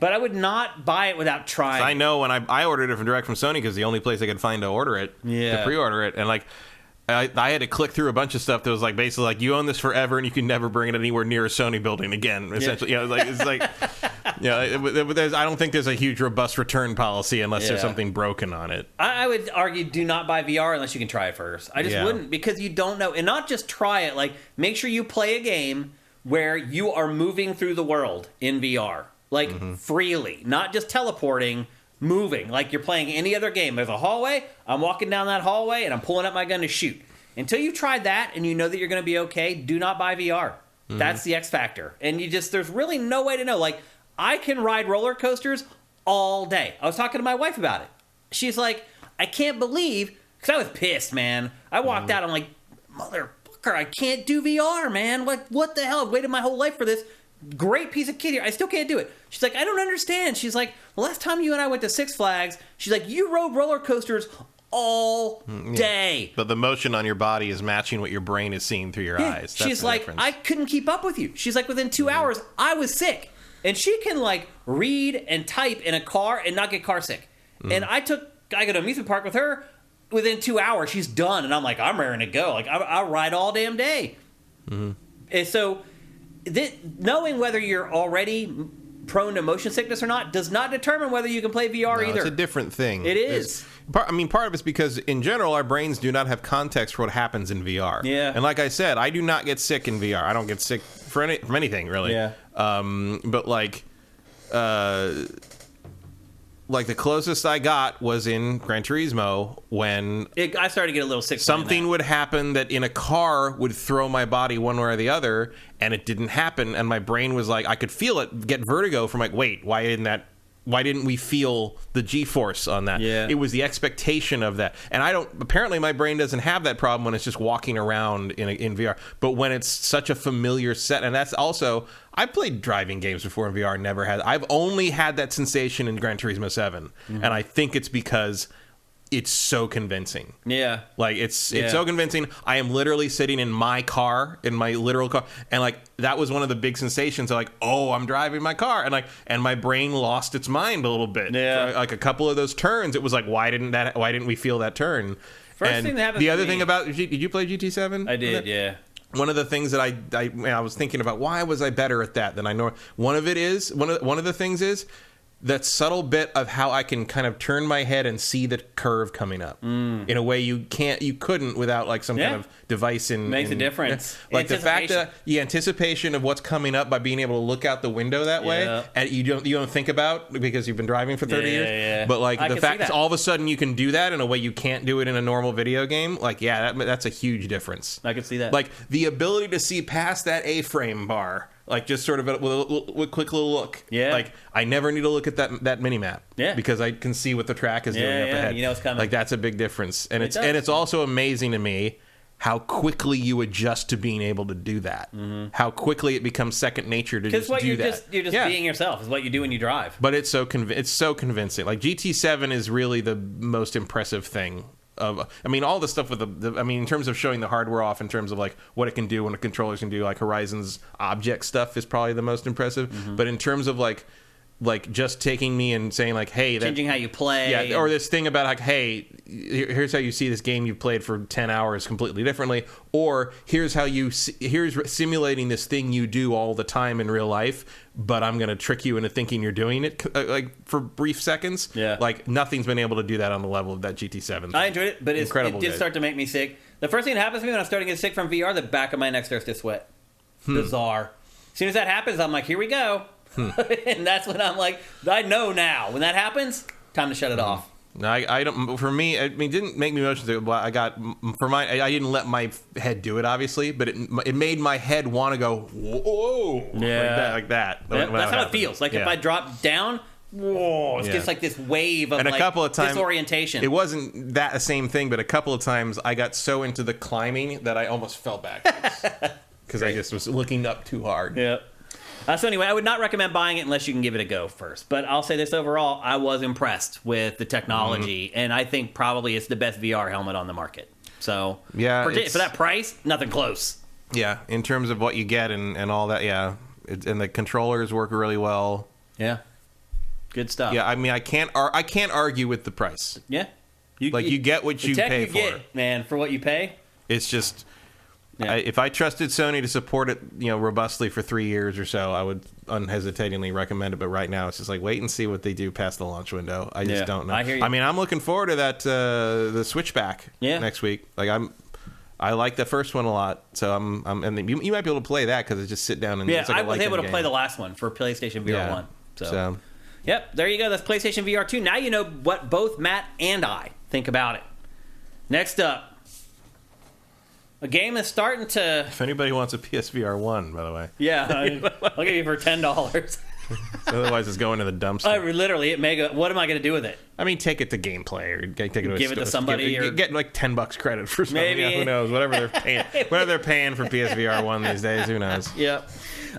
But I would not buy it without trying.
I know when I ordered it direct from Sony because the only place I could find to order it, to pre-order it, and like I had to click through a bunch of stuff that was like basically like, you own this forever and you can never bring it anywhere near a Sony building again. Essentially, it's like I don't think there's a huge robust return policy unless there's something broken on it.
I would argue do not buy VR unless you can try it first. I just wouldn't, because you don't know, and not just try it. Like, make sure you play a game where you are moving through the world in VR, like freely, not just teleporting. Moving like you're playing any other game. There's a hallway, I'm walking down that hallway and I'm pulling up my gun to shoot. Until you've tried that and you know that you're going to be okay, do not buy VR. That's the X factor. And there's really no way to know. Like, I can ride roller coasters all day. I was talking to my wife about it. She's like, I can't believe, because I was pissed, man. I walked out, I'm like, motherfucker, I can't do VR, man. Like, what the hell? I've waited my whole life for this. Great piece of kit here. I still can't do it. She's like, I don't understand. She's like, the last time you and I went to Six Flags, she's like, you rode roller coasters all day.
But the motion on your body is matching what your brain is seeing through your eyes. That's
she's like, difference. I couldn't keep up with you. She's like, within 2 hours, I was sick. And she can like read and type in a car and not get car sick. And I go to amusement park with her. Within 2 hours, she's done. And I'm like, I'm raring to go. Like, I'll ride all damn day. And so... knowing whether you're already prone to motion sickness or not does not determine whether you can play VR either.
It's a different thing.
It is.
Part of it's because, in general, our brains do not have context for what happens in VR.
Yeah.
And like I said, I do not get sick in VR. I don't get sick from anything, really.
Yeah.
But, like the closest I got was in Gran Turismo when
I started to get a little sick.
Something would happen that in a car would throw my body one way or the other, and it didn't happen, and my brain was like, I could feel it get vertigo from like, wait, why didn't we feel the G-force on that?
Yeah.
It was the expectation of that. And apparently my brain doesn't have that problem when it's just walking around in VR. But when it's such a familiar set, and that's also, I played driving games before in VR, never had, I've only had that sensation in Gran Turismo 7. And I think it's because it's so convincing.
Yeah.
Like, it's so convincing. I am literally sitting in my car, in my literal car, and, like, that was one of the big sensations of, like, oh, I'm driving my car. And my brain lost its mind a little bit.
Yeah.
For, like, a couple of those turns, it was like, why didn't we feel that turn?
First thing that happened
the other
to me,
thing about, did you play GT7?
I did, yeah.
One of the things that I was thinking about, why was I better at that than I know? One of the things is that subtle bit of how I can kind of turn my head and see the curve coming up in a way you couldn't without like some kind of device
makes a difference.
Like the fact that the anticipation of what's coming up by being able to look out the window that way, and you don't think about because you've been driving for 30 years.
Yeah.
But like the fact that all of a sudden you can do that in a way you can't do it in a normal video game, like that's a huge difference.
I can see that.
Like the ability to see past that A-frame bar. Like just sort of with a quick little look.
Yeah.
Like I never need to look at that mini map.
Yeah.
Because I can see what the track is doing up ahead.
You know it's coming.
Like that's a big difference. And it's also amazing to me how quickly you adjust to being able to do that. Mm-hmm. How quickly it becomes second nature to just do that.
You're just being yourself is what you do when you drive.
But it's so convincing. Like GT7 is really the most impressive thing. All the stuff with in terms of showing the hardware off, in terms of like what it can do when the controllers can do, like Horizon's object stuff is probably the most impressive. Mm-hmm. But in terms of like just taking me and saying like, hey,
changing how you play,
or this thing about like, hey, here's how you see this game you've played for 10 hours completely differently, or here's simulating this thing you do all the time in real life, but I'm going to trick you into thinking you're doing it like for brief seconds.
Yeah. Like
nothing's been able to do that on the level of that GT7.
I enjoyed it, but it did start to make me sick. The first thing that happens to me when I'm starting to get sick from VR, the back of my neck starts to sweat. Bizarre. As soon as that happens, I'm like, here we go. And that's when I'm like, I know now. When that happens, time to shut it off.
No, I don't. For me, it didn't make me motion sick. I didn't let my head do it, obviously, but it made my head want to go whoa, like that.
That's how it feels. Like if I drop down, whoa, it's just like this wave of, and a couple of times, disorientation.
It wasn't that the same thing, but a couple of times I got so into the climbing that I almost fell backwards because I just was looking up too hard.
Yeah. So anyway, I would not recommend buying it unless you can give it a go first. But I'll say this overall, I was impressed with the technology, and I think probably it's the best VR helmet on the market. So for that price, nothing close.
Yeah, in terms of what you get and all that, and the controllers work really well.
Yeah, good stuff.
Yeah, I can't argue with the price.
Yeah,
you get what you pay for.
Get, man, for what you pay.
It's just. Yeah. If I trusted Sony to support it, robustly for 3 years or so, I would unhesitatingly recommend it. But right now, it's just like wait and see what they do past the launch window. I just don't know.
I hear you.
I'm looking forward to that the Switchback next week. Like I like the first one a lot, so and you might be able to play that because it's just sit down and it's like
I was able to play the last one for PlayStation VR 1. So yep, there you go. That's PlayStation VR 2. Now you know what both Matt and I think about it. Next up. A game is starting to...
If anybody wants a PSVR 1, by the way.
Yeah, I'll give you for $10.
Otherwise, it's going to the dumpster.
Literally, it may go... What am I going to do with it?
Take it to Gameplay or take it to
give it to somebody or
get like $10 credit for something.
Maybe.
Who knows? Whatever they're paying for PSVR 1 these days. Who knows?
Yep.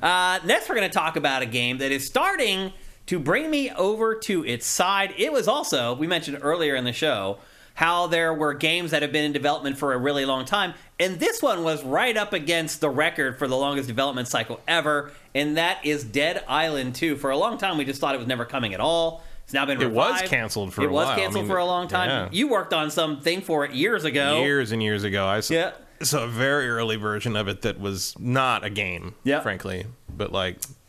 Next, we're going to talk about a game that is starting to bring me over to its side. It was also, we mentioned earlier in the show, how there were games that have been in development for a really long time. And this one was right up against the record for the longest development cycle ever. And that is Dead Island 2. For a long time, we just thought it was never coming at all. It's now been revived.
It was canceled for a while.
It was canceled for a long time. Yeah. You worked on something for it years ago.
Years and years ago. I saw a very early version of it that was not a game, frankly. But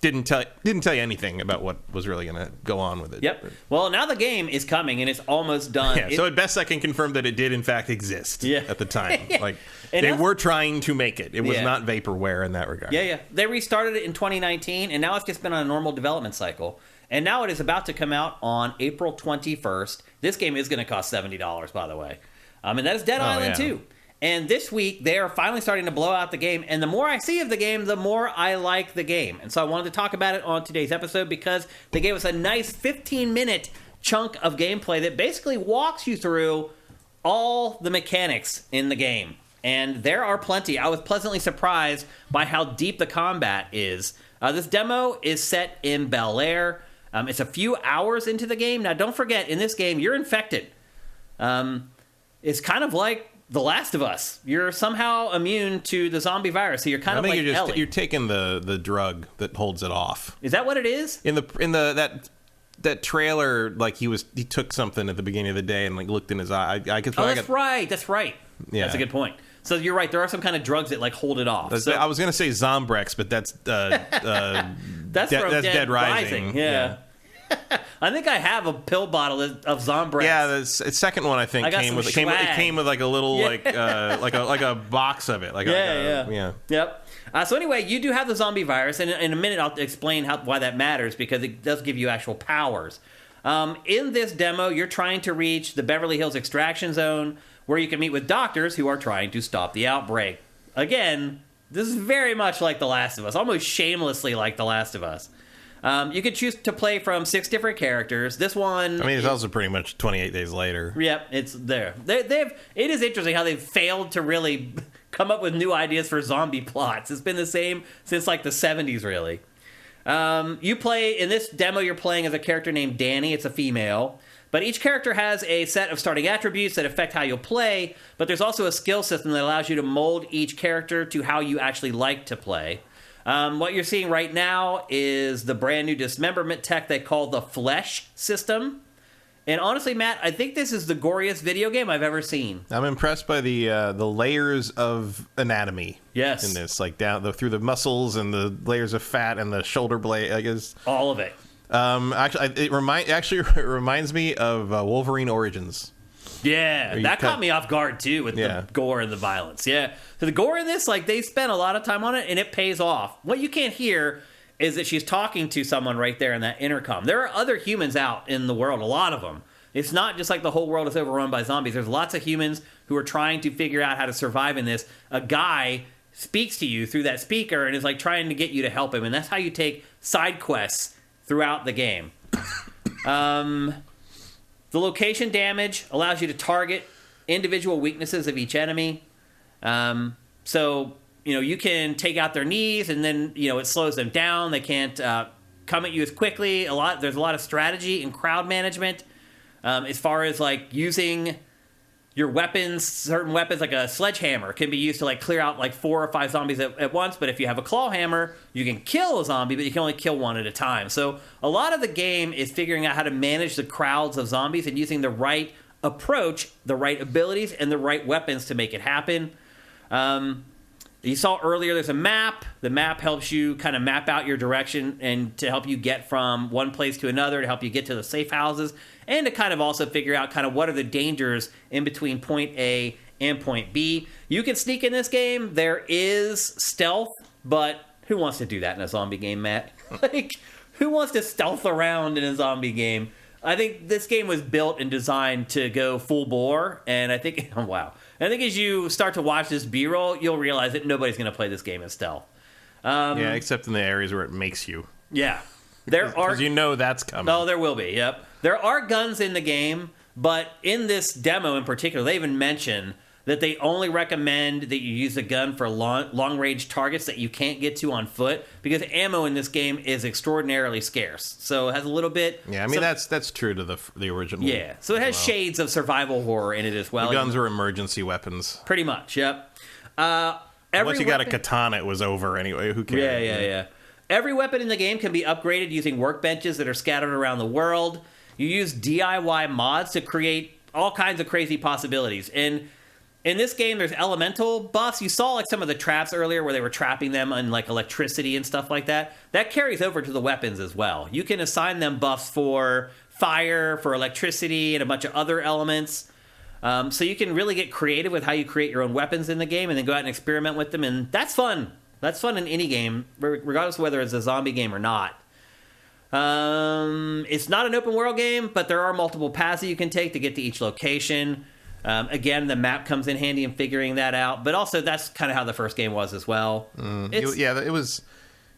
didn't tell you anything about what was really going to go on with it.
Yep. Well, now the game is coming, and it's almost done.
Yeah, so at best I can confirm that it did, in fact, exist at the time. Like,
and
they were trying to make it. It was
Yeah.
not vaporware in that regard.
Yeah. They restarted it in 2019, and now it's just been on a normal development cycle. And now it is about to come out on April 21st. This game is going to cost $70, by the way. And that is Dead Island 2. And this week, they are finally starting to blow out the game. And the more I see of the game, the more I like the game. And so I wanted to talk about it on today's episode because they gave us a nice 15-minute chunk of gameplay that basically walks you through all the mechanics in the game. And there are plenty. I was pleasantly surprised by how deep the combat is. This demo is set in Bel Air. It's a few hours into the game. Now, don't forget, in this game, you're infected. It's kind of like The Last of Us. You're somehow immune to the zombie virus, so you're kind of like Ellie.
You're taking the drug that holds it off.
Is that what it is?
In that trailer, like he took something at the beginning of the day and like looked in his eye.
That's right.
Yeah.
That's a good point. So you're right. There are some kind of drugs that like hold it off.
I was gonna say Zombrex, but that's
that's
Dead Rising.
Yeah. I think I have a pill bottle of Zombrex.
Yeah, the second one I think came with like a little like a box of it.
Yep. So anyway, you do have the zombie virus, and in a minute I'll explain why that matters because it does give you actual powers. In this demo, you're trying to reach the Beverly Hills extraction zone, where you can meet with doctors who are trying to stop the outbreak. Again, this is very much like The Last of Us, almost shamelessly like The Last of Us. You could choose to play from 6 different characters. This one...
I mean, it's also pretty much 28 days later.
Yep, it's there. It is interesting how they've failed to really come up with new ideas for zombie plots. It's been the same since, like, the 70s, really. In this demo, you're playing as a character named Danny. It's a female. But each character has a set of starting attributes that affect how you'll play, but there's also a skill system that allows you to mold each character to how you actually like to play. What you're seeing right now is the brand new dismemberment tech they call the Flesh system. And honestly, Matt, I think this is the goriest video game I've ever seen.
I'm impressed by the layers of anatomy.
Yes.
In this, like through the muscles and the layers of fat and the shoulder blade. I guess
all of it.
It reminds me of Wolverine Origins.
Yeah, that caught me off guard, too, with the gore and the violence. Yeah. So the gore in this, like, they spent a lot of time on it, and it pays off. What you can't hear is that she's talking to someone right there in that intercom. There are other humans out in the world, a lot of them. It's not just like the whole world is overrun by zombies. There's lots of humans who are trying to figure out how to survive in this. A guy speaks to you through that speaker and is, like, trying to get you to help him. And that's how you take side quests throughout the game. The location damage allows you to target individual weaknesses of each enemy. So, you can take out their knees and then, it slows them down. They can't come at you as quickly. There's a lot of strategy and crowd management as far as, like, using your weapons. Certain weapons, like a sledgehammer, can be used to, like, clear out, like, 4 or 5 zombies at once. But if you have a claw hammer, you can kill a zombie, but you can only kill one at a time. So a lot of the game is figuring out how to manage the crowds of zombies and using the right approach, the right abilities, and the right weapons to make it happen. You saw earlier there's a map. The map helps you kind of map out your direction and to help you get from one place to another, to help you get to the safe houses, and to kind of also figure out kind of what are the dangers in between point A and point B. You can sneak in this game. There is stealth, but who wants to do that in a zombie game, Matt? Like, who wants to stealth around in a zombie game? I think this game was built and designed to go full bore, and I think, oh, wow. I think as you start to watch this B-roll, you'll realize that nobody's going to play this game in stealth.
Except in the areas where it makes you.
Yeah. There are,
because that's coming.
Oh, there will be, yep. There are guns in the game, but in this demo in particular, they even mention that they only recommend that you use a gun for long-range targets that you can't get to on foot, because ammo in this game is extraordinarily scarce. So it has a little bit...
Yeah, I mean, that's true to the original.
Yeah, so it has shades of survival horror in it as well.
The guns are emergency weapons.
Pretty much, yep.
Once you got a katana, it was over anyway. Who cares?
Yeah. Every weapon in the game can be upgraded using workbenches that are scattered around the world. You use DIY mods to create all kinds of crazy possibilities. And in this game, there's elemental buffs. You saw like some of the traps earlier where they were trapping them on like electricity and stuff like that. That carries over to the weapons as well. You can assign them buffs for fire, for electricity, and a bunch of other elements. So you can really get creative with how you create your own weapons in the game and then go out and experiment with them. And that's fun. That's fun in any game, regardless of whether it's a zombie game or not. It's not an open world game, but there are multiple paths that you can take to get to each location. Again, the map comes in handy in figuring that out, but also that's kind of how the first game was as well.
It was.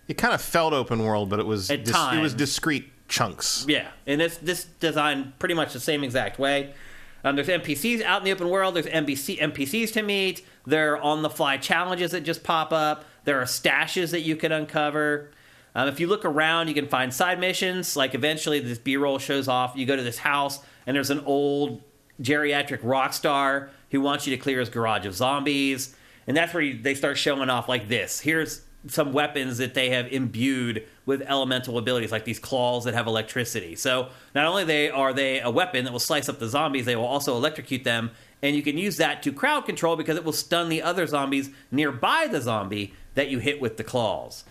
It kind of felt open world, but it was
at times.
It was discrete chunks.
Yeah, and it's this designed pretty much the same exact way. There's NPCs out in the open world. There's NPCs to meet. There are on-the-fly challenges that just pop up. There are stashes that you can uncover. If you look around, you can find side missions. Like eventually this B-roll shows off. You go to this house, and there's an old geriatric rock star who wants you to clear his garage of zombies. And that's where they start showing off like this. Here's some weapons that they have imbued with elemental abilities, like these claws that have electricity. So not only are they a weapon that will slice up the zombies, they will also electrocute them. And you can use that to crowd control because it will stun the other zombies nearby the zombie that you hit with the claws.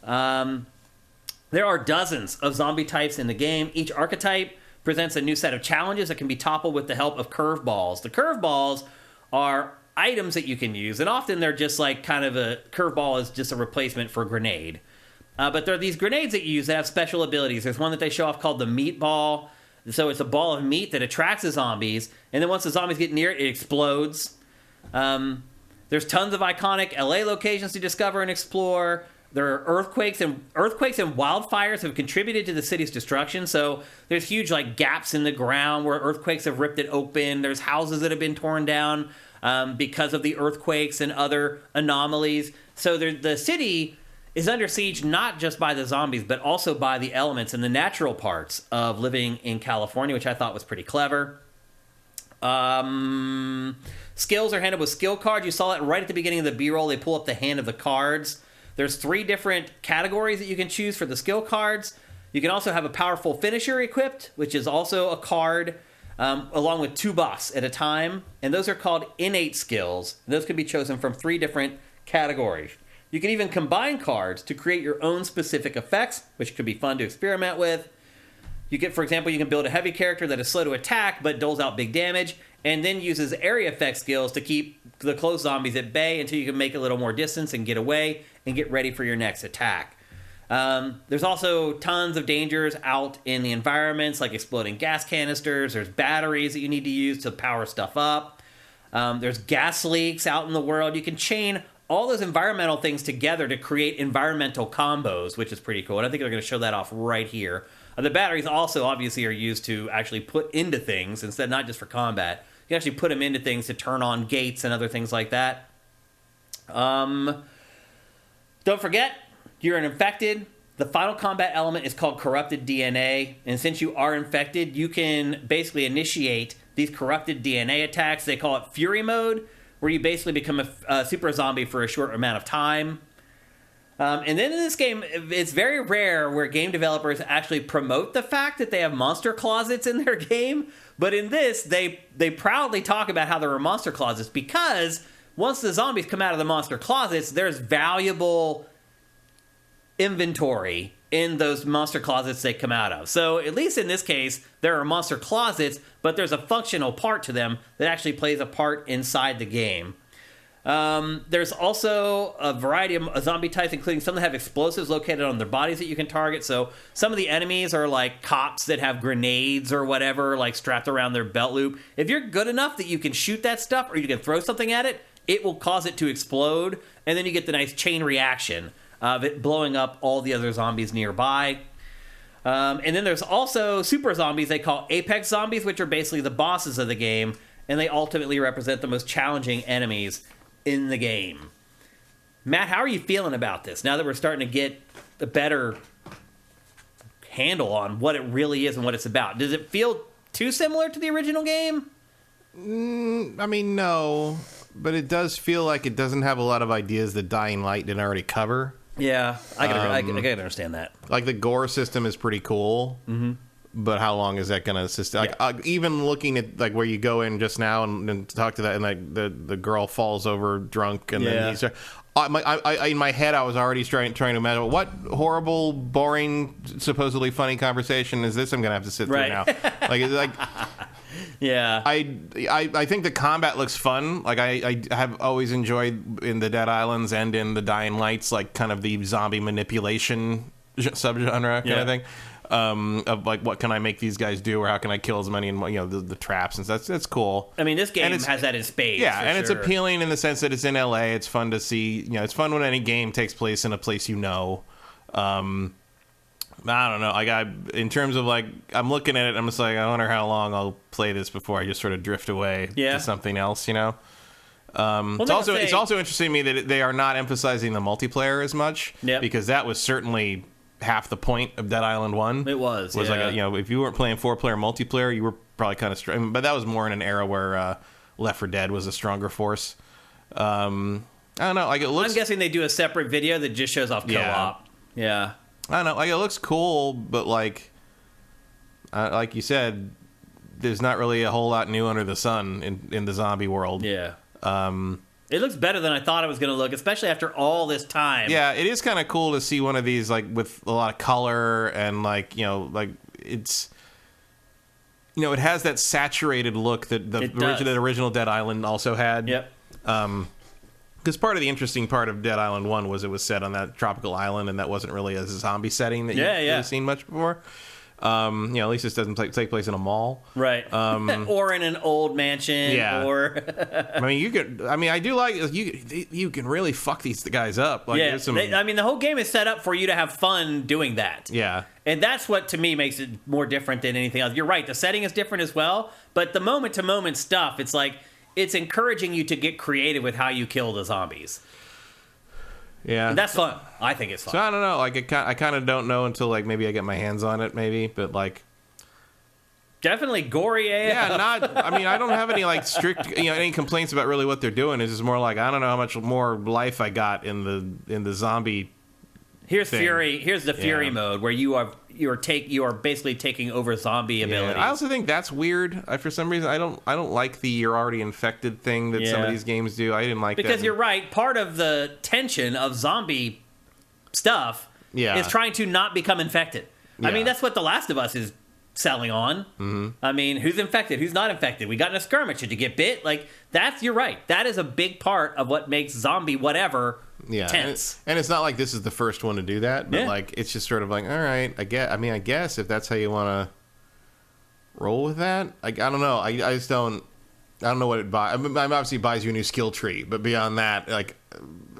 There are dozens of zombie types in the game. Each archetype presents a new set of challenges that can be toppled with the help of curveballs. The curveballs are items that you can use, and often they're just like kind of a curveball is just a replacement for a grenade. But there are these grenades that you use that have special abilities. There's one that they show off called the meatball. So it's a ball of meat that attracts the zombies, and then once the zombies get near it, it explodes. There's tons of iconic LA locations to discover and explore. There are earthquakes and wildfires have contributed to the city's destruction. So there's huge like gaps in the ground where earthquakes have ripped it open. There's houses that have been torn down because of the earthquakes and other anomalies. So the city is under siege not just by the zombies, but also by the elements and the natural parts of living in California, which I thought was pretty clever. Skills are handled with skill cards. You saw that right at the beginning of the B-roll. They pull up the hand of the cards. There's 3 different categories that you can choose for the skill cards. You can also have a powerful finisher equipped, which is also a card, along with 2 buffs at a time. And those are called innate skills. Those can be chosen from 3 different categories. You can even combine cards to create your own specific effects, which could be fun to experiment with. For example, you can build a heavy character that is slow to attack but doles out big damage, and then uses area effect skills to keep the close zombies at bay until you can make a little more distance and get away and get ready for your next attack. There's also tons of dangers out in the environments, like exploding gas canisters. There's batteries that you need to use to power stuff up. There's gas leaks out in the world. You can chain all those environmental things together to create environmental combos, which is pretty cool. And I think they're going to show that off right here. The batteries also obviously are used to actually put into things instead, not just for combat. You can actually put them into things to turn on gates and other things like that. Don't forget, you're an infected. The final combat element is called corrupted DNA. And since you are infected, you can basically initiate these corrupted DNA attacks. They call it Fury Mode, where you basically become a super zombie for a short amount of time. And then in this game, it's very rare where game developers actually promote the fact that they have monster closets in their game. But in this, they proudly talk about how there are monster closets, because once the zombies come out of the monster closets, there's valuable inventory in those monster closets they come out of. So at least in this case, there are monster closets, but there's a functional part to them that actually plays a part inside the game. There's also a variety of zombie types, including some that have explosives located on their bodies that you can target. So some of the enemies are like cops that have grenades or whatever, like strapped around their belt loop. If you're good enough that you can shoot that stuff or you can throw something at it, it will cause it to explode. And then you get the nice chain reaction of it blowing up all the other zombies nearby. And then there's also super zombies they call apex zombies, which are basically the bosses of the game. And they ultimately represent the most challenging enemies in the game. Matt, how are you feeling about this now that we're starting to get a better handle on what it really is and what it's about? Does it feel too similar to the original game?
I mean, no, but it does feel like it doesn't have a lot of ideas that Dying Light didn't already cover.
Yeah, I gotta understand that.
Like the gore system is pretty cool.
Mm-hmm.
but how long is that going to sustain? Like even looking at like where you go in just now and talk to that, and like the girl falls over drunk, and then he's. I in my head, I was already trying to imagine what horrible, boring, supposedly funny conversation is this I'm going to have to sit through now. Like,
yeah.
I think the combat looks fun. Like I have always enjoyed in the Dead Islands and in the Dying Lights, like kind of the zombie manipulation subgenre kind of thing. Of like, what can I make these guys do, or how can I kill as many, and the traps and stuff. That's cool.
I mean, this game has that in spades.
Yeah, and it's appealing in the sense that it's in LA. It's fun to see. It's fun when any game takes place in a place I don't know. Like in terms of like, I'm looking at it, I'm just like, I wonder how long I'll play this before I just sort of drift away to something else. It's also interesting to me that they are not emphasizing the multiplayer as much, because that was certainly half the point of Dead Island 1.
It was
like if you weren't playing 4-player multiplayer, you were probably kind of but that was more in an era where Left 4 Dead was a stronger force. I don't know, like it looks,
I'm guessing they do a separate video that just shows off co-op. I
don't know, like it looks cool, but like you said, there's not really a whole lot new under the sun in the zombie world.
It looks better than I thought it was going to look, especially after all this time.
Yeah, it is kind of cool to see one of these like with a lot of color and like it's it has that saturated look that the original Dead Island also had.
Yep.
Because part of the interesting part of Dead Island 1 was it was set on that tropical island, and that wasn't really a zombie setting that you've really seen much before. At least this doesn't take place in a mall,
right? Or in an old mansion, or
I do like you can really fuck these guys up. Like,
the whole game is set up for you to have fun doing that.
Yeah,
and that's what to me makes it more different than anything else. You're right, the setting is different as well, but the moment to moment stuff, it's like it's encouraging you to get creative with how you kill the zombies.
Yeah,
and that's fun. I think it's fun.
So I don't know. Like I kind of don't know until like maybe I get my hands on it. Maybe, but like
definitely gory AF.
Yeah, I don't have any like strict any complaints about really what they're doing. It's just more like I don't know how much more life I got in the zombie.
Here's Fury. Here's the Fury mode where you are basically taking over zombie abilities.
I also think that's weird. For some reason, I don't like the you're already infected thing that some of these games do. I didn't like that.
Because you're right. Part of the tension of zombie stuff is trying to not become infected. Yeah. I mean, that's what The Last of Us is selling on.
Mm-hmm.
I mean, who's infected? Who's not infected? We got in a skirmish. Did you get bit? Like you're right. That is a big part of what makes zombie whatever. Tense.
And it's not like this is the first one to do that, but like it's just sort of like, all right, I guess if that's how you want to roll with that, I don't know. I just don't know what it buys. I mean, obviously it buys you a new skill tree, but beyond that, like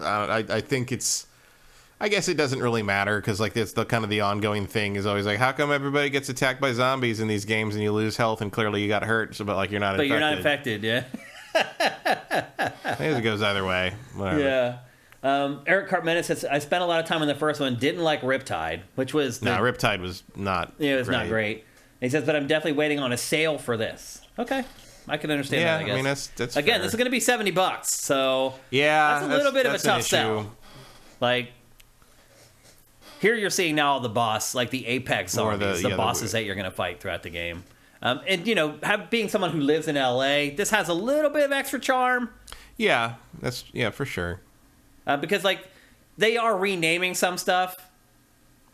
I think it's. I guess it doesn't really matter because like it's the kind of the ongoing thing is always like, how come everybody gets attacked by zombies in these games and you lose health and clearly you got hurt, but like you're not infected.
But you're not infected, yeah.
I guess it goes either way. Whatever.
Yeah. Eric Cartman says, I spent a lot of time on the first one, didn't like Riptide, which was...
Riptide was not
it was not great. And he says, but I'm definitely waiting on a sale for this. Okay. I can understand that, I guess.
I mean, that's
again,
fair.
this is going to be $70, so...
Yeah,
that's a little bit of a tough sell. Like, here you're seeing now all the boss, like the Apex zombies, the bosses that you're going to fight throughout the game. And, being someone who lives in LA, this has a little bit of extra charm.
Yeah, for sure.
Because, like, they are renaming some stuff.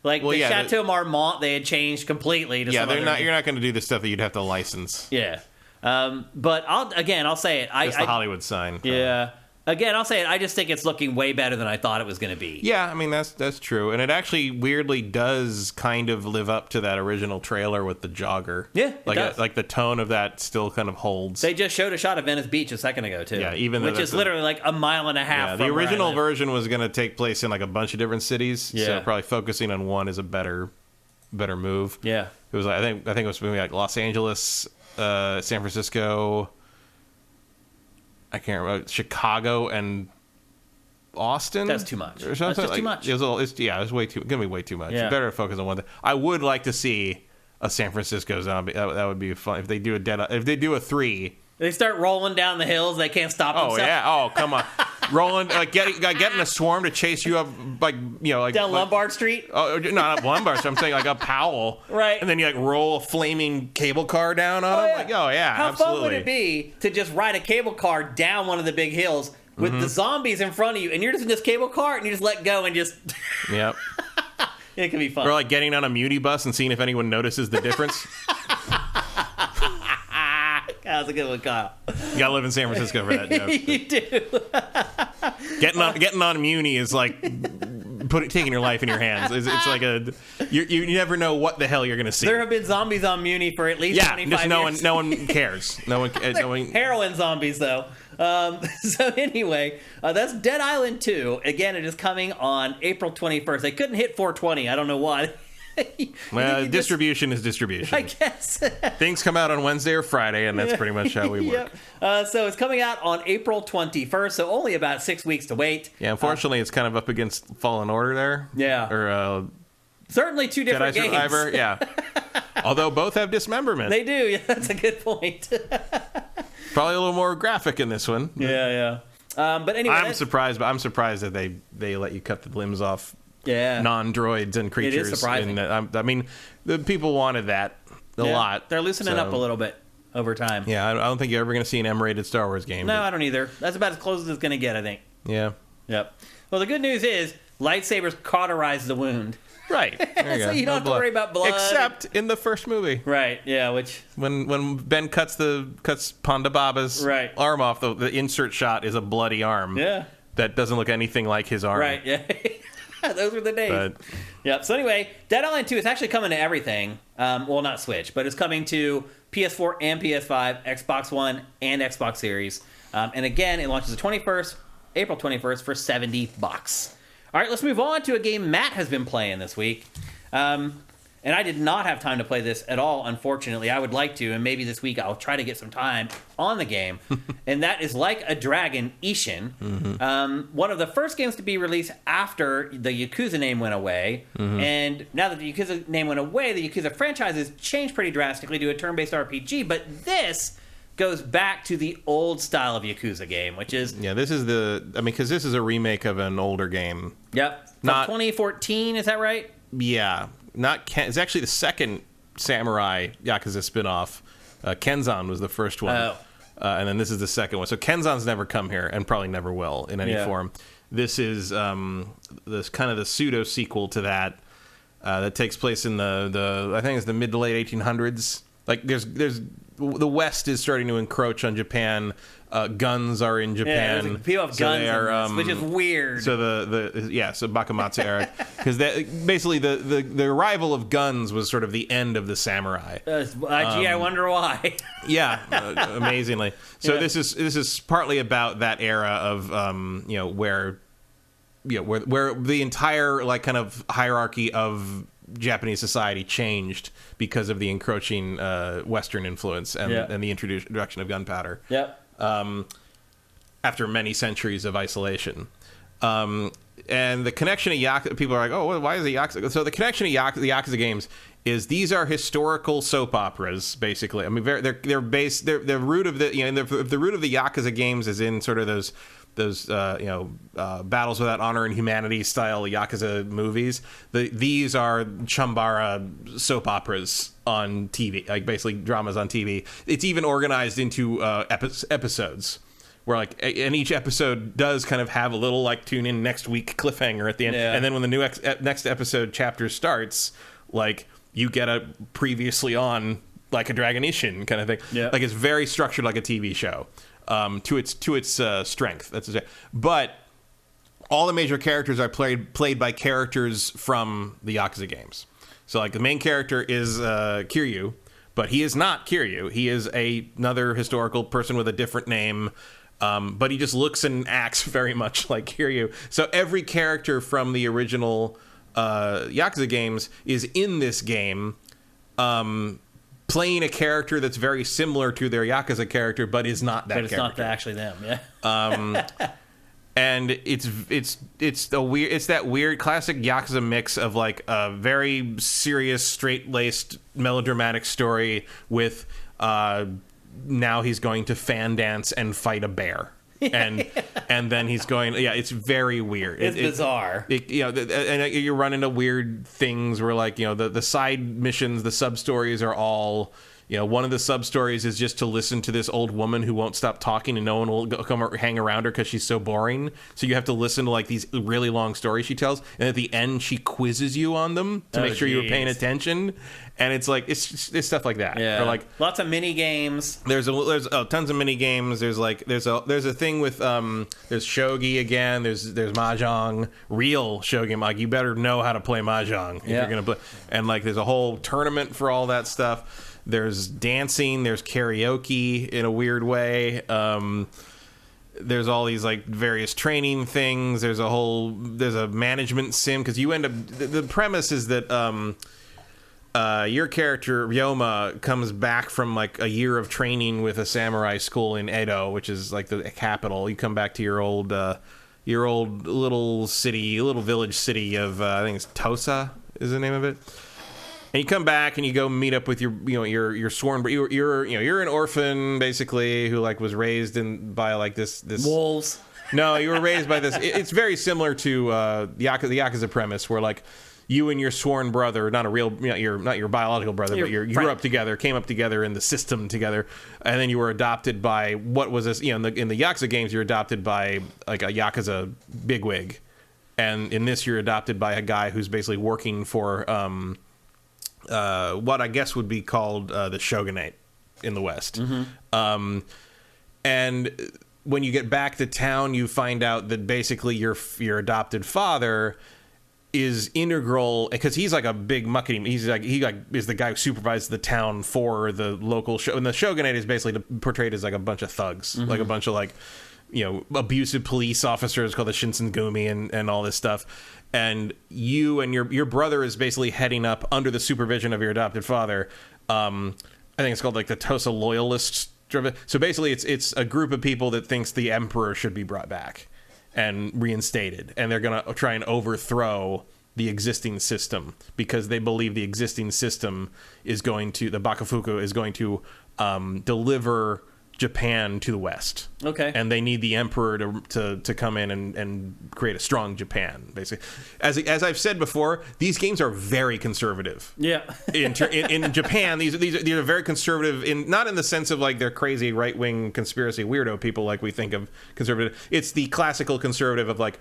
Like, Chateau Marmont, they had changed completely to some other
you're not going to do the stuff that you'd have to license.
Yeah. But I'll say it.
Just the Hollywood sign.
Yeah. Again, I'll say it. I just think it's looking way better than I thought it was going to be.
Yeah, I mean, that's true. And it actually weirdly does kind of live up to that original trailer with the jogger.
Yeah, it does.
Like the tone of that still kind of holds.
They just showed a shot of Venice Beach a second ago, too.
Yeah, which
is literally like a mile and a half from
the original version was going to take place in like a bunch of different cities. Yeah. So probably focusing on one is a better move.
Yeah.
It was like, I think it was maybe like Los Angeles, San Francisco... I can't remember, Chicago and Austin.
That's too much. That's just too much.
It's way too. Gonna be way too much. Yeah. Better to focus on one thing. I would like to see a San Francisco zombie. That would be fun if they do a 3.
They start rolling down the hills. They can't stop themselves.
Oh yeah. Oh come on. rolling, like getting a swarm to chase you up, like
down Lombard Street.
Oh, no, not Lombard Street. I'm saying like up Powell,
right?
And then you like roll a flaming cable car down on them.
Yeah.
Like, oh yeah,
how
absolutely.
fun would it be to just ride a cable car down one of the big hills with the zombies in front of you, and you're just in this cable car, and you just let go and just
yep.
It can be fun.
Or like getting on a Muni bus and seeing if anyone notices the difference.
That's a good one, Kyle.
You gotta live in San Francisco for that joke.
You do.
Getting on Muni is like taking your life in your hands. It's like you never know what the hell you're gonna see.
There have been zombies on Muni for at least 25 years.
No one cares. No one.
Heroin zombies though. So anyway, that's Dead Island 2. Again, it is coming on April 21st. They couldn't hit 420. I don't know why.
Well, distribution is distribution.
I guess.
Things come out on Wednesday or Friday, and that's pretty much how we work.
Yep. So it's coming out on April 21st, so only about 6 weeks to wait.
Yeah, unfortunately, it's kind of up against Fallen Order there.
Yeah.
Or
certainly two different
Jedi
games.
Survivor, yeah. Although both have dismemberment.
They do, yeah, that's a good point.
Probably a little more graphic in this one.
Yeah. But anyway,
I'm surprised that they let you cut the limbs off.
Yeah,
non-droids and creatures.
It is surprising.
I mean, the people wanted that a lot.
They're loosening up a little bit over time.
Yeah, I don't think you're ever going to see an M-rated Star Wars game.
No, I don't either. That's about as close as it's going to get, I think.
Yeah.
Yep. Well, the good news is lightsabers cauterize the wound.
Right. There you
so
go.
you don't have to worry about blood.
Except in the first movie.
Right. Yeah. Which
when Ben cuts Ponda Baba's arm off, the insert shot is a bloody arm.
Yeah.
That doesn't look anything like his arm.
Right. Yeah. Those were the days. Yep. So anyway, Dead Island 2 is actually coming to everything. Well, not Switch, but it's coming to PS4 and PS5, Xbox One, and Xbox Series. And again, it launches the April 21st for $70. All right, let's move on to a game Matt has been playing this week. And I did not have time to play this at all, unfortunately. I would like to, and maybe this week I'll try to get some time on the game. And that is Like a Dragon, Ishin. Mm-hmm. One of the first games to be released after the Yakuza name went away. Mm-hmm. And now that the Yakuza name went away, the Yakuza franchise has changed pretty drastically to a turn-based RPG. But this goes back to the old style of Yakuza game, which is...
Yeah, this is because this is a remake of an older game.
Yep. From 2014, is that right?
Yeah. It's actually the second Samurai Yakuza spin-off. Kenzan was the first one.
Oh.
And then this is the second one. So Kenzan's never come here and probably never will in any form. This is this kind of the pseudo-sequel to that that takes place in the I think it's the mid to late 1800s. Like there's the West is starting to encroach on Japan. Guns are in Japan.
Yeah, people have guns in this, which is weird.
So so Bakumatsu era, because basically the arrival of guns was sort of the end of the samurai.
I wonder why.
Yeah, amazingly. So this is partly about that era of where the entire like kind of hierarchy of Japanese society changed because of the encroaching Western influence and the introduction of gunpowder.
Yep.
After many centuries of isolation. And the connection to Yakuza, people are like, oh, why is it Yakuza? So the connection to the Yakuza games is these are historical soap operas, basically. I mean, they're based, the root of the root of the Yakuza games is in sort of those battles without honor and humanity style Yakuza movies. These are Chambara soap operas on TV, like basically dramas on TV. It's even organized into episodes where and each episode does kind of have a little like tune in next week cliffhanger at the end. Yeah. And then when the new next episode chapter starts, like you get a previously on Like a Dragon Ishin kind of thing. Yeah. Like it's very structured like a TV show. To its strength. That's but all the major characters are played by characters from the Yakuza games. So like the main character is Kiryu, but he is not Kiryu. He is another historical person with a different name, but he just looks and acts very much like Kiryu. So every character from the original Yakuza games is in this game. Playing a character that's very similar to their Yakuza character, but is not that character.
But it's not actually them, yeah.
And it's that weird classic Yakuza mix of like a very serious, straight-laced, melodramatic story with now he's going to fan dance and fight a bear. and then he's going. Yeah, it's very weird.
It's bizarre.
And you run into weird things where, like, the side missions, the sub stories are all. One of the sub-stories is just to listen to this old woman who won't stop talking and no one will come hang around her because she's so boring. So you have to listen to, like, these really long stories she tells. And at the end, she quizzes you on them to make sure you were paying attention. And it's like, it's stuff like that.
Yeah.
Or, like,
lots of mini games.
There's tons of mini games. There's a thing with, there's shogi again. There's mahjong, real shogi. Like, you better know how to play mahjong if you're going to play. And, like, there's a whole tournament for all that stuff. There's dancing, there's karaoke in a weird way. There's all these, like, various training things. There's a management sim, because you end up, the premise is that your character Ryoma comes back from, like, a year of training with a samurai school in Edo, which is, like, the capital. You come back to your old little village city of I think it's Tosa is the name of it. And you come back and you go meet up with your sworn, but you're an orphan basically who, like, was raised by, like, this
wolves.
No, you were raised by this. It's very similar to the Yakuza premise, where, like, you and your sworn brother, not a real, you're not your biological brother, but you grew up together, came up together in the system together, and then you were adopted by what was this? In the Yakuza games, you're adopted by, like, a Yakuza bigwig, and in this, you're adopted by a guy who's basically working for what I guess would be called the shogunate in the West. Mm-hmm. And when you get back to town, you find out that basically your adopted father is integral, because he's like a big muckety. He is the guy who supervises the town for the local show, and the shogunate is basically portrayed as, like, a bunch of thugs, mm-hmm. like a bunch of, like, abusive police officers called the Shinsengumi and all this stuff. And you and your brother is basically heading up under the supervision of your adopted father. I think it's called, like, the Tosa Loyalists. So basically, it's a group of people that thinks the emperor should be brought back and reinstated, and they're going to try and overthrow the existing system because they believe the existing system is going to, the Bakufuku is going to deliver Japan to the West.
Okay.
And they need the emperor to come in and create a strong Japan, basically. As I've said before, these games are very conservative.
Yeah.
in Japan, these are very conservative, not in the sense of, like, they're crazy right-wing conspiracy weirdo people like we think of conservative. It's the classical conservative of, like,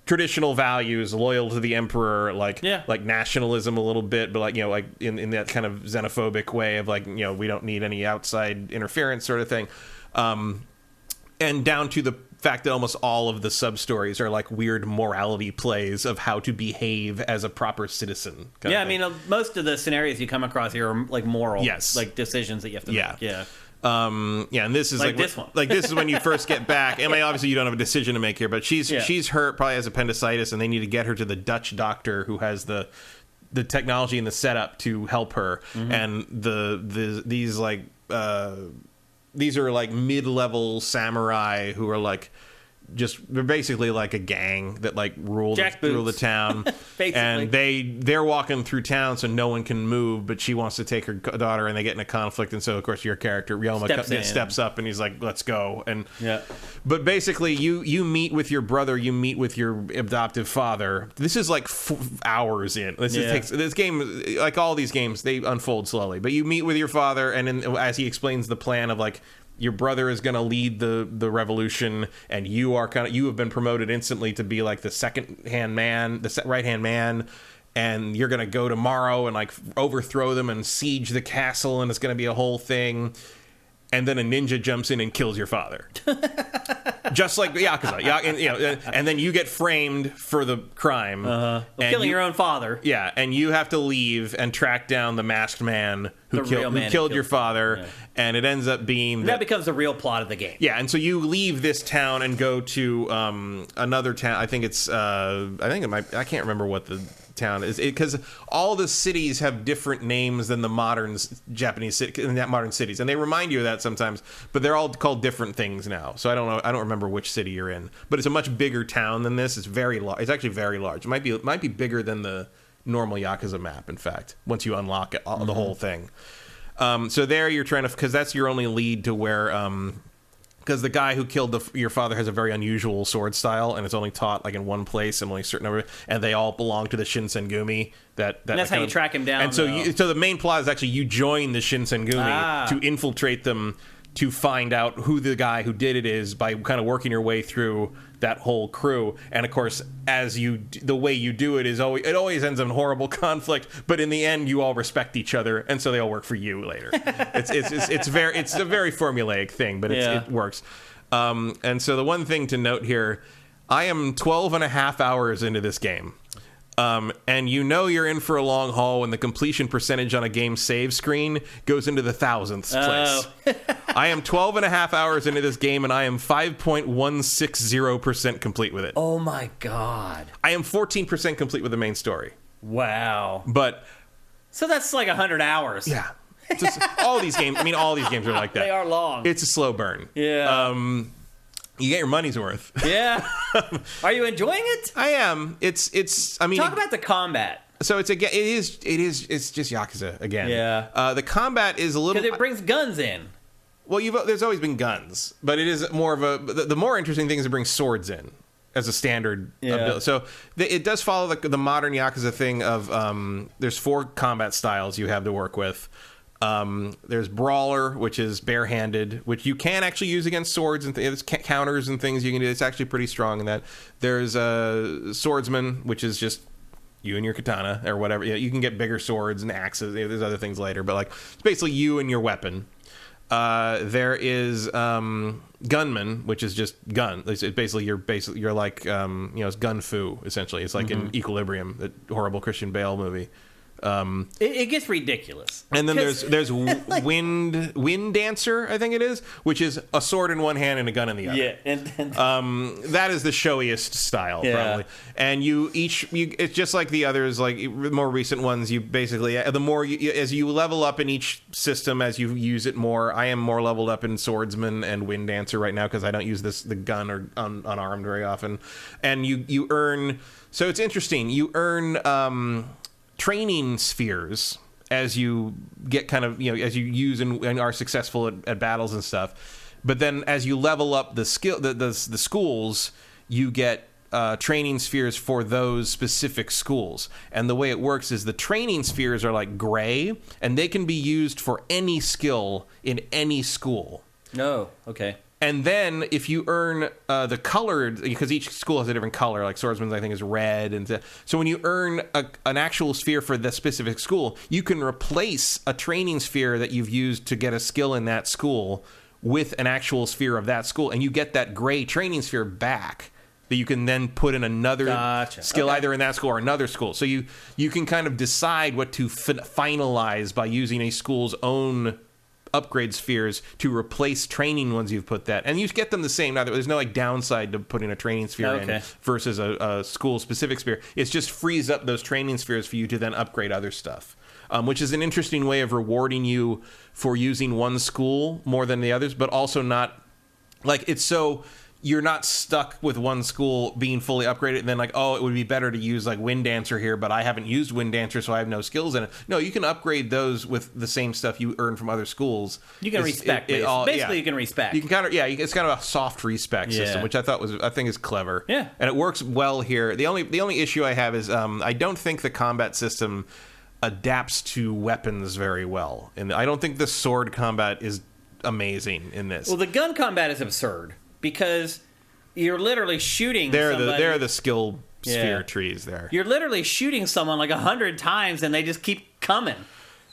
traditional values, loyal to the emperor, like nationalism a little bit, but, like, like in that kind of xenophobic way of, like, we don't need any outside interference sort of thing. And down to the fact that almost all of the sub stories are, like, weird morality plays of how to behave as a proper citizen.
Yeah, I mean, most of the scenarios you come across here are, like, moral, like, decisions that you have to make. Yeah.
And this is like
this one.
Like, this is when you first get back. I mean, obviously you don't have a decision to make here, but she's hurt, probably has appendicitis, and they need to get her to the Dutch doctor who has the technology and the setup to help her. Mm-hmm. And these are, like, mid-level samurai who are, like, they're basically like a gang that, like, rule the town. And they're walking through town so no one can move, but she wants to take her daughter, and they get in a conflict, and so, of course, your character Ryoma steps up and he's like, let's go. And but basically you meet with your brother, you meet with your adoptive father. This is, like, hours in. This game, like all these games, they unfold slowly, but you meet with your father, and then as he explains the plan of, like, your brother is going to lead the revolution, and you have been promoted instantly to be, like, the second-hand man, the right-hand man, and you're going to go tomorrow and, like, overthrow them and siege the castle, and it's going to be a whole thing. And then a ninja jumps in and kills your father. Just like Yakuza. And then you get framed for the crime.
Killing your own father.
Yeah, and you have to leave and track down the masked man who killed your father. Yeah. And it ends up being...
that becomes the real plot of the game.
Yeah, and so you leave this town and go to another town. I think it's... I can't remember what the town is, because all the cities have different names than the modern Japanese cities, and they remind you of that sometimes, but they're all called different things now. So I don't remember which city you're in, but it's a much bigger town than this. It's very large. It's actually very large. It might be bigger than the normal Yakuza map, in fact, once you unlock it, the whole thing. So there you're trying to, because that's your only lead to where because the guy who killed your father has a very unusual sword style, and it's only taught like in one place and only a certain number, and they all belong to the Shinsengumi. And
that's how you track him down.
And so the main plot is actually you join the Shinsengumi to infiltrate them, to find out who the guy who did it is by kind of working your way through that whole crew. And of course, the way you do it always ends in horrible conflict, but in the end you all respect each other, and so they all work for you later. it's a very formulaic thing, but it works. And so the one thing to note here, I am 12 and a half hours into this game. And you're in for a long haul when the completion percentage on a game save screen goes into the thousandths place. I am 12 and a half hours into this game, and I am 5.160% complete with it.
Oh my god.
I am 14% complete with the main story.
Wow.
So
that's like 100 hours.
Yeah. All these games are like that.
They are long.
It's a slow burn.
Yeah.
You get your money's worth.
Yeah. Are you enjoying it?
I am. Talk
about the combat.
So it's just Yakuza again.
Yeah.
The combat is a little,
because it brings guns in.
Well, there's always been guns, but it is more of the more interesting thing is it brings swords in as a standard ability. So it does follow the modern Yakuza thing of there's 4 combat styles you have to work with. There's Brawler, which is barehanded, which you can actually use against swords, and there's counters and things you can do. It's actually pretty strong in that. There's Swordsman, which is just you and your katana or whatever. You can get bigger swords and axes. There's other things later, but like it's basically you and your weapon. There is Gunman, which is just gun. It's basically you're like it's gun fu essentially. It's like in Equilibrium, the horrible Christian Bale movie.
It gets ridiculous.
And then there's Wind Dancer, I think it is, which is a sword in one hand and a gun in the other.
Yeah, and
that is the showiest style, probably. And it's just like the others, like more recent ones. You basically the more as you level up in each system, as you use it more. I am more leveled up in Swordsman and Wind Dancer right now because I don't use the gun or unarmed very often. And you earn. So it's interesting. You earn. Training spheres as you get kind of as you use and are successful at battles and stuff, but then as you level up the schools, you get training spheres for those specific schools. And the way it works is the training spheres are like gray, and they can be used for any skill in any school.
Oh, okay.
And then if you earn the colored, because each school has a different color, like Swordsman's I think is red, and so when you earn an actual sphere for the specific school, you can replace a training sphere that you've used to get a skill in that school with an actual sphere of that school, and you get that gray training sphere back that you can then put in another skill either in that school or another school. So you can kind of decide what to finalize by using a school's own upgrade spheres to replace training ones you've put that, and you get them the same. Now there's no like downside to putting a training sphere in versus a school specific sphere. It's just frees up those training spheres for you to then upgrade other stuff, which is an interesting way of rewarding you for using one school more than the others, but also not like it's so you're not stuck with one school being fully upgraded and then like, oh, it would be better to use like Wind Dancer here, but I haven't used Wind Dancer, so I have no skills in it. No, you can upgrade those with the same stuff you earn from other schools.
You can respec. Basically, you can respec.
You can kind of, it's kind of a soft respec system, which I think is clever.
Yeah.
And it works well here. The only issue I have is I don't think the combat system adapts to weapons very well. And I don't think the sword combat is amazing in this.
Well, the gun combat is absurd. Because you're literally shooting somebody.
They're the skill sphere trees there.
You're literally shooting someone like 100 times and they just keep coming.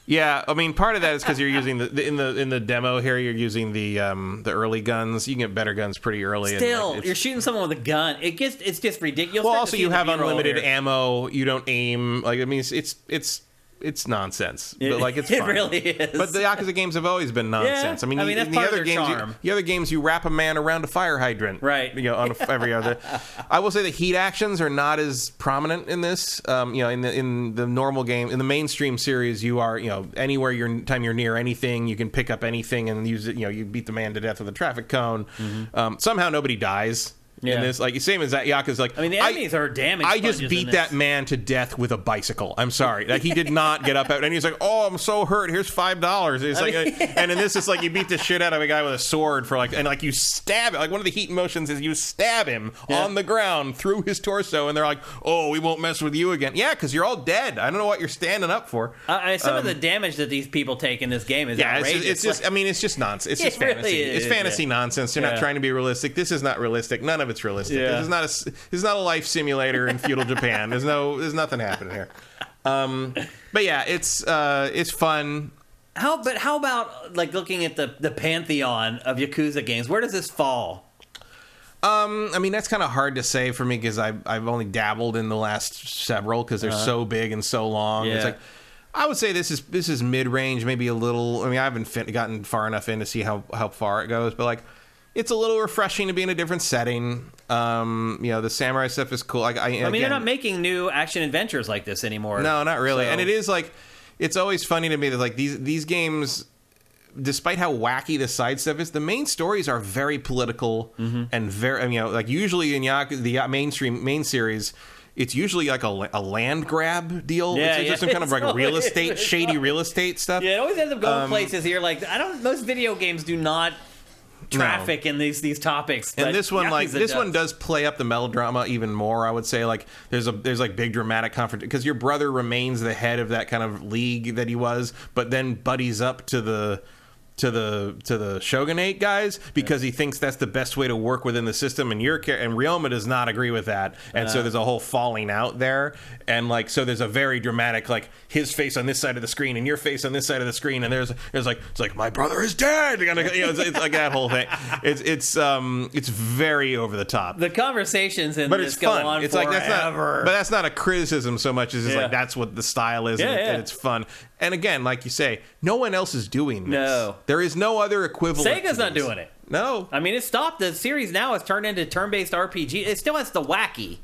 Yeah, I mean, part of that is because you're using in the demo here. You're using the early guns. You can get better guns pretty early.
Still, you're shooting someone with a gun. It's just ridiculous.
Well, also you have unlimited ammo. You don't aim. Like I mean, it's nonsense, but like it's fun.
It really is.
But the Yakuza games have always been nonsense.
Yeah,
I mean
that's
in
part
the
of their charm.
The other games, you wrap a man around a fire hydrant,
right?
On every other. I will say the heat actions are not as prominent in this. In the normal game, in the mainstream series, you are anywhere you're near anything, you can pick up anything and use it. You beat the man to death with a traffic cone.
Mm-hmm.
Somehow nobody dies. in this. Like, same as that Yakuza's like,
I mean, the enemies are damage
I just
sponges
beat
in
that
this.
man to death with a bicycle. I'm sorry. Like, he did not get up out, and he's like, oh, I'm so hurt. Here's $5. It's like, and in this, it's like you beat the shit out of a guy with a sword for like, and like you stab it. Like, one of the heat motions is you stab him on the ground through his torso, and they're like, oh, we won't mess with you again. Yeah, because you're all dead. I don't know what you're standing up for.
Some of the damage that these people take in this game is outrageous.
It's just, I mean, it's just nonsense. It's just
It
fantasy.
really is,
It's fantasy nonsense. They're not trying to be realistic. This is not realistic. None of it's realistic.
Yeah.
This is not a life simulator in feudal Japan. There's nothing happening here. But yeah, it's fun.
How about like looking at the pantheon of Yakuza games? Where does this fall?
I mean, that's kind of hard to say for me because I've only dabbled in the last several because they're so big and so long.
Yeah.
It's like, I would say this is mid range, maybe a little. I mean, I haven't gotten far enough in to see how far it goes, but like, it's a little refreshing to be in a different setting. The samurai stuff is cool. Like, I mean,
they're not making new action adventures like this anymore.
No, not really.
So.
And it is like, it's always funny to me that like these games, despite how wacky the side stuff is, the main stories are very political and very, like usually in the main series, it's usually like a land grab deal. It's just some kind of like real estate, shady real estate stuff.
Yeah, it always ends up going places you're like, most video games do not traffic in these topics.
And this one,
one
does play up the melodrama even more. I would say, like, there's like big dramatic confrontation because your brother remains the head of that kind of league that he was, but then buddies up to the shogunate guys because he thinks that's the best way to work within the system, and Ryoma does not agree with that, and so there's a whole falling out there, and like, so there's a very dramatic, like, his face on this side of the screen and your face on this side of the screen, and there's like, it's like, my brother is dead, it's like that whole thing. It's very over the top.
The conversations in
but
this
it's
go
fun.
on
It's
forever.
Like that's not a criticism so much as it's like that's what the style is, and it's fun. And again, like you say, no one else is doing this.
No.
There is no other equivalent.
Sega's not doing it.
No.
I mean, it stopped. The series now has turned into turn-based RPG. It still has the wacky.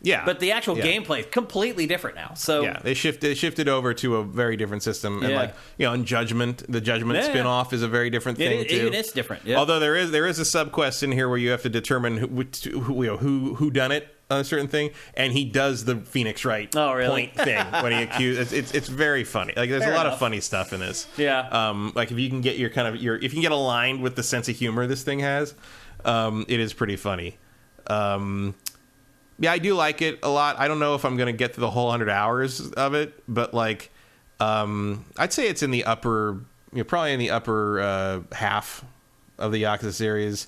Yeah.
But the actual gameplay is completely different now. So
yeah, they shifted over to a very different system, and like, and the Judgment spin-off is a very different thing too.
Even it's different. Yeah.
Although there is a sub-quest in here where you have to determine who done it on a certain thing, and he does the Phoenix Wright point thing when he accused. It's very funny. Like, there's a lot of funny stuff in this.
Yeah.
Like, if you can get if you can get aligned with the sense of humor this thing has, it is pretty funny. Yeah, I do like it a lot. I don't know if I'm going to get through the whole 100 hours of it, but like, I'd say it's in the upper, probably in the upper half of the Yakuza series.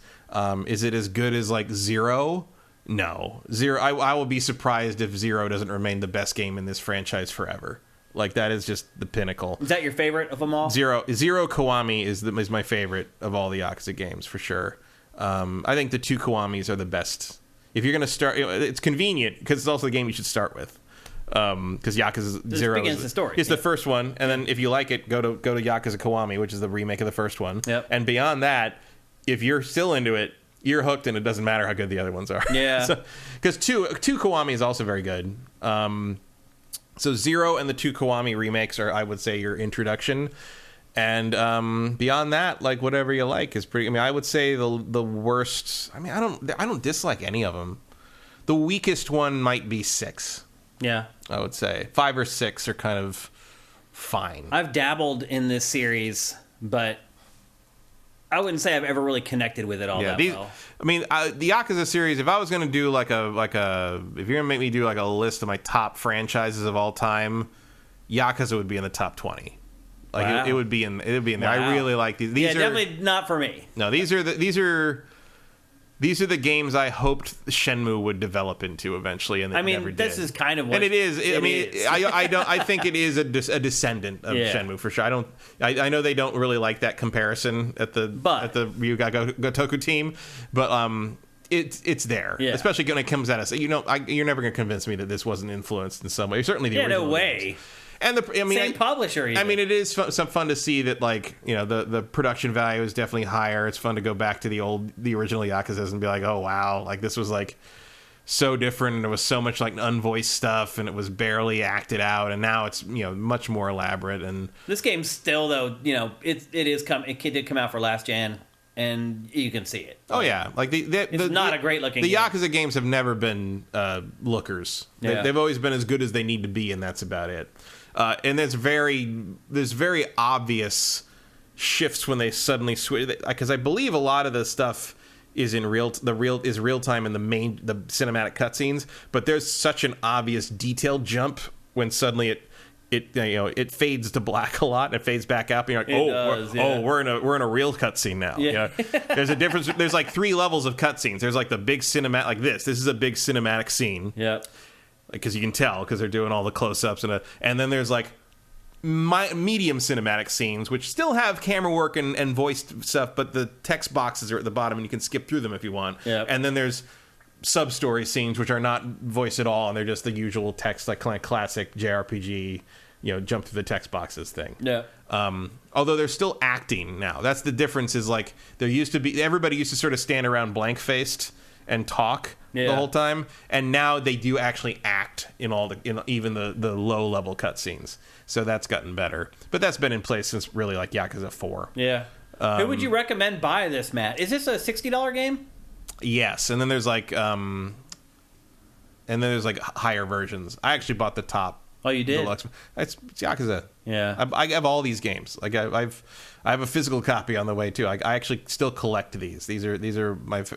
Is it as good as like Zero? No, Zero. I will be surprised if Zero doesn't remain the best game in this franchise forever. Like, that is just the pinnacle.
Is that your favorite of them all?
Zero Kiwami is my favorite of all the Yakuza games for sure. I think the two Kiwamis are the best. If you're going to start, it's convenient because it's also the game you should start with. Because Yakuza Zero
begins the story.
It's the first one, and then if you like it, go to Yakuza Kiwami, which is the remake of the first one.
Yep.
And beyond that, if you're still into it, you're hooked, and it doesn't matter how good the other ones are.
Yeah.
Because two Kiwami is also very good. So Zero and the two Kiwami remakes are, I would say, your introduction. And beyond that, like, whatever you like is pretty. I mean, I would say the worst. I mean, I don't dislike any of them. The weakest one might be 6.
Yeah,
I would say 5 or 6 are kind of fine.
I've dabbled in this series, but I wouldn't say I've ever really connected with it all that well.
I mean, the Yakuza series. If I was going to do if you're going to make me do like a list of my top franchises of all time, Yakuza would be in the top 20. Like,
wow.
it would be in there.
Wow.
I really like these. These are
definitely not for me.
No, these are the games I hoped Shenmue would develop into eventually, and never did.
This is kind of what,
and it is. I think it is a descendant of
Yeah.
Shenmue for sure. I know they don't really like that comparison at the Ryuga Gotoku team, but it's there, especially when it comes at us. You're never going to convince me that this wasn't influenced in some way. Certainly the original.
No way.
Games. And
same publisher. Even.
I mean, it is some fun to see that, like, the production value is definitely higher. It's fun to go back to the original Yakuzas and be like, oh wow, like, this was like so different, and there was so much like unvoiced stuff, and it was barely acted out, and now it's much more elaborate. And
this game still, though, it did come out for last gen. and you can see it.
Oh yeah, like
it's not a great looking.
The
game.
Yakuza games have never been lookers.
Yeah.
They've always been as good as they need to be, and that's about it. And there's very obvious shifts when they suddenly switch, because I believe a lot of the stuff is in real time in the cinematic cutscenes, but there's such an obvious detail jump when suddenly it fades to black a lot and it fades back up and you're like, we're in a real cutscene now.
Yeah.
There's a difference. There's like 3 levels of cutscenes. There's like the big cinematic, like this is a big cinematic scene.
Yeah.
Because you can tell because they're doing all the close-ups and then there's like medium cinematic scenes which still have camera work and voiced stuff, but the text boxes are at the bottom and you can skip through them if you want.
Yep.
And then there's sub-story scenes which are not voiced at all and they're just the usual text, like kind of classic JRPG, jump through the text boxes thing.
Yeah.
Although they're still acting now. That's the difference. Is like everybody used to sort of stand around blank-faced and talk the whole time, and now they do actually act in even the low level cutscenes. So that's gotten better, but that's been in place since really like Yakuza 4.
Yeah. Who would you recommend buy this, Matt? Is this a $60 game?
Yes, and then there's like higher versions. I actually bought the top.
Oh, you did?
Deluxe. It's Yakuza.
Yeah.
I have all these games. Like I have a physical copy on the way too. I actually still collect these. These are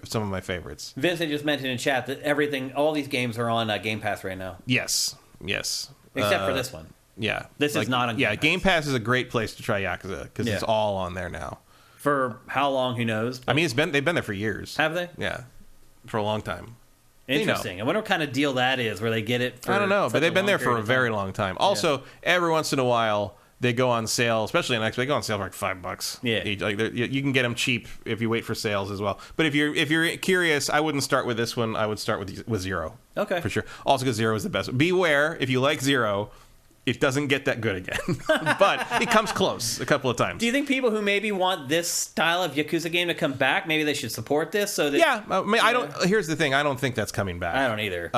some of my favorites.
Vincent just mentioned in chat that all these games are on Game Pass right now.
Yes.
Except for this one.
Yeah.
This is not on Game Pass.
Game Pass is a great place to try Yakuza because it's all on there now.
For how long? Who knows?
I mean, they've been there for years.
Have they?
Yeah, for a long time.
Interesting. I wonder what kind of deal that is, where they get it for
I don't know, but they've been there for a very
time.
long time. Also, every once in a while, they go on sale, especially in Xbox. They go on sale for like $5.
Yeah.
Each. Like, you can get them cheap if you wait for sales as well. But if you're curious, I wouldn't start with this one. I would start with Zero.
Okay.
For sure. Also, because Zero is the best. Beware, if you like Zero, it doesn't get that good again. But it comes close a couple of times.
Do you think people who maybe want this style of Yakuza game to come back, maybe they should support this? So that,
yeah, I mean, I don't. Here's the thing: I don't think that's coming back.
I don't either.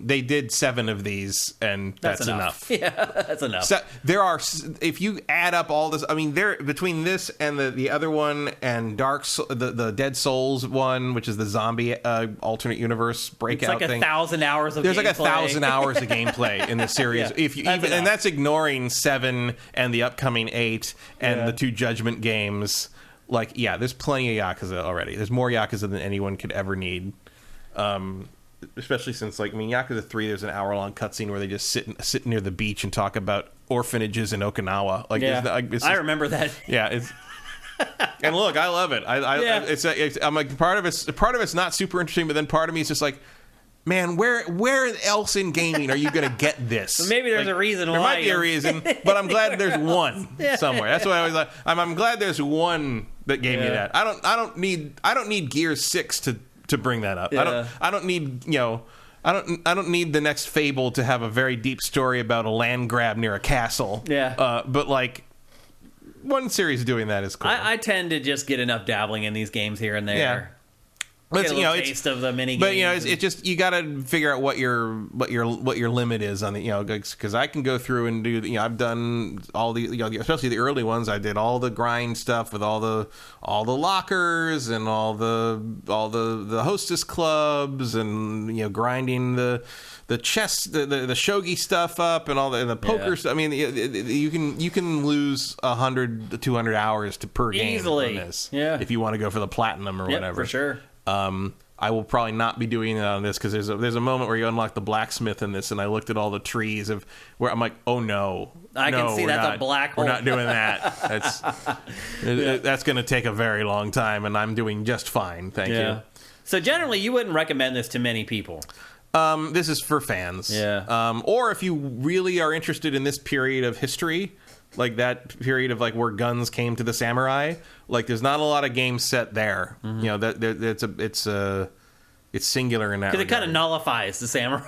They did 7 of these, and that's enough.
Yeah, that's enough.
So there are, if you add up all this, I mean, there between this and the other one and the Dead Souls one, which is the zombie alternate universe breakout
it's like
thing.
1,000 hours of
There's
gameplay.
like 1,000 hours of gameplay in this series.
Yeah,
if you even, and that's ignoring 7 and the upcoming 8 and the 2 Judgment games. Like, yeah, there's plenty of Yakuza already. There's more Yakuza than anyone could ever need. Especially since, like, I mean, Yakuza 3, there's an hour-long cutscene where they just sit near the beach and talk about orphanages in Okinawa. Like,
I remember that.
Yeah, it's. And look, I love it. I'm like, part of it's not super interesting, but then part of me is just like, man, where else in gaming are you going to get this?
Well, maybe there's a reason why.
There might be a reason, but I'm glad there's one somewhere. That's what I always like. I'm glad there's one that gave me that. I don't need Gears 6 to bring that up.
Yeah.
I don't need I don't need the next Fable to have a very deep story about a land grab near a castle.
Yeah.
But like, one series doing that is cool.
I tend to just get enough dabbling in these games here and there.
Yeah.
Get a little taste of the mini games.
But it's just, you got to figure out what your limit is on the, because I can go through and do, I've done all the, especially the early ones. I did all the grind stuff with all the lockers and all the hostess clubs and grinding the chess, the shogi stuff up and all the poker stuff. I mean, you can lose 100 to 200 hours per game
easily
on this,
if
you want to go for the platinum or whatever.
For sure.
I will probably not be doing it on this because there's a moment where you unlock the blacksmith in this, and I looked at all the trees of where I'm like, oh no,
I can see that's a black hole.
We're not doing that. That's going to take a very long time, and I'm doing just fine. Thank you.
So generally, you wouldn't recommend this to many people.
This is for fans.
Yeah.
Or if you really are interested in this period of history, like that period of like where guns came to the samurai, like there's not a lot of games set there. Mm-hmm. It's singular in that
Because it kind of
regard.
nullifies the samurai.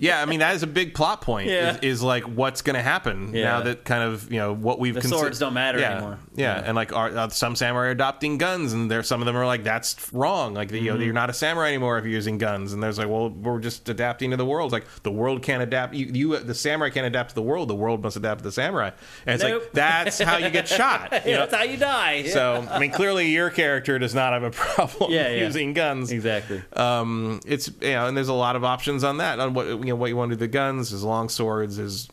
Yeah, I mean, that is a big plot point.
Yeah.
Is like what's going to happen now that kind of what we've
The swords don't matter anymore.
Yeah, and like some samurai are adopting guns, and some of them are like that's wrong. Like you're not a samurai anymore if you're using guns. And there's like, well, we're just adapting to the world. It's like the world can't adapt. The samurai can't adapt to the world. The world must adapt to the samurai. And it's like that's how you get shot.
That's how you die.
So I mean, clearly your character does not have a problem using guns.
Exactly.
It's and there's a lot of options on that on what you want to do with the guns. There's long swords. There's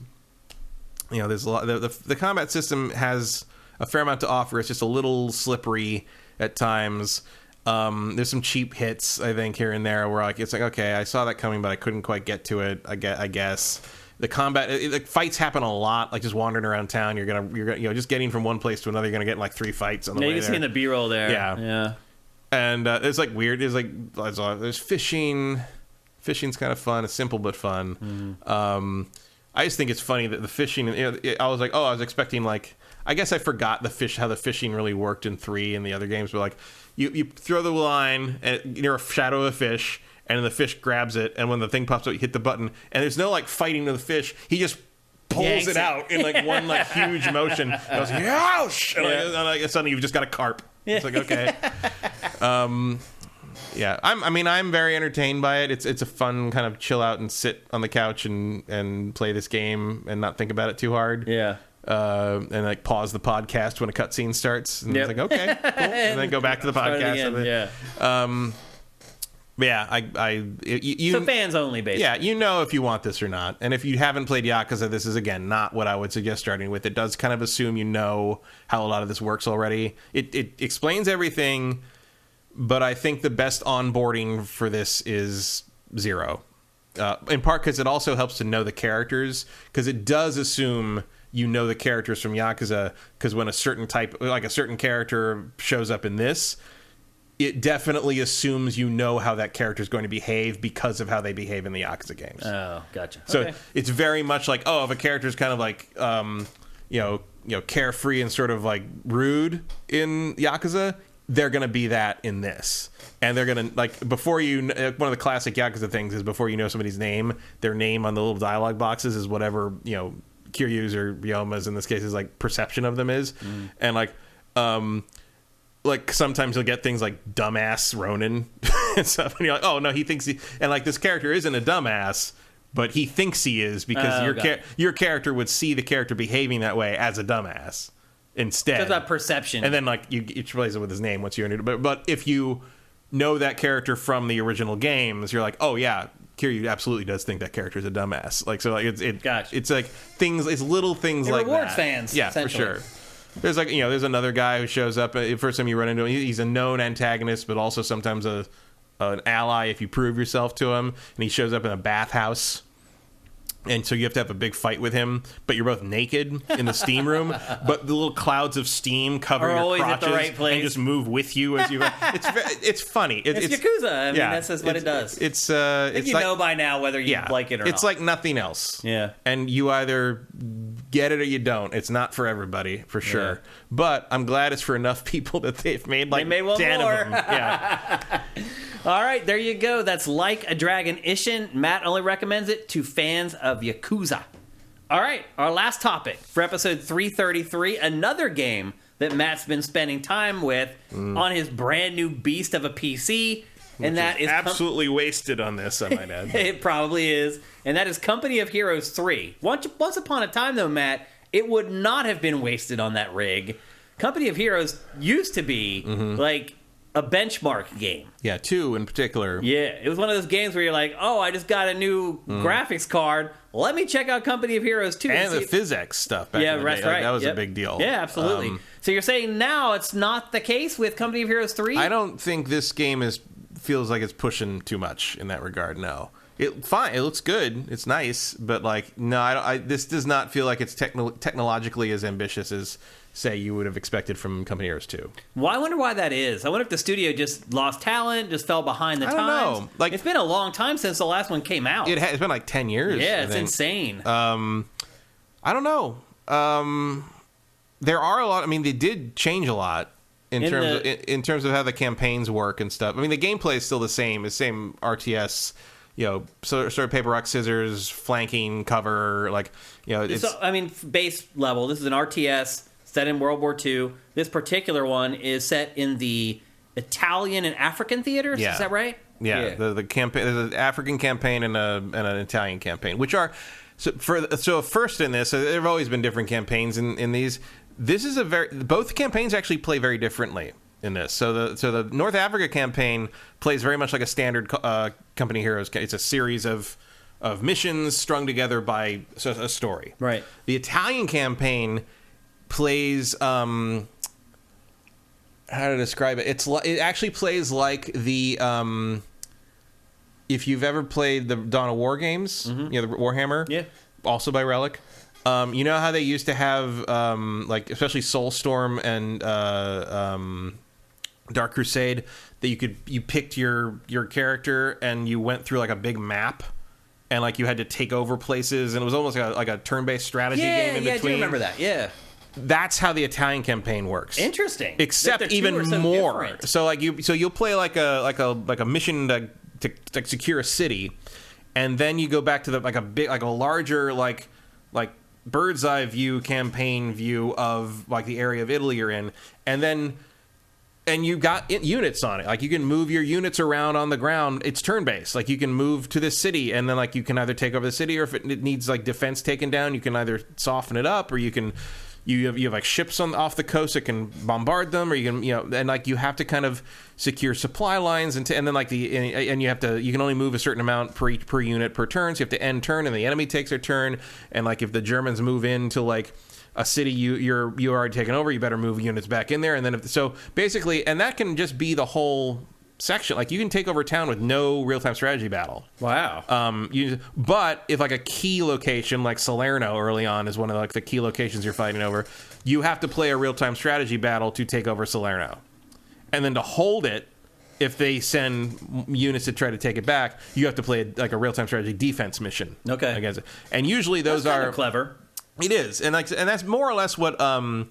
there's a lot. The combat system has a fair amount to offer. It's just a little slippery at times. There's some cheap hits I think here and there where like it's like okay, I saw that coming but I couldn't quite get to it. I guess the combat the fights happen a lot. Like just wandering around town, you're gonna just getting from one place to another. You're gonna get in like 3 fights on the way
you can
there.
see in the B-roll there.
Yeah. And it's like weird. There's fishing. Fishing's kind of fun. It's simple but fun. I just think it's funny that the fishing. I was like, I was expecting like. I guess I forgot how the fishing really worked in 3 and the other games. But like, you throw the line near a shadow of a fish, and then the fish grabs it, and when the thing pops up, you hit the button, and there's no like fighting to the fish. He just pulls it out in like one like huge motion. And I was like, ouch! And like, suddenly you've just got a carp. It's like okay. I'm very entertained by it. It's a fun kind of chill out and sit on the couch and play this game and not think about it too hard.
Yeah.
And like pause the podcast when a cutscene starts. And it's like okay, cool. And then go back to the podcast. But yeah,
so fans only, basically.
Yeah, if you want this or not. And if you haven't played Yakuza, this is, again, not what I would suggest starting with. It does kind of assume you know how a lot of this works already. It explains everything, but I think the best onboarding for this is 0. In part because it also helps to know the characters, because it does assume you know the characters from Yakuza, because when a certain character shows up in this, it definitely assumes you know how that character is going to behave because of how they behave in the Yakuza games.
Oh, gotcha.
So
okay.
It's very much like, if a character is kind of like, carefree and sort of like rude in Yakuza, they're going to be that in this. And they're going to, like, before you, one of the classic Yakuza things is before you know somebody's name, their name on the little dialogue boxes is whatever, Kiryu's or Ryoma's in this case is like perception of them is. And like sometimes you'll get things like dumbass Ronin and stuff, and you're like, oh no, he thinks and like this character isn't a dumbass, but he thinks he is because your character would see the character behaving that way as a dumbass instead.
So it's about perception, and
then like you replace it with his name once you're into it. But if you know that character from the original games, you're like, oh yeah, Kiryu absolutely does think that character is a dumbass. Like so, like it's like things, it's little things like
rewards
that.
Fans,
yeah, for sure. There's like there's another guy who shows up. First time you run into him, he's a known antagonist, but also sometimes an ally if you prove yourself to him. And he shows up in a bathhouse, and so you have to have a big fight with him. But you're both naked in the steam room, but the little clouds of steam cover your crotches
at the right place.
and just move with you as you. It's funny.
It's Yakuza. I mean, that's just what it does.
It's
I think you know by now whether you like it or not.
It's like nothing else.
Yeah,
and you either get it or you don't. It's not for everybody, for sure. Yeah. But I'm glad it's for enough people that they've made like 10
more.
of them. Yeah.
All right, there you go. That's Like a Dragon Ishin. Matt only recommends it to fans of Yakuza. All right, our last topic for episode 333, another game that Matt's been spending time with on his brand new beast of a PC. And that is
absolutely wasted on this, I might add.
It probably is. And that is Company of Heroes 3. Once upon a time, though, Matt, it would not have been wasted on that rig. Company of Heroes used to be like a benchmark game.
Yeah, 2 in particular.
Yeah, it was one of those games where you're like, oh, I just got a new graphics card. Let me check out Company of Heroes 2.
And the PhysX stuff back in the day.
Right.
That was a big deal.
Yeah, absolutely. So you're saying now it's not the case with Company of Heroes 3?
I don't think this game feels like it's pushing too much in that regard, no. Fine, it looks good, it's nice, but like, no, this does not feel like it's technologically as ambitious as, say, you would have expected from Company of Heroes 2.
Well, I wonder why that is. I wonder if the studio just lost talent, just fell behind the times.
I don't know. Like,
it's been a long time since the last one came out.
It's been like 10 years.
Yeah, it's insane.
I don't know. There are a lot, they did change a lot in terms of how the campaigns work and stuff. I mean, the gameplay is still the same RTS. Sort of paper, rock, scissors, flanking, cover, it's...
So, I mean, base level, this is an RTS set in World War II. This particular one is set in the Italian and African theaters, is that right?
Yeah. The campaign, there's an African campaign and an Italian campaign, which are... So first in this, there have always been different campaigns in these. This is both campaigns actually play very differently in this. So the North Africa campaign plays very much like a standard Company Heroes. It's a series of missions strung together by a story.
Right.
The Italian campaign plays how to describe it? It actually plays like the if you've ever played the Dawn of War games, the Warhammer, also by Relic. You know how they used to have especially Soulstorm and Dark Crusade, that you picked your character and you went through like a big map and you had to take over places, and it was almost like a turn-based strategy game in between.
I do remember that. Yeah.
That's how the Italian campaign works.
Interesting.
Except even more. Different. So you'll play like a mission to secure a city, and then you go back to a larger bird's eye view campaign view of the area of Italy you're in, and you got units on it. You can move your units around on the ground. It's turn-based. You can move to this city, and then you can either take over the city, or if it needs defense taken down, you can either soften it up, or you have ships off the coast that can bombard them, or you can and you have to kind of secure supply lines, and then you can only move a certain amount per unit per turn. So you have to end turn, and the enemy takes their turn, and if the Germans move into a city you're already taken over, you better move units back in there, and then basically, and that can just be the whole section. You can take over a town with no real-time strategy battle.
Wow.
But if a key location like Salerno early on is one of the key locations you're fighting over, you have to play a real-time strategy battle to take over Salerno, and then to hold it, if they send units to try to take it back, you have to play a real-time strategy defense mission.
Okay.
Against it, and usually those are
clever.
It is, and that's more or less what those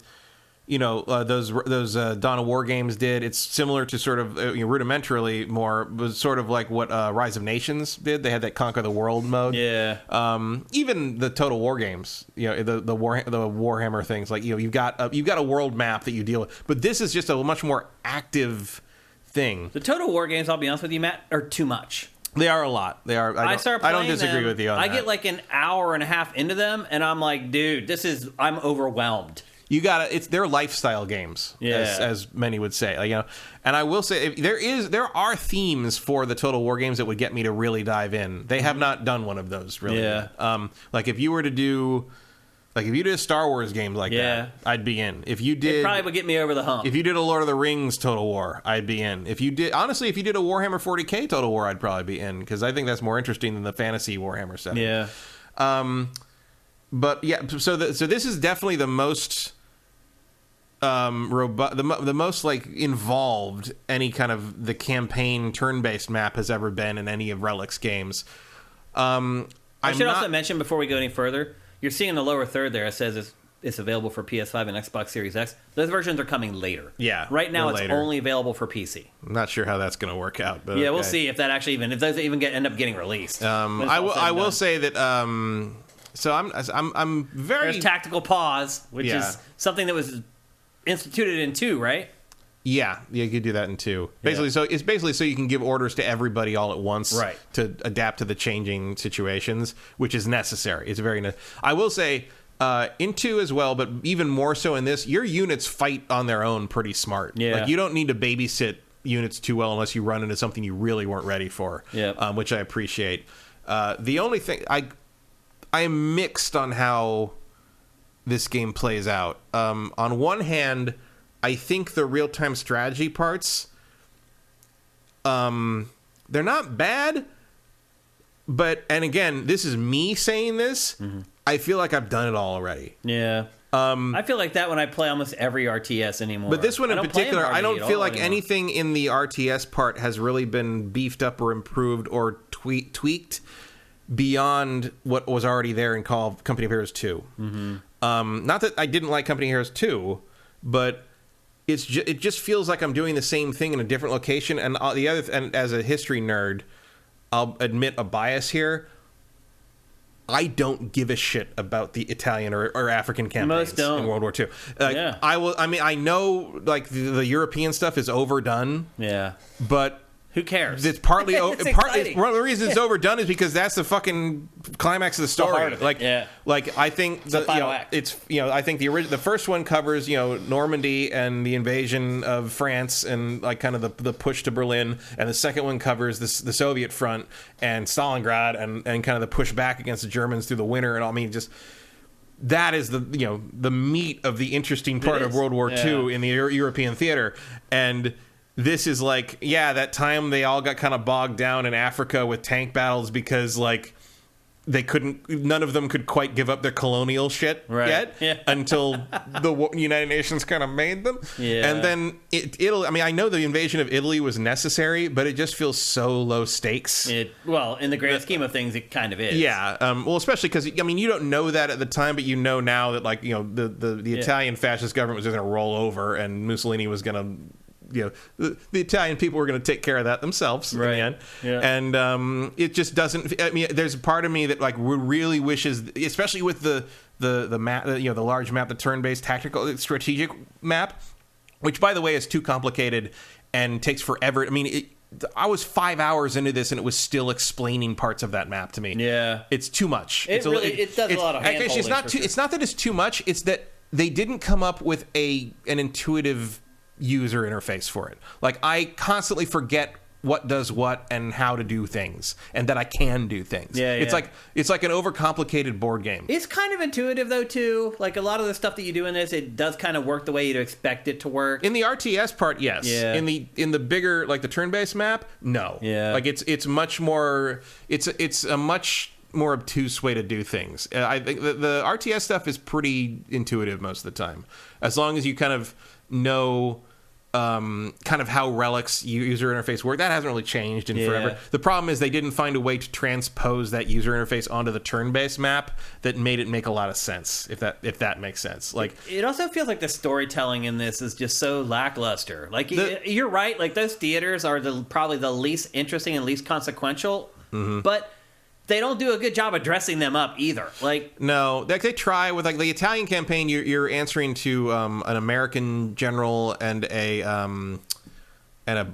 Dawn of War games did. It's similar to sort of rudimentarily more was sort of like what Rise of Nations did. They had that conquer the world mode.
Yeah.
Even the Total War games, the Warhammer things, you've got a world map that you deal with, but this is just a much more active thing.
The Total War games, I'll be honest with you, Matt, are too much.
They are a lot. They are. I don't disagree with you on that.
I get an hour and a half into them, and I'm like, dude, I'm overwhelmed.
You gotta. They're lifestyle games, as many would say. And I will say there are themes for the Total War games that would get me to really dive in. They have not done one of those really.
Yeah.
If you were to do. If you did a Star Wars game that, I'd be in. If you did,
it probably would get me over the hump.
If you did a Lord of the Rings Total War, I'd be in. If you did a Warhammer 40K Total War, I'd probably be in, because I think that's more interesting than the fantasy Warhammer setting.
Yeah.
But yeah, so this is definitely the most robust, the most involved any kind of the campaign turn-based map has ever been in any of Relic's games.
I should also mention before we go any further. You're seeing in the lower third there, it says it's available for PS5 and Xbox Series X. Those versions are coming later.
Yeah.
Right now, it's only available for PC.
I'm not sure how that's going to work out. But
yeah, we'll see if that actually if those end up getting released.
I will say that. So I'm very.
There's tactical pause, which is something that was instituted in 2, right?
Yeah, you could do that in 2. Basically, so it's basically so you can give orders to everybody all at once,
right,
to adapt to the changing situations, which is necessary. It's very. I will say in 2 as well, but even more so in this, your units fight on their own pretty smart.
Yeah,
you don't need to babysit units too well unless you run into something you really weren't ready for.
Yeah,
which I appreciate. The only thing I am mixed on how this game plays out. On one hand, I think the real-time strategy parts, they're not bad, and again, this is me saying this, I feel like I've done it all already.
Yeah. I feel like that when I play almost every RTS anymore.
But this one in particular, I don't feel like anything in the RTS part has really been beefed up or improved or tweaked beyond what was already there in Company of Heroes 2. Not that I didn't like Company of Heroes 2, but it just feels like I'm doing the same thing in a different location. And and as a history nerd, I'll admit a bias here. I don't give a shit about the Italian or African campaigns in World War II. I know like the European stuff is overdone.
Yeah,
but
who cares?
It's partly one of the reasons it's overdone is because that's the fucking climax of the story. I think I think the first one covers Normandy and the invasion of France and like kind of the push to Berlin, and the second one covers the Soviet front and Stalingrad and kind of the push back against the Germans through the winter and all. I mean, just that is the meat of the interesting part of World War II in the European theater. And this is like, that time they all got kind of bogged down in Africa with tank battles because like none of them could quite give up their colonial shit yet until the United Nations kind of made them. Yeah. And then Italy, I mean, I know the invasion of Italy was necessary, but it just feels so low stakes.
In the grand scheme of things, it kind of is.
Yeah. Well, especially because, I mean, you don't know that at the time, but you know now that like, the Italian fascist government was just going to roll over and Mussolini was going to, the Italian people were going to take care of that themselves in the end. Yeah. And it just doesn't. I mean, there's a part of me that like really wishes, especially with the map, the large map, the turn-based tactical strategic map, which by the way is too complicated and takes forever. I mean, I was 5 hours into this and it was still explaining parts of that map to me. Yeah, it's too much.
It does a lot of hand holding.
It's not that it's too much. It's that they didn't come up with an intuitive user interface for it. Like I constantly forget what does what and how to do things and that I can do things. It's like an overcomplicated board game.
It's kind of intuitive though too. Like a lot of the stuff that you do in this, it does kind of work the way you'd expect it to work.
In the RTS part, yes. Yeah. In the bigger like the turn-based map, no. Yeah. Like it's much more it's a much more obtuse way to do things. I think the RTS stuff is pretty intuitive most of the time. As long as you kind of know kind of how Relic's user interface work. That hasn't really changed in forever. The problem is they didn't find a way to transpose that user interface onto the turn-based map that made it make a lot of sense, if that makes sense. Like
it also feels like the storytelling in this is just so lackluster. Like you're right, like those theaters are probably the least interesting and least consequential, but they don't do a good job of dressing them up either. Like
no, they try with like the Italian campaign. You're answering to an American general and a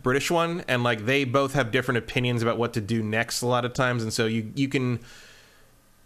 British one, and like they both have different opinions about what to do next a lot of times, and so you can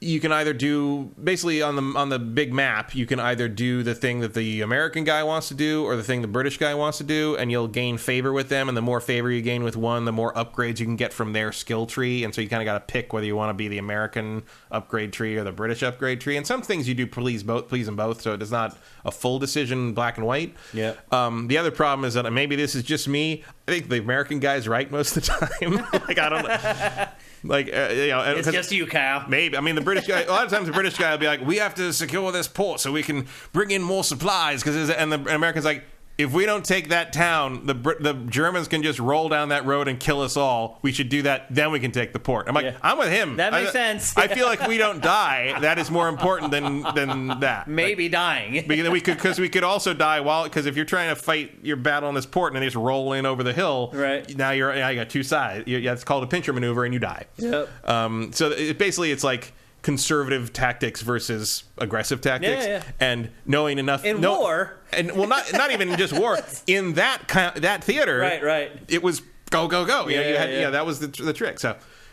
either do basically on the big map. You can either do the thing that the American guy wants to do or the thing the British guy wants to do, and you'll gain favor with them. And the more favor you gain with one, the more upgrades you can get from their skill tree. And so you kind of got to pick whether you want to be the American upgrade tree or the British upgrade tree. And some things you do please them both, so it is not a full decision, black and white. Yeah. The other problem is that maybe this is just me. I think the American guy's right most of the time. Like I don't know. Like
it's just you, Kyle.
Maybe. I mean, the British guy. A lot of times, the British guy will be like, "We have to secure this port so we can bring in more supplies." And the American's like, "If we don't take that town, the Germans can just roll down that road and kill us all. We should do that. Then we can take the port." I'm like, I'm with him.
That makes sense.
I feel like we don't die. That is more important than that.
Maybe like, dying.
Because we could also die because if you're trying to fight your battle on this port and then you just roll in over the hill, right? Now you got two sides. It's called a pincher maneuver and you die. Yep. So it's like conservative tactics versus aggressive tactics, and knowing enough
in war,
and well, not even just war. In that theater, right, it was go. That was the trick.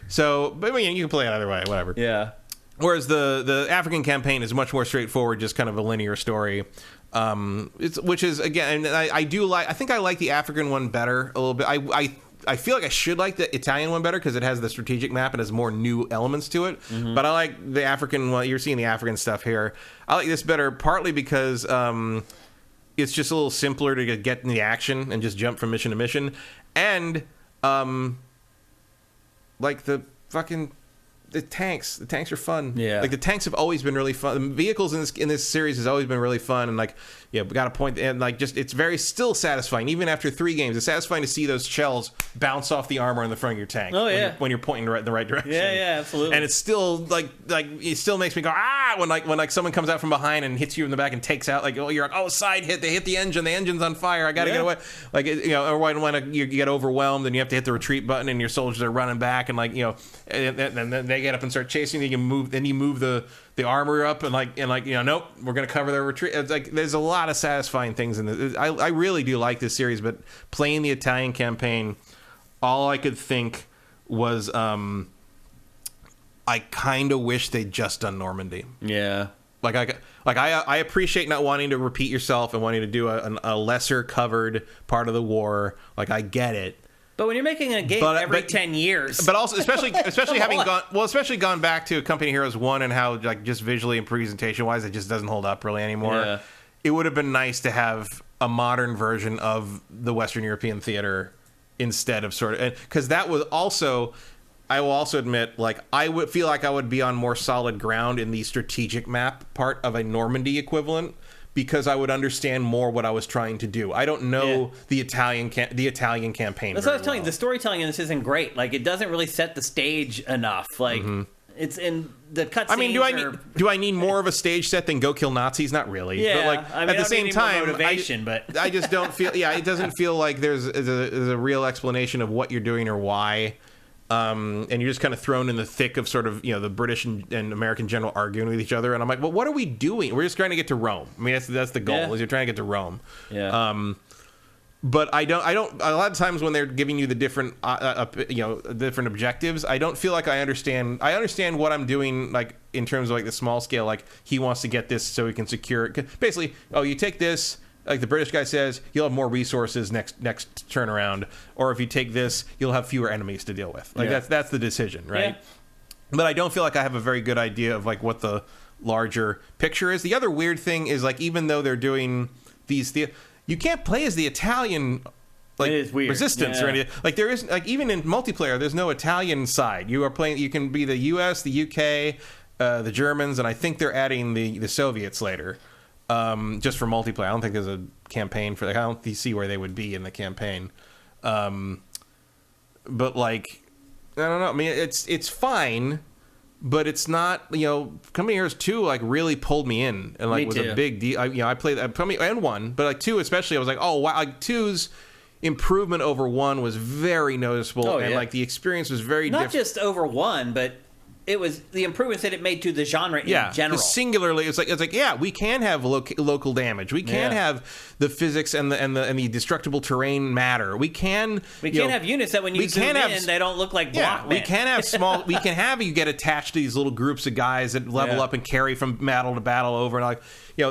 So, but I mean, you can play it either way, whatever. Yeah. Whereas the African campaign is much more straightforward, just kind of a linear story. Which is again, I think I like the African one better a little bit. I feel like I should like the Italian one better because it has the strategic map and has more new elements to it. Mm-hmm. But I like the African one. You're seeing the African stuff here. I like this better partly because it's just a little simpler to get in the action and just jump from mission to mission. And like the fucking the tanks are fun.
Yeah,
like the tanks have always been really fun. The vehicles in this series has always been really fun, and like we got a point, and like just it's very still satisfying even after 3 games. It's satisfying to see those shells bounce off the armor in the front of your tank.
Oh yeah,
when you're pointing the right direction.
Yeah, absolutely.
And it's still like it still makes me go when someone comes out from behind and hits you in the back and takes out you're like side hit, they hit the engine's on fire, I gotta get away, or when you get overwhelmed and you have to hit the retreat button and your soldiers are running back and and then they get up and start chasing you. You move the armor up and nope, we're gonna cover their retreat. It's like there's a lot of satisfying things in this. I really do like this series, but playing the Italian campaign, all I could think was I kind of wish they'd just done Normandy.
Yeah.
I appreciate not wanting to repeat yourself and wanting to do a lesser covered part of the war. Like, I get it.
But when you're making a game every 10 years,
but also especially having gone back to Company Heroes 1 and how just visually and presentation wise it just doesn't hold up really anymore.
Yeah.
It would have been nice to have a modern version of the Western European theater instead of because that was also, I will also admit, I would feel like I would be on more solid ground in the strategic map part of a Normandy equivalent, because I would understand more what I was trying to do. I don't know the Italian campaign.
That's what I was telling you. The storytelling in this isn't great. It doesn't really set the stage enough. It's in the cutscenes.
I mean, do I need more of a stage set than go kill Nazis? Not really.
Yeah,
but at the same time,
motivation. But
I just don't feel. Yeah, it doesn't feel like there's a real explanation of what you're doing or why. And you're just kind of thrown in the thick of the British and American general arguing with each other, and I'm like, well, what are we doing? We're just trying to get to Rome. I mean, that's the goal, is you're trying to get to Rome.
Yeah.
But I don't. A lot of times when they're giving you the different, different objectives, I don't feel like I understand. I understand what I'm doing, in terms of the small scale. He wants to get this so he can secure it. Basically, you take this. Like the British guy says, you'll have more resources next turnaround, or if you take this, you'll have fewer enemies to deal with. That's the decision, right? Yeah. But I don't feel like I have a very good idea of what the larger picture is. The other weird thing is even though they're doing these, you can't play as the Italian
it is weird.
resistance or anything. There is even in multiplayer, there's no Italian side. You are playing. You can be the U.S., the U.K., the Germans, and I think they're adding the Soviets later. Just for multiplayer. I don't think there's a campaign for I don't see where they would be in the campaign. But I don't know. I mean, it's fine, but it's not. Company Heroes 2 really pulled me in and was a big deal. I played and 1, but 2 especially. I was like, oh wow, 2's improvement over 1 was very noticeable, and the experience was very
not
different.
just over 1, but it was the improvements that it made to the genre in general.
Singularly, it's like we can have local damage. We can have the physics and the destructible terrain matter. We can
have units that when you zoom in, they don't look like block men.
We can have small. We can have you get attached to these little groups of guys that level up and carry from battle to battle over and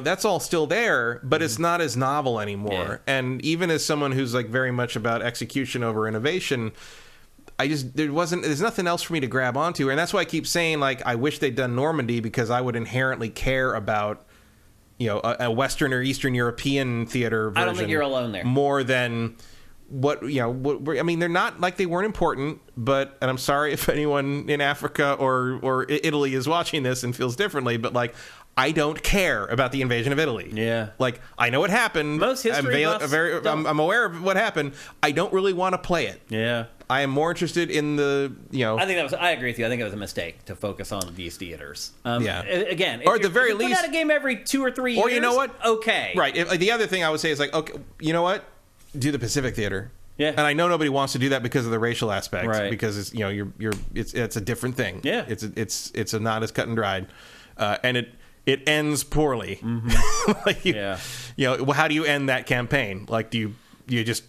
that's all still there, but it's not as novel anymore. Yeah. And even as someone who's very much about execution over innovation, there's nothing else for me to grab onto, and that's why I keep saying I wish they'd done Normandy, because I would inherently care about a Western or Eastern European theater version.
I don't think you're alone there.
More than what I mean, they're not they weren't important, and I'm sorry if anyone in Africa or Italy is watching this and feels differently, but I don't care about the invasion of Italy.
Yeah.
I know what happened.
Most history
I'm aware of what happened. I don't really want to play it.
Yeah.
I am more interested in the,
I agree with you. I think it was a mistake to focus on these theaters. Again,
or at the very least,
put out a game every 2 or 3 years.
Or you know what?
Okay.
Right. The other thing I would say is okay, you know what? Do the Pacific Theater.
Yeah.
And I know nobody wants to do that because of the racial aspect.
Right.
Because it's it's a different thing.
Yeah.
It's not as cut and dried, and it ends poorly.
Mm-hmm.
How do you end that campaign? Do you just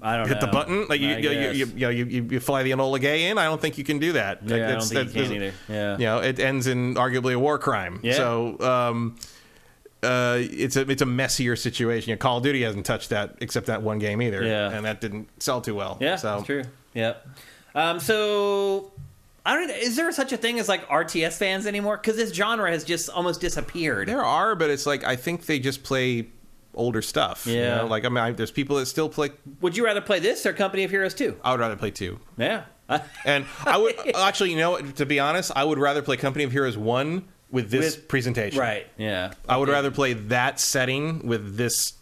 I don't
hit
know.
the button? You fly the Enola Gay in? I don't think you can do that.
Yeah, I don't think you can either. Yeah.
It ends in arguably a war crime.
Yeah.
So it's a messier situation. Call of Duty hasn't touched that except that one game either.
Yeah.
And that didn't sell too well.
Yeah,
so.
that's true. Yeah. So I don't. Is there such a thing as RTS fans anymore? Because this genre has just almost disappeared.
There are, but it's I think they just play older stuff.
Yeah.
There's people that still play.
Would you rather play this or Company of Heroes 2?
I would rather play 2.
Yeah.
And I would actually, you know, to be honest, I would rather play Company of Heroes 1 with this presentation.
Right, yeah.
I would rather play that setting with this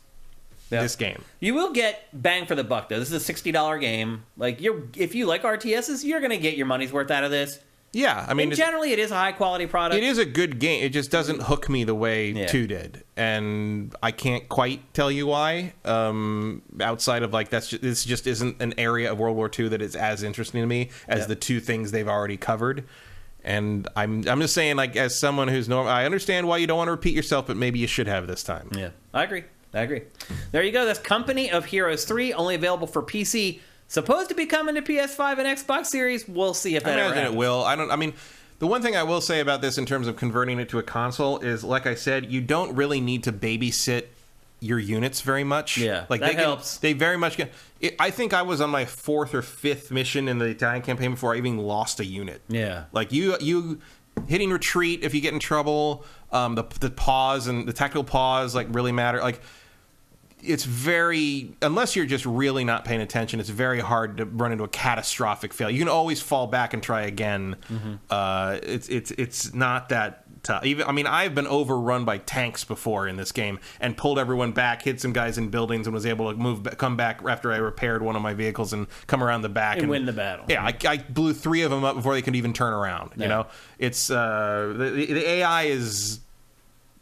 game.
You will get bang for the buck, though. This is a $60 game. Like, if you like RTSs, you're going to get your money's worth out of this.
Yeah, I mean,
and generally, it is a high-quality product.
It is a good game. It just doesn't hook me the way 2 did. And I can't quite tell you why. Outside of, like, this just isn't an area of World War II that is as interesting to me as the 2 things they've already covered. And I'm just saying, like, as someone who's normal, I understand why you don't want to repeat yourself, but maybe you should have this time.
Yeah, I agree. There you go. That's Company of Heroes 3, only available for PC. Supposed to be coming to PS5 and Xbox Series. We'll see if that ever happens.
It will. I mean, the one thing I will say about this in terms of converting it to a console is, like I said, you don't really need to babysit your units very much.
Yeah,
like
that helps.
They very much can. I think I was on my 4th or 5th mission in the Italian campaign before I even lost a unit.
Yeah.
Like, you hitting retreat if you get in trouble, the pause and the tactical pause, like, really matter. Like, it's very, unless you're just really not paying attention, it's very hard to run into a catastrophic fail. You can always fall back and try again. It's not that tough. Even, I mean, I've been overrun by tanks before in this game and pulled everyone back, hit some guys in buildings, and was able to come back after I repaired one of my vehicles and come around the back
and win the battle.
Yeah, I blew 3 of them up before they could even turn around. You know, it's the AI is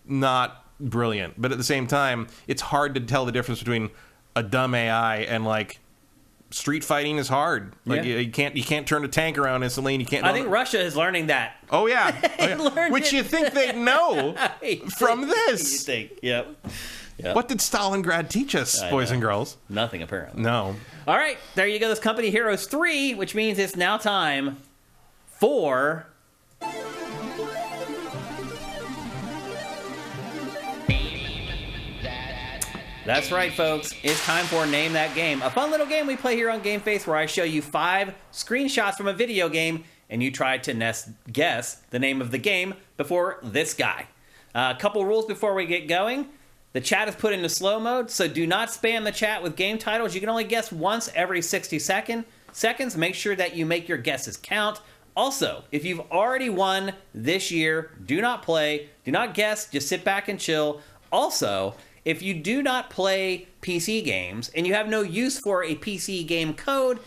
not brilliant, but at the same time, it's hard to tell the difference between a dumb AI and, like, street fighting is hard. Like, you can't turn a tank around instantly, and you can't.
I think Russia is learning that.
Oh yeah, which you think they'd know from this?
You think? Yep.
What did Stalingrad teach us, boys and girls?
Nothing, apparently.
No.
All right, there you go. This Company Heroes 3, which means it's now time for. That's right, folks. It's time for Name That Game, a fun little game we play here on GameFace where I show you 5 screenshots from a video game and you try to guess the name of the game before this guy. A couple rules before we get going. The chat is put into slow mode, so do not spam the chat with game titles. You can only guess once every 60 seconds. Make sure that you make your guesses count. Also, if you've already won this year, do not play, do not guess, just sit back and chill. Also, if you do not play PC games and you have no use for a PC game code,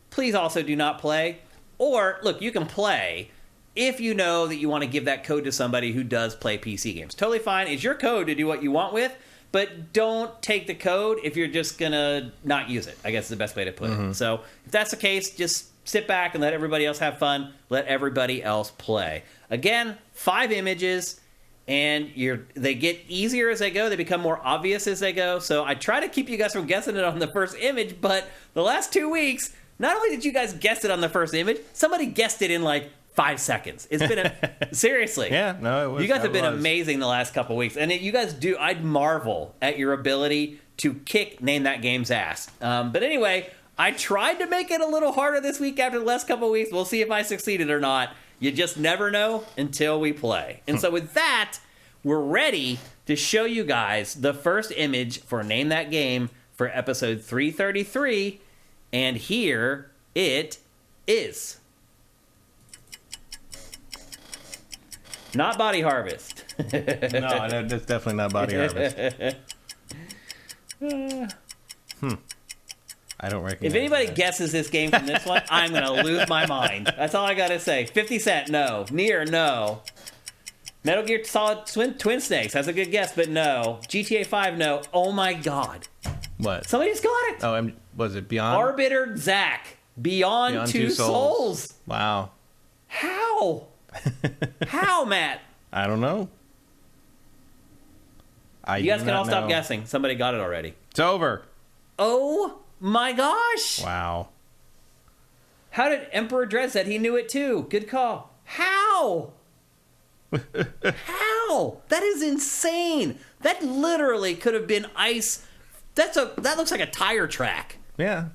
please also do not play. Or, look, you can play if you know that you want to give that code to somebody who does play PC games. Totally fine. It's your code to do what you want with, but don't take the code if you're just going to not use it, I guess is the best way to put it. So if that's the case, just sit back and let everybody else have fun. Let everybody else play. Again, 5 images. And they get easier as they go. They become more obvious as they go. So I try to keep you guys from guessing it on the first image, but the last 2 weeks, not only did you guys guess it on the first image, somebody guessed it in like 5 seconds. It's been seriously.
Yeah, no, it was.
You guys have been amazing the last couple weeks, and you guys do. I'd marvel at your ability to kick Name That Game's ass. But anyway, I tried to make it a little harder this week after the last couple weeks. We'll see if I succeeded or not. You just never know until we play. And so with that, we're ready to show you guys the first image for Name That Game for episode 333. And here it is. Not Body Harvest.
No, that's definitely not Body Harvest. I don't recognize.
If anybody
that.
guesses this game from this one, I'm going to lose my mind. That's all I got to say. 50 Cent, no. Nier, no. Metal Gear Solid Twin Snakes, that's a good guess, but no. GTA 5, no. Oh my God.
What?
Somebody just got it.
Oh, was it Beyond?
Arbiter Zack. Beyond Two Souls.
Wow.
How? How, Matt?
I don't know.
You guys can all stop guessing. Somebody got it already.
It's over.
Oh my gosh.
Wow.
How did Emperor Dread said he knew it too? Good call. How? How? That is insane. That literally could have been ice. That looks like a tire track.
Yeah.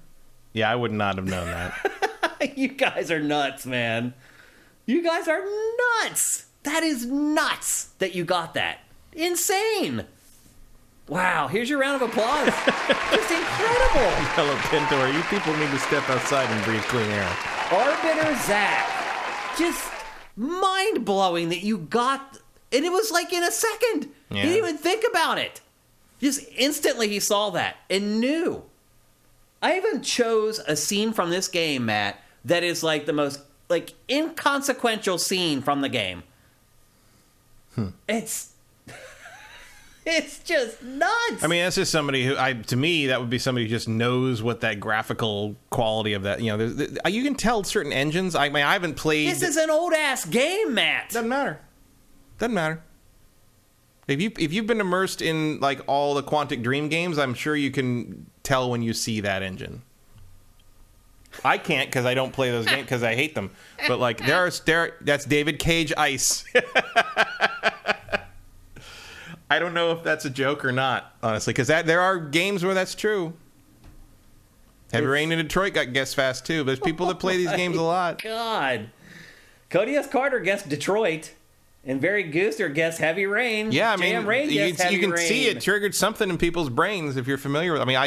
Yeah, I would not have known that.
You guys are nuts, man. You guys are nuts. That is nuts that you got that. Insane. Wow, here's your round of applause. Just incredible.
Hello, Pintor. You people need to step outside and breathe clean air.
Arbiter Zach. Just mind-blowing that you got... And it was like in a second.
Yeah.
He didn't even think about it. Just instantly he saw that and knew. I even chose a scene from this game, Matt, that is like the most like inconsequential scene from the game. It's just nuts.
I mean, that's just somebody who, to me, that would be somebody who just knows what that graphical quality of that, you know, you can tell certain engines. I mean, I haven't played.
This is an old-ass game, Matt.
Doesn't matter. Doesn't matter. If you've been immersed in, like, all the Quantic Dream games, I'm sure you can tell when you see that engine. I can't because I don't play those games because I hate them. But, like, that's David Cage Ice. I don't know if that's a joke or not, honestly, because there are games where that's true. Heavy Rain in Detroit got guessed fast, too. There's people that play these games a lot.
God. Cody S. Carter guessed Detroit, and Barry Gooster guessed Heavy Rain.
Yeah, I mean,
Rain guessed Heavy
you can
Rain.
see it triggered something in people's brains if you're familiar with it. I mean,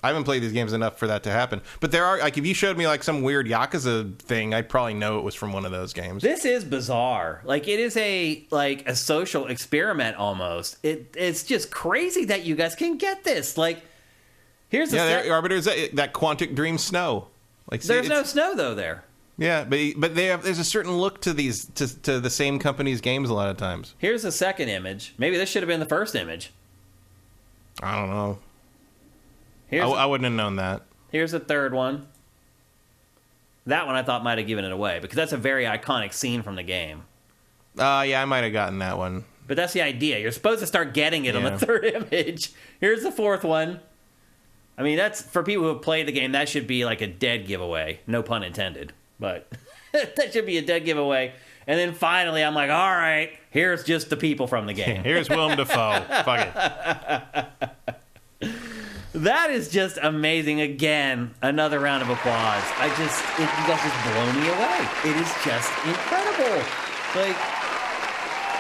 I haven't played these games enough for that to happen. But there are, like, if you showed me, like, some weird Yakuza thing, I'd probably know it was from one of those games.
This is bizarre. Like, it is a social experiment almost. It's just crazy that you guys can get this. Like, here's the
Arbiter's that Quantic Dream snow. Like,
there's no snow, though, there.
Yeah, but there's a certain look to these, to the same company's games a lot of times.
Here's the second image. Maybe this should have been the first image.
I don't know. I wouldn't have known that.
Here's the third one. That one I thought might have given it away because that's a very iconic scene from the game.
Yeah, I might have gotten that one.
But that's the idea. You're supposed to start getting it on the third image. Here's the fourth one. I mean, that's for people who have played the game, that should be like a dead giveaway. No pun intended. But that should be a dead giveaway. And then finally, I'm like, all right, here's just the people from the game.
Here's Willem Dafoe. Fuck it.
That is just amazing. Again, another round of applause. You guys just blow me away. It is just incredible. Like,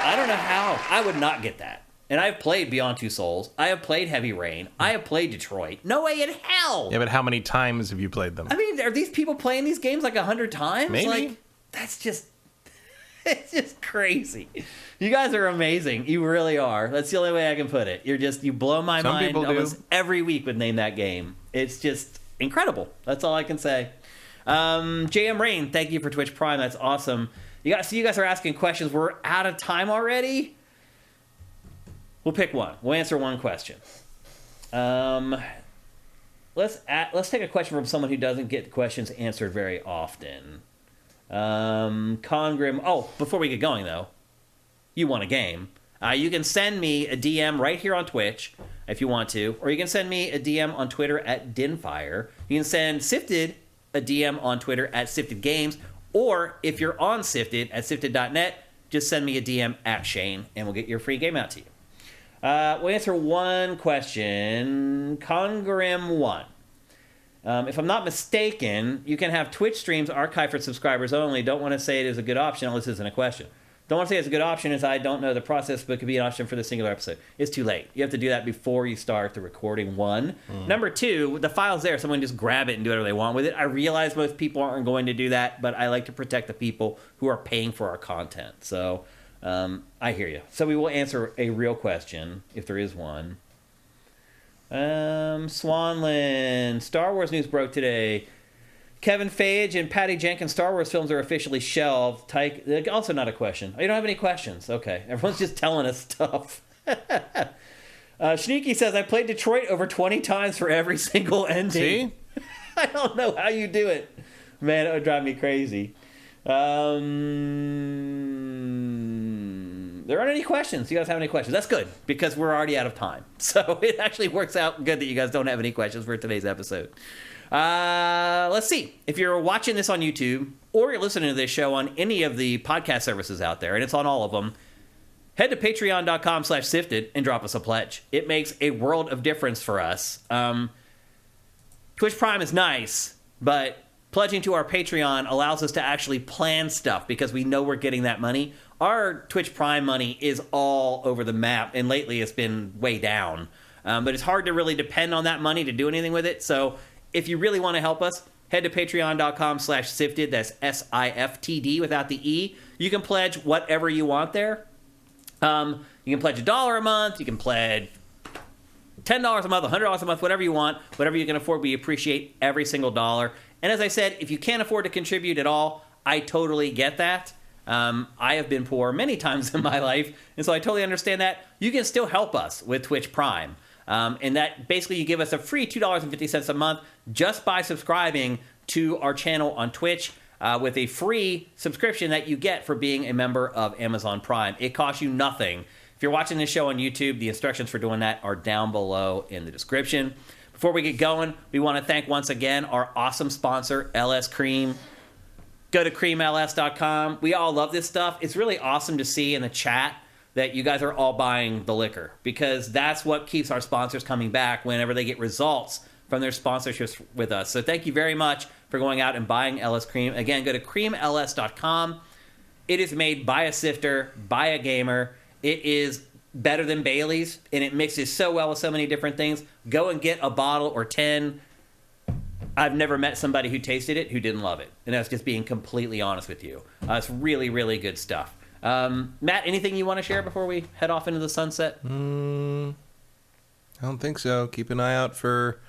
I don't know how. I would not get that. And I've played Beyond Two Souls. I have played Heavy Rain. I have played Detroit. No way in hell.
Yeah, but how many times have you played them?
I mean, are these people playing these games like 100 times?
Maybe.
Like, that's just... It's just crazy. You guys are amazing. You really are. That's the only way I can put it. You blow my mind
people
almost
do.
every week with Name That Game. It's just incredible. That's all I can say. JM Rain, thank you for Twitch Prime. That's awesome. You guys are asking questions. We're out of time already. We'll pick one. We'll answer one question. Let's take a question from someone who doesn't get questions answered very often. Congrim. Oh, before we get going though, you want a game. You can send me a DM right here on Twitch if you want to, or you can send me a DM on Twitter at Dinfire. You can send Sifted a DM on Twitter at Sifted Games, or if you're on Sifted at Sifted.net, just send me a DM at Shane, and we'll get your free game out to you. We'll answer one question. Congrim1. If I'm not mistaken, you can have Twitch streams archived for subscribers only. Don't want to say it is a good option unless this isn't a question. Don't want to say it's a good option as I don't know the process, but it could be an option for the singular episode. It's too late. You have to do that before you start the recording, one. Number two, the file's there. Someone just grab it and do whatever they want with it. I realize most people aren't going to do that, but I like to protect the people who are paying for our content. So I hear you. So we will answer a real question, if there is one. Swanland. Star Wars news broke today. Kevin Feige and Patty Jenkins' Star Wars films are officially shelved. Also not a question. Oh, you don't have any questions. Okay. Everyone's just telling us stuff. Sneaky says, I played Detroit over 20 times for every single ending.
See?
I don't know how you do it. Man, it would drive me crazy. There aren't any questions. You guys have any questions? That's good, because we're already out of time. So it actually works out good that you guys don't have any questions for today's episode. Let's see. If you're watching this on YouTube, or you're listening to this show on any of the podcast services out there, and it's on all of them, head to patreon.com/sifted and drop us a pledge. It makes a world of difference for us. Twitch Prime is nice, but pledging to our Patreon allows us to actually plan stuff because we know we're getting that money. Our Twitch Prime money is all over the map, and lately it's been way down. But it's hard to really depend on that money to do anything with it. So if you really want to help us, head to patreon.com/sifted. That's SIFTD without the E. You can pledge whatever you want there. You can pledge $1 a month. You can pledge $10 a month, $100 a month, whatever you want, whatever you can afford. We appreciate every single dollar. And as I said, if you can't afford to contribute at all, I totally get that. I have been poor many times in my life, and so I totally understand that. You can still help us with Twitch Prime. And that basically you give us a free $2.50 a month just by subscribing to our channel on Twitch with a free subscription that you get for being a member of Amazon Prime. It costs you nothing. If you're watching this show on YouTube, the instructions for doing that are down below in the description. Before we get going, we want to thank once again our awesome sponsor, LS Cream. Go to creamls.com. We all love this stuff. It's really awesome to see in the chat that you guys are all buying the liquor, because that's what keeps our sponsors coming back whenever they get results from their sponsorships with us. So thank you very much for going out and buying LS Cream. Again, go to creamls.com. It is made by a sifter, by a gamer. It is better than Bailey's, and it mixes so well with so many different things. Go and get a bottle or 10. I've never met somebody who tasted it who didn't love it. And that's just being completely honest with you. It's really, really good stuff. Matt, anything you want to share before we head off into the sunset?
I don't think so. Keep an eye out for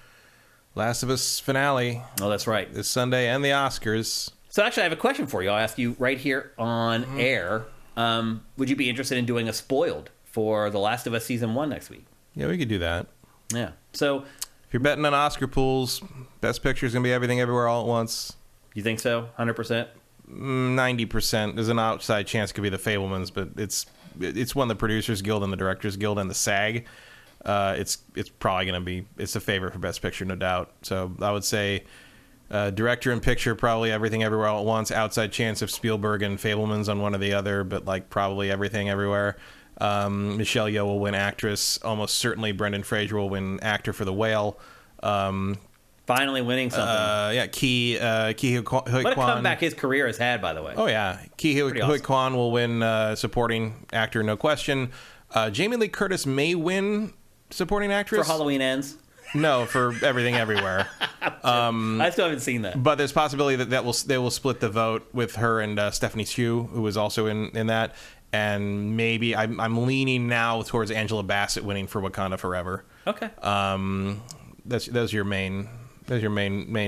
Last of Us finale.
Oh, that's right.
This Sunday, and the Oscars.
So actually, I have a question for you. I'll ask you right here on air. Would you be interested in doing a spoiled for The Last of Us Season 1 next week?
Yeah, we could do that.
Yeah. So
if you're betting on Oscar pools, Best Picture is going to be Everything Everywhere All at Once.
You think so? 100%?
90%. There's an outside chance it could be The Fabelmans, but it's won the Producers Guild and the Directors Guild and the SAG. It's probably going to be, it's a favorite for Best Picture, no doubt. So I would say director and picture, probably Everything Everywhere All at Once. Outside chance of Spielberg and Fabelmans on one or the other, but like probably Everything Everywhere. Michelle Yeoh will win actress. Almost certainly Brendan Fraser will win actor for The Whale.
Finally winning something.
Yeah, Ke Huy Quan.
What a comeback his career has had, by the way.
Oh, yeah. Ke Huy Quan will win supporting actor, no question. Jamie Lee Curtis may win supporting actress.
For Halloween Ends?
No, for Everything Everywhere.
I still haven't seen that.
But there's possibility that they will split the vote with her and Stephanie Hsu, who was also in that. And maybe I'm leaning now towards Angela Bassett winning for Wakanda Forever.
Okay.
Those are your main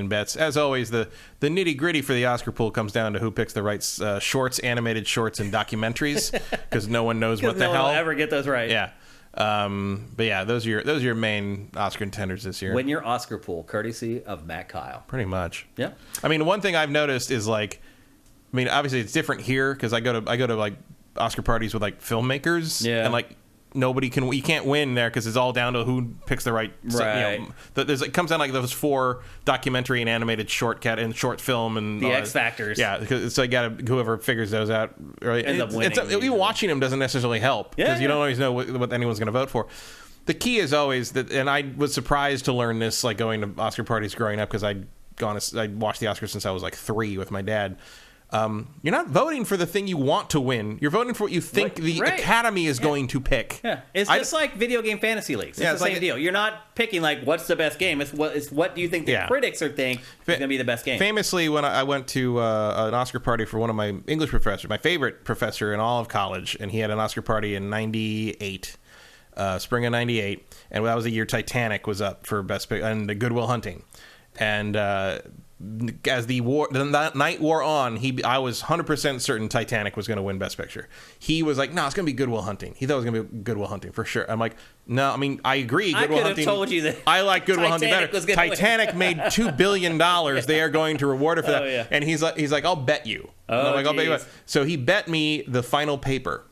bets. As always, the nitty gritty for the Oscar pool comes down to who picks the right shorts, animated shorts, and documentaries, because no one knows what the hell.
No one will ever get those right.
Yeah. But yeah, those are your main Oscar contenders this year.
Win your Oscar pool, courtesy of Matt Kyle.
Pretty much.
Yeah.
I mean, one thing I've noticed is obviously it's different here because I go to like Oscar parties with like filmmakers, and like you can't win there because it's all down to who picks the right. It comes down like those 4 documentary and animated short film and
the X Factors.
Yeah, so you got to whoever figures those out. Right,
ends up winning.
Even watching them doesn't necessarily help because you don't always know what anyone's going to vote for. The key is always that, and I was surprised to learn this, like going to Oscar parties growing up, because I watched the Oscars since I was like 3 with my dad. You're not voting for the thing you want to win. You're voting for what you think the Academy is going to pick.
Yeah, it's just like video game fantasy leagues. It's the same deal. You're not picking like what's the best game. It's what do you think the critics are think is going to be the best game.
Famously, when I went to an Oscar party for one of my English professors, my favorite professor in all of college, and he had an Oscar party in '98, spring of '98, and that was the year Titanic was up for best pick and Good Will Hunting, and. As the night wore on, I was 100% certain Titanic was going to win Best Picture. He was like, "No, it's going to be Good Will Hunting." He thought it was going to be Good Will Hunting for sure. I'm like, "No, I mean, I agree. Good Will Hunting." I could have
told you that.
I like Good Will Hunting better. Titanic made $2 billion. They are going to reward her for that. Yeah. And he's like, "I'll bet you." And I'm like, "I'll bet you." So he bet me the final paper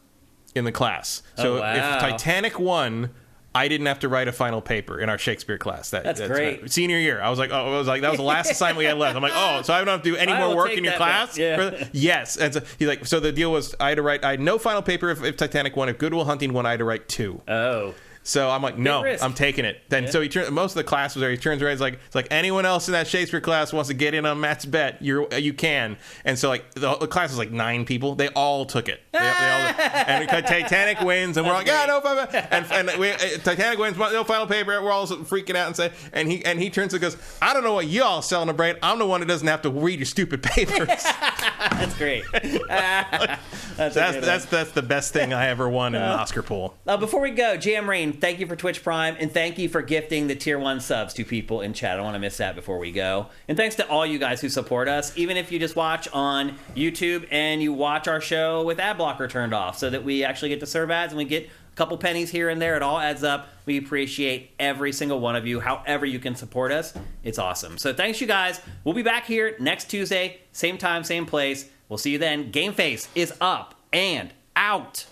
in the class. So if Titanic won, I didn't have to write a final paper in our Shakespeare class. That's
great.
Senior year, I was like, that was the last assignment we had left. I'm like, so I don't have to do any more work in your class?
Yeah.
Yes. And so he's like, so the deal was I had no final paper if Titanic won. If Good Will Hunting won, I had to write 2.
Oh.
So I'm like, no,
risk.
I'm taking it. Then so most of the class was there. He turns around, it's like anyone else in that Shakespeare class wants to get in on Matt's bet, you can. And so like the class was like 9 people. They all took it. And Titanic wins, and we're like, no, Titanic wins, no final paper. We're all freaking out and he turns and goes, I don't know what you all celebrate. I'm the one that doesn't have to read your stupid papers.
That's great. That's
the best thing I ever won in an Oscar pool.
Before we go, Jam Rain, thank you for Twitch Prime, and thank you for gifting the Tier 1 subs to people in chat. I don't want to miss that before we go. And thanks to all you guys who support us, even if you just watch on YouTube and you watch our show with ad blocker turned off so that we actually get to serve ads and we get a couple pennies here and there. It all adds up. We appreciate every single one of you, however you can support us. It's awesome. So thanks, you guys. We'll be back here next Tuesday, same time, same place. We'll see you then. GameFace is up and out.